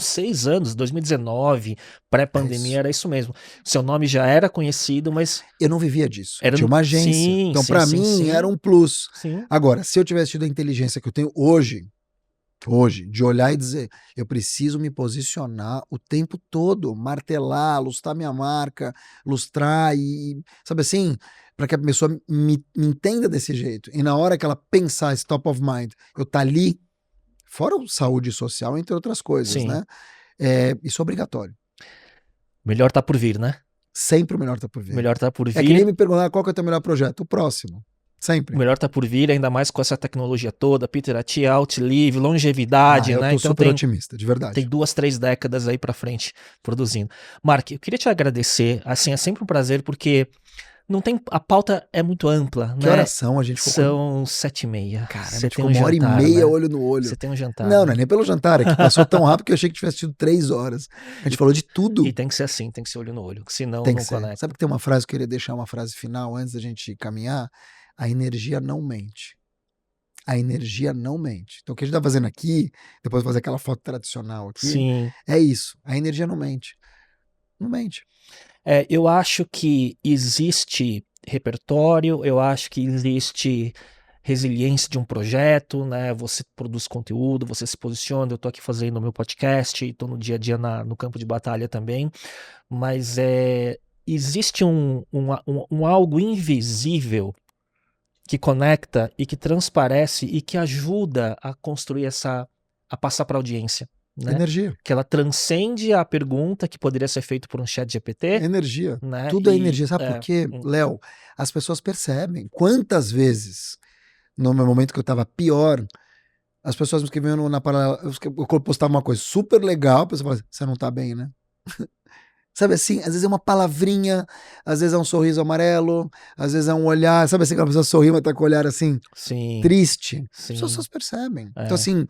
6 anos, 2019, pré-pandemia, era isso mesmo. Seu nome já era conhecido, mas... Eu não vivia disso. Era Tinha uma agência. Sim, então, sim, pra sim, mim, sim. era um plus. Sim. Agora, se eu tivesse tido a inteligência que eu tenho hoje, de olhar e dizer, eu preciso me posicionar o tempo todo, martelar, lustrar minha marca, lustrar e, sabe assim, para que a pessoa me entenda desse jeito. E na hora que ela pensar esse top of mind, eu tá ali, fora o saúde social, entre outras coisas, Sim. né? Isso é obrigatório. Melhor tá por vir, né? Sempre o melhor tá por vir. Melhor tá por vir. É que nem me perguntar qual que é o teu melhor projeto. O próximo. Sempre. O melhor tá por vir, ainda mais com essa tecnologia toda, Peter Attia, Outlive, longevidade, eu né? tô Então super tem, otimista, de verdade. tem 2, 3 décadas aí pra frente produzindo. Mark, eu queria te agradecer, assim, é sempre um prazer, porque não tem, a pauta é muito ampla, Que né? horas são? A gente ficou São 7h30. Cara, Você tem ficou um 1h30, jantar, né? olho no olho. Você tem um jantar. Não, né? não é nem pelo jantar, é que passou tão rápido que eu achei que tivesse tido 3 horas. A gente falou de tudo. E tem que ser assim, tem que ser olho no olho, senão Tem não que ser. conecta. Sabe que tem uma frase que eu queria deixar, uma frase final antes da gente caminhar? A energia não mente. A energia não mente. Então o que a gente tá fazendo aqui, depois de fazer aquela foto tradicional aqui, Sim. é isso. A energia não mente. Não mente. Eu acho que existe repertório, eu acho que existe resiliência de um projeto, né? Você produz conteúdo, você se posiciona, eu tô aqui fazendo o meu podcast, tô no dia a dia no campo de batalha também, mas existe um algo invisível que conecta e que transparece e que ajuda a construir a passar para a audiência, né? Energia. Que ela transcende a pergunta que poderia ser feita por um chat GPT. Energia. Né? Tudo é energia. Sabe por quê, um- Léo? As pessoas percebem. Quantas vezes, no meu momento que eu tava pior, as pessoas me escreviam na paralela, eu postava uma coisa super legal, a pessoa fala assim, você não tá bem, né? Sabe assim, às vezes é uma palavrinha, às vezes é um sorriso amarelo, às vezes é um olhar, sabe assim, quando a pessoa sorri, mas tá com o olhar assim, Sim, triste. sim. As pessoas percebem. É. Então assim,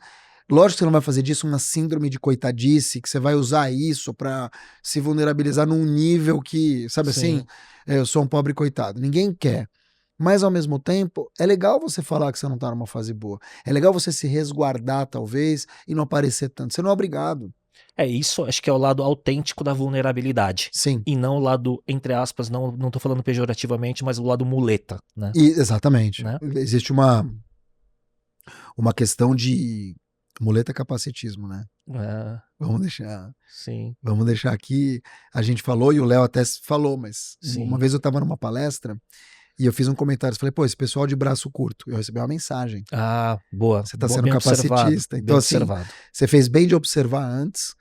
lógico que você não vai fazer disso uma síndrome de coitadice, que você vai usar isso pra se vulnerabilizar num nível que, sabe Sim. assim, eu sou um pobre coitado. Ninguém quer. Mas ao mesmo tempo, é legal você falar que você não tá numa fase boa. É legal você se resguardar, talvez, e não aparecer tanto. Você não é obrigado. Isso acho que é o lado autêntico da vulnerabilidade. Sim. E não o lado, entre aspas, não tô falando pejorativamente, mas o lado muleta, né? Exatamente. Né? Existe uma questão de muleta capacitismo, né? Sim. Vamos deixar aqui. A gente falou, e o Léo até falou, mas Sim. uma vez eu estava numa palestra e eu fiz um comentário. Falei, pô, esse pessoal de braço curto. Eu recebi uma mensagem. Boa. Você está Boa, sendo bem capacitista. observado, Então, bem assim, observado. você fez bem de observar antes,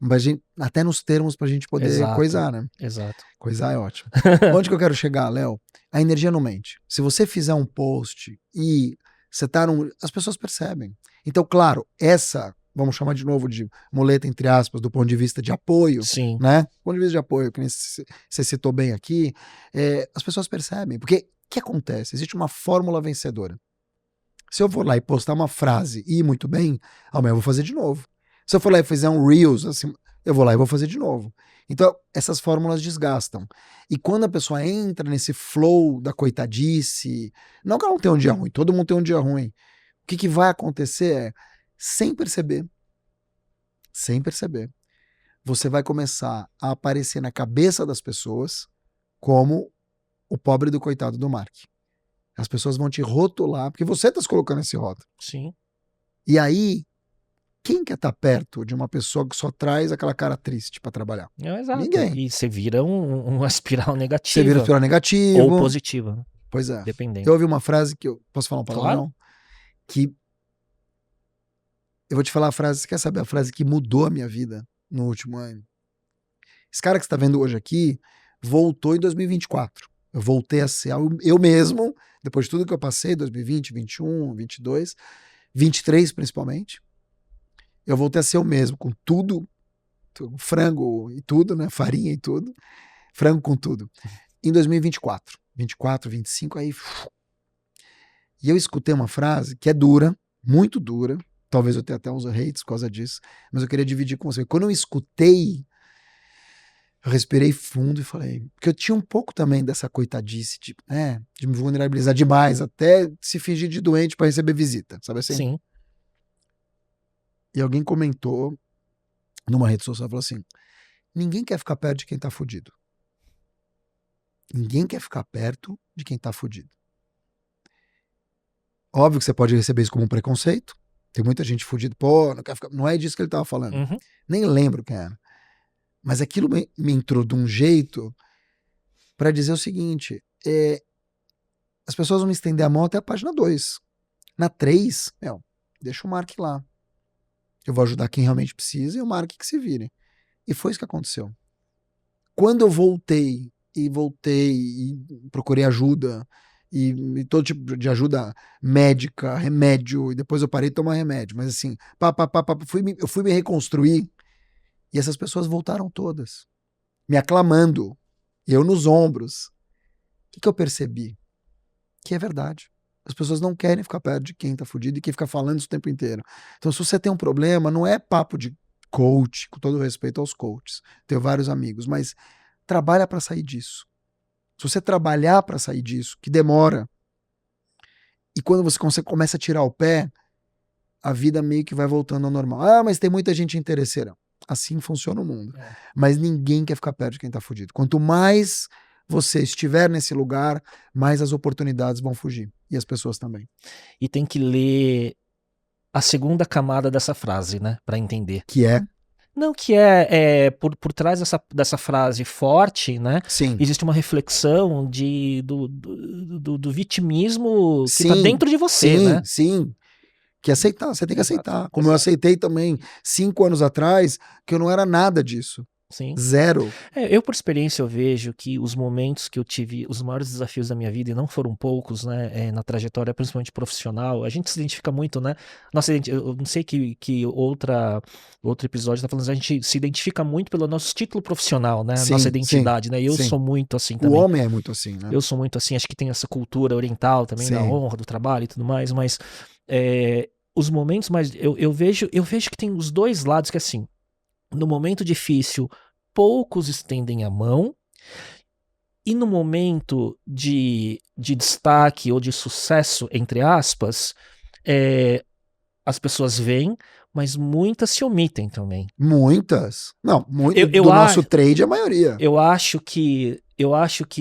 mas até nos termos pra gente poder Exato. coisar, né? Exato. Coisar é ótimo. Onde que eu quero chegar, Léo? A energia não mente. Se você fizer um post e você tá as pessoas percebem. Então, claro, vamos chamar de novo de muleta, entre aspas, do ponto de vista de apoio, Sim. né? Do ponto de vista de apoio, que nem você citou bem aqui, as pessoas percebem. Porque o que acontece? Existe uma fórmula vencedora. Se eu for lá e postar uma frase e ir muito bem, amanhã eu vou fazer de novo. Se eu for lá e fizer um Reels, assim, eu vou lá e vou fazer de novo. Então, essas fórmulas desgastam. E quando a pessoa entra nesse flow da coitadice, não que ela não tenha um dia ruim, todo mundo tem um dia ruim. O que vai acontecer é, sem perceber, você vai começar a aparecer na cabeça das pessoas como o pobre do coitado do Mark. As pessoas vão te rotular, porque você está se colocando esse rótulo. Sim. E aí, quem quer estar perto de uma pessoa que só traz aquela cara triste para trabalhar? Exato. Ninguém. E você vira uma espiral negativa. Você vira espiral negativo. Ou positiva, né? Pois é. Dependendo. Eu ouvi uma frase que eu posso falar um palavrão? Claro. Que eu vou te falar a frase, você quer saber a frase que mudou a minha vida no último ano? Esse cara que você está vendo hoje aqui voltou em 2024. Eu voltei a ser eu mesmo, depois de tudo que eu passei, 2020, 21, 22, 23 principalmente. Eu voltei a ser eu mesmo, com tudo, frango e tudo, né? Farinha e tudo. frango com tudo. Em 2024, 24, 25, aí... E eu escutei uma frase que é dura, muito dura, talvez eu tenha até uns hates por causa disso, mas eu queria dividir com você. Quando eu escutei, eu respirei fundo e falei, porque eu tinha um pouco também dessa coitadice, de me vulnerabilizar demais, até se fingir de doente para receber visita, sabe assim? Sim. E alguém comentou numa rede social, falou assim, ninguém quer ficar perto de quem tá fudido. Ninguém quer ficar perto de quem tá fudido. Óbvio que você pode receber isso como um preconceito. Tem muita gente fudida, pô, não quer ficar... Não é disso que ele tava falando. Uhum. Nem lembro quem era. Mas aquilo me entrou de um jeito para dizer o seguinte, as pessoas vão me estender a mão até a página 2. Na 3, deixa o Mark lá. Eu vou ajudar quem realmente precisa e o Mark que se vire. E foi isso que aconteceu. Quando eu voltei e procurei ajuda, e todo tipo de ajuda médica, remédio, e depois eu parei de tomar remédio, mas assim, eu fui me reconstruir, e essas pessoas voltaram todas, me aclamando, eu nos ombros. O que eu percebi? Que é verdade. As pessoas não querem ficar perto de quem tá fudido e quem fica falando isso o tempo inteiro. Então, se você tem um problema, não é papo de coach, com todo respeito aos coaches, tenho vários amigos, mas trabalha para sair disso. Se você trabalhar para sair disso, que demora, e quando você começa a tirar o pé, a vida meio que vai voltando ao normal. Ah, mas tem muita gente interesseira. Assim funciona o mundo. Mas ninguém quer ficar perto de quem tá fudido. Quanto mais você estiver nesse lugar, mais as oportunidades vão fugir. E as pessoas também. E tem que ler a segunda camada dessa frase, né? Para entender. Que é? Não, que por trás dessa frase forte, né? Sim. Existe uma reflexão do vitimismo que tá dentro de você, né? Sim. Que aceitar, você tem que aceitar. Como eu aceitei também 5 anos atrás, que eu não era nada disso. Sim. Zero. Eu, por experiência, eu vejo que os momentos que eu tive, os maiores desafios da minha vida, e não foram poucos, né, na trajetória, principalmente profissional, a gente se identifica muito, né? Nossa, eu não sei que outro episódio tá falando, a gente se identifica muito pelo nosso título profissional, né? Sim, Nossa identidade, né? E eu sim. sou muito assim O também. homem é muito assim, né? Eu sou muito assim, acho que tem essa cultura oriental também, da Sim. honra, do trabalho e tudo mais, mas os momentos mais... Eu vejo que tem os dois lados, que assim, no momento difícil, poucos estendem a mão, e no momento de destaque ou de sucesso, entre aspas, as pessoas vêm, mas muitas se omitem também. Muitas. Não, Eu nosso trade, a maioria. Eu acho que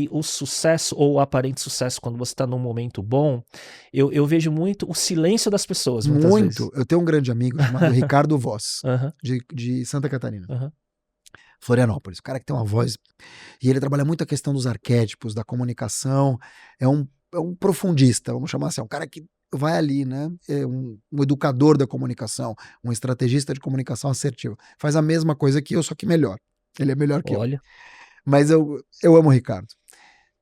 o sucesso, ou o aparente sucesso, quando você está num momento bom, eu vejo muito o silêncio das pessoas, muitas vezes. Eu tenho um grande amigo chamado Ricardo Voss, Uhum. de Santa Catarina. Uhum. Florianópolis. O cara que tem uma voz... E ele trabalha muito a questão dos arquétipos, da comunicação. É um profundista, vamos chamar assim. É um cara que vai ali, né? É um educador da comunicação, um estrategista de comunicação assertivo. Faz a mesma coisa que eu, só que melhor. Ele é melhor que eu. Mas eu amo o Ricardo.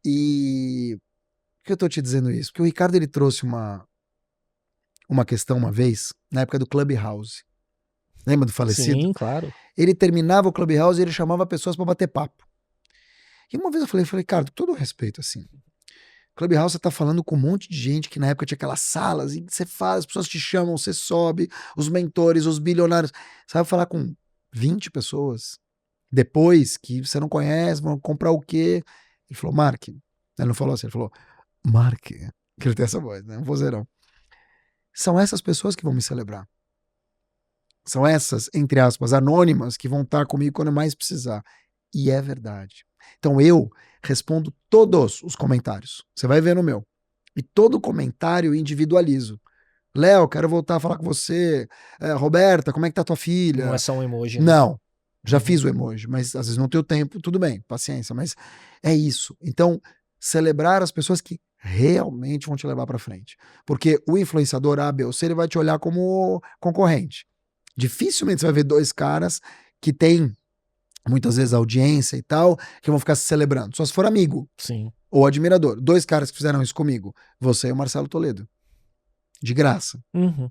E por que eu tô te dizendo isso? Porque o Ricardo, ele trouxe uma questão uma vez, na época do Clubhouse. Lembra do falecido? Sim, claro. Ele terminava o Clubhouse e ele chamava pessoas para bater papo. E uma vez eu falei, cara, com todo respeito, assim, Clubhouse você tá falando com um monte de gente que na época tinha aquelas salas, e você fala, as pessoas te chamam, você sobe, os mentores, os bilionários. Você vai falar com 20 pessoas, depois que você não conhece, vão comprar o quê? Ele falou, Mark. Ele não falou assim, ele falou, Mark. Que ele tem essa voz, né? Um vozeirão. São essas pessoas que vão me celebrar. São essas, entre aspas, anônimas, que vão estar comigo quando eu mais precisar. E é verdade. Então eu respondo todos os comentários. Você vai ver no meu. E todo comentário eu individualizo. Léo, quero voltar a falar com você. Roberta, como é que tá tua filha? Não é só um emoji. Né? Não. Já fiz o emoji, mas às vezes não tenho tempo. Tudo bem, paciência. Mas é isso. Então, celebrar as pessoas que realmente vão te levar para frente. Porque o influenciador A, B ou C, ele vai te olhar como concorrente. Dificilmente você vai ver dois caras que têm muitas vezes audiência e tal, que vão ficar se celebrando. Só se for amigo. Sim. Ou admirador. Dois caras que fizeram isso comigo. Você e o Marcelo Toledo. De graça. Uhum.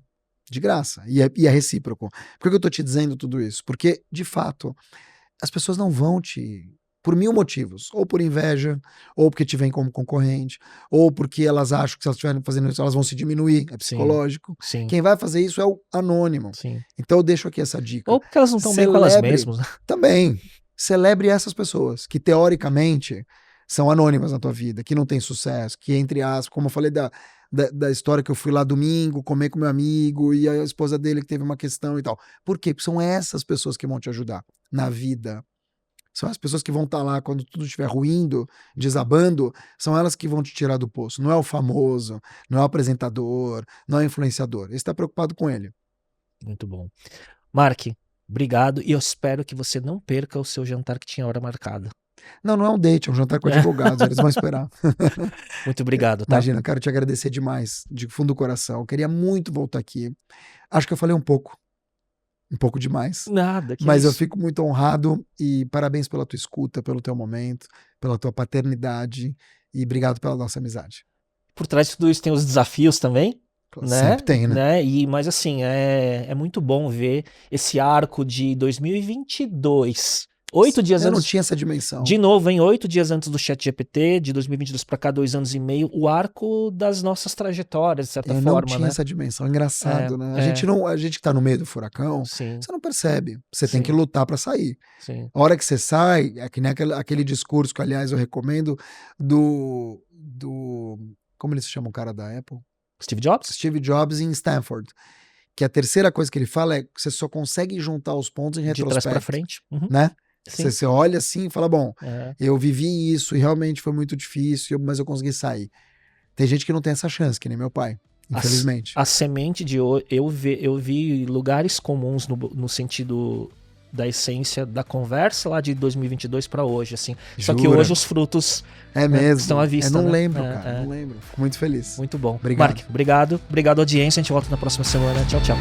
De graça. E é recíproco. Por que eu tô te dizendo tudo isso? Porque, de fato, as pessoas não vão te por 1000 motivos. Ou por inveja, ou porque te veem como concorrente, ou porque elas acham que se elas estiverem fazendo isso, elas vão se diminuir, é psicológico. Sim. Quem vai fazer isso é o anônimo. Sim. Então eu deixo aqui essa dica. Ou porque elas não estão bem com elas mesmas. Né? Também. Celebre essas pessoas que, teoricamente, são anônimas na tua vida, que não tem sucesso, que, entre aspas, como eu falei da história que eu fui lá domingo comer com meu amigo e a esposa dele que teve uma questão e tal. Por quê? Porque são essas pessoas que vão te ajudar na vida. São as pessoas que vão estar lá quando tudo estiver ruindo, desabando, são elas que vão te tirar do poço. Não é o famoso, não é o apresentador, não é o influenciador. Você está preocupado com ele. Muito bom. Mark, obrigado e eu espero que você não perca o seu jantar que tinha hora marcada. Não é um date, é um jantar com advogados, eles vão esperar. Muito obrigado, tá? Imagina, quero te agradecer demais, de fundo do coração. Eu queria muito voltar aqui. Acho que eu falei um pouco demais. Nada, que mas isso. Eu fico muito honrado e parabéns pela tua escuta, pelo teu momento, pela tua paternidade e obrigado pela nossa amizade. Por trás de tudo isso tem os desafios também. Né? Sempre tem, né? Mas assim, é muito bom ver esse arco de 2022. 8 dias Eu antes. não tinha essa dimensão. De novo, 8 dias antes do ChatGPT, de 2022 para cá, 2 anos e meio, o arco das nossas trajetórias, de certa forma. Eu não tinha essa dimensão. Engraçado, né? A gente que tá no meio do furacão, Sim. Você não percebe. Você Sim. tem que lutar para sair. Sim. A hora que você sai, é que nem aquele discurso que, aliás, eu recomendo do como eles chamam o cara da Apple? Steve Jobs? Steve Jobs em Stanford. Que a terceira coisa que ele fala é que você só consegue juntar os pontos em retrospecto. De trás para frente. Uhum. Né? Sim. Você olha assim e fala, bom, eu vivi isso e realmente foi muito difícil, mas eu consegui sair. Tem gente que não tem essa chance, que nem meu pai, infelizmente. A semente de hoje, eu vi lugares comuns no sentido da essência da conversa lá de 2022 para hoje, assim. Jura? Só que hoje os frutos estão à vista. Eu não né? lembro, cara, não lembro. Fico muito feliz. Muito bom. Obrigado. Mark, obrigado. Obrigado, audiência. A gente volta na próxima semana. Tchau, tchau.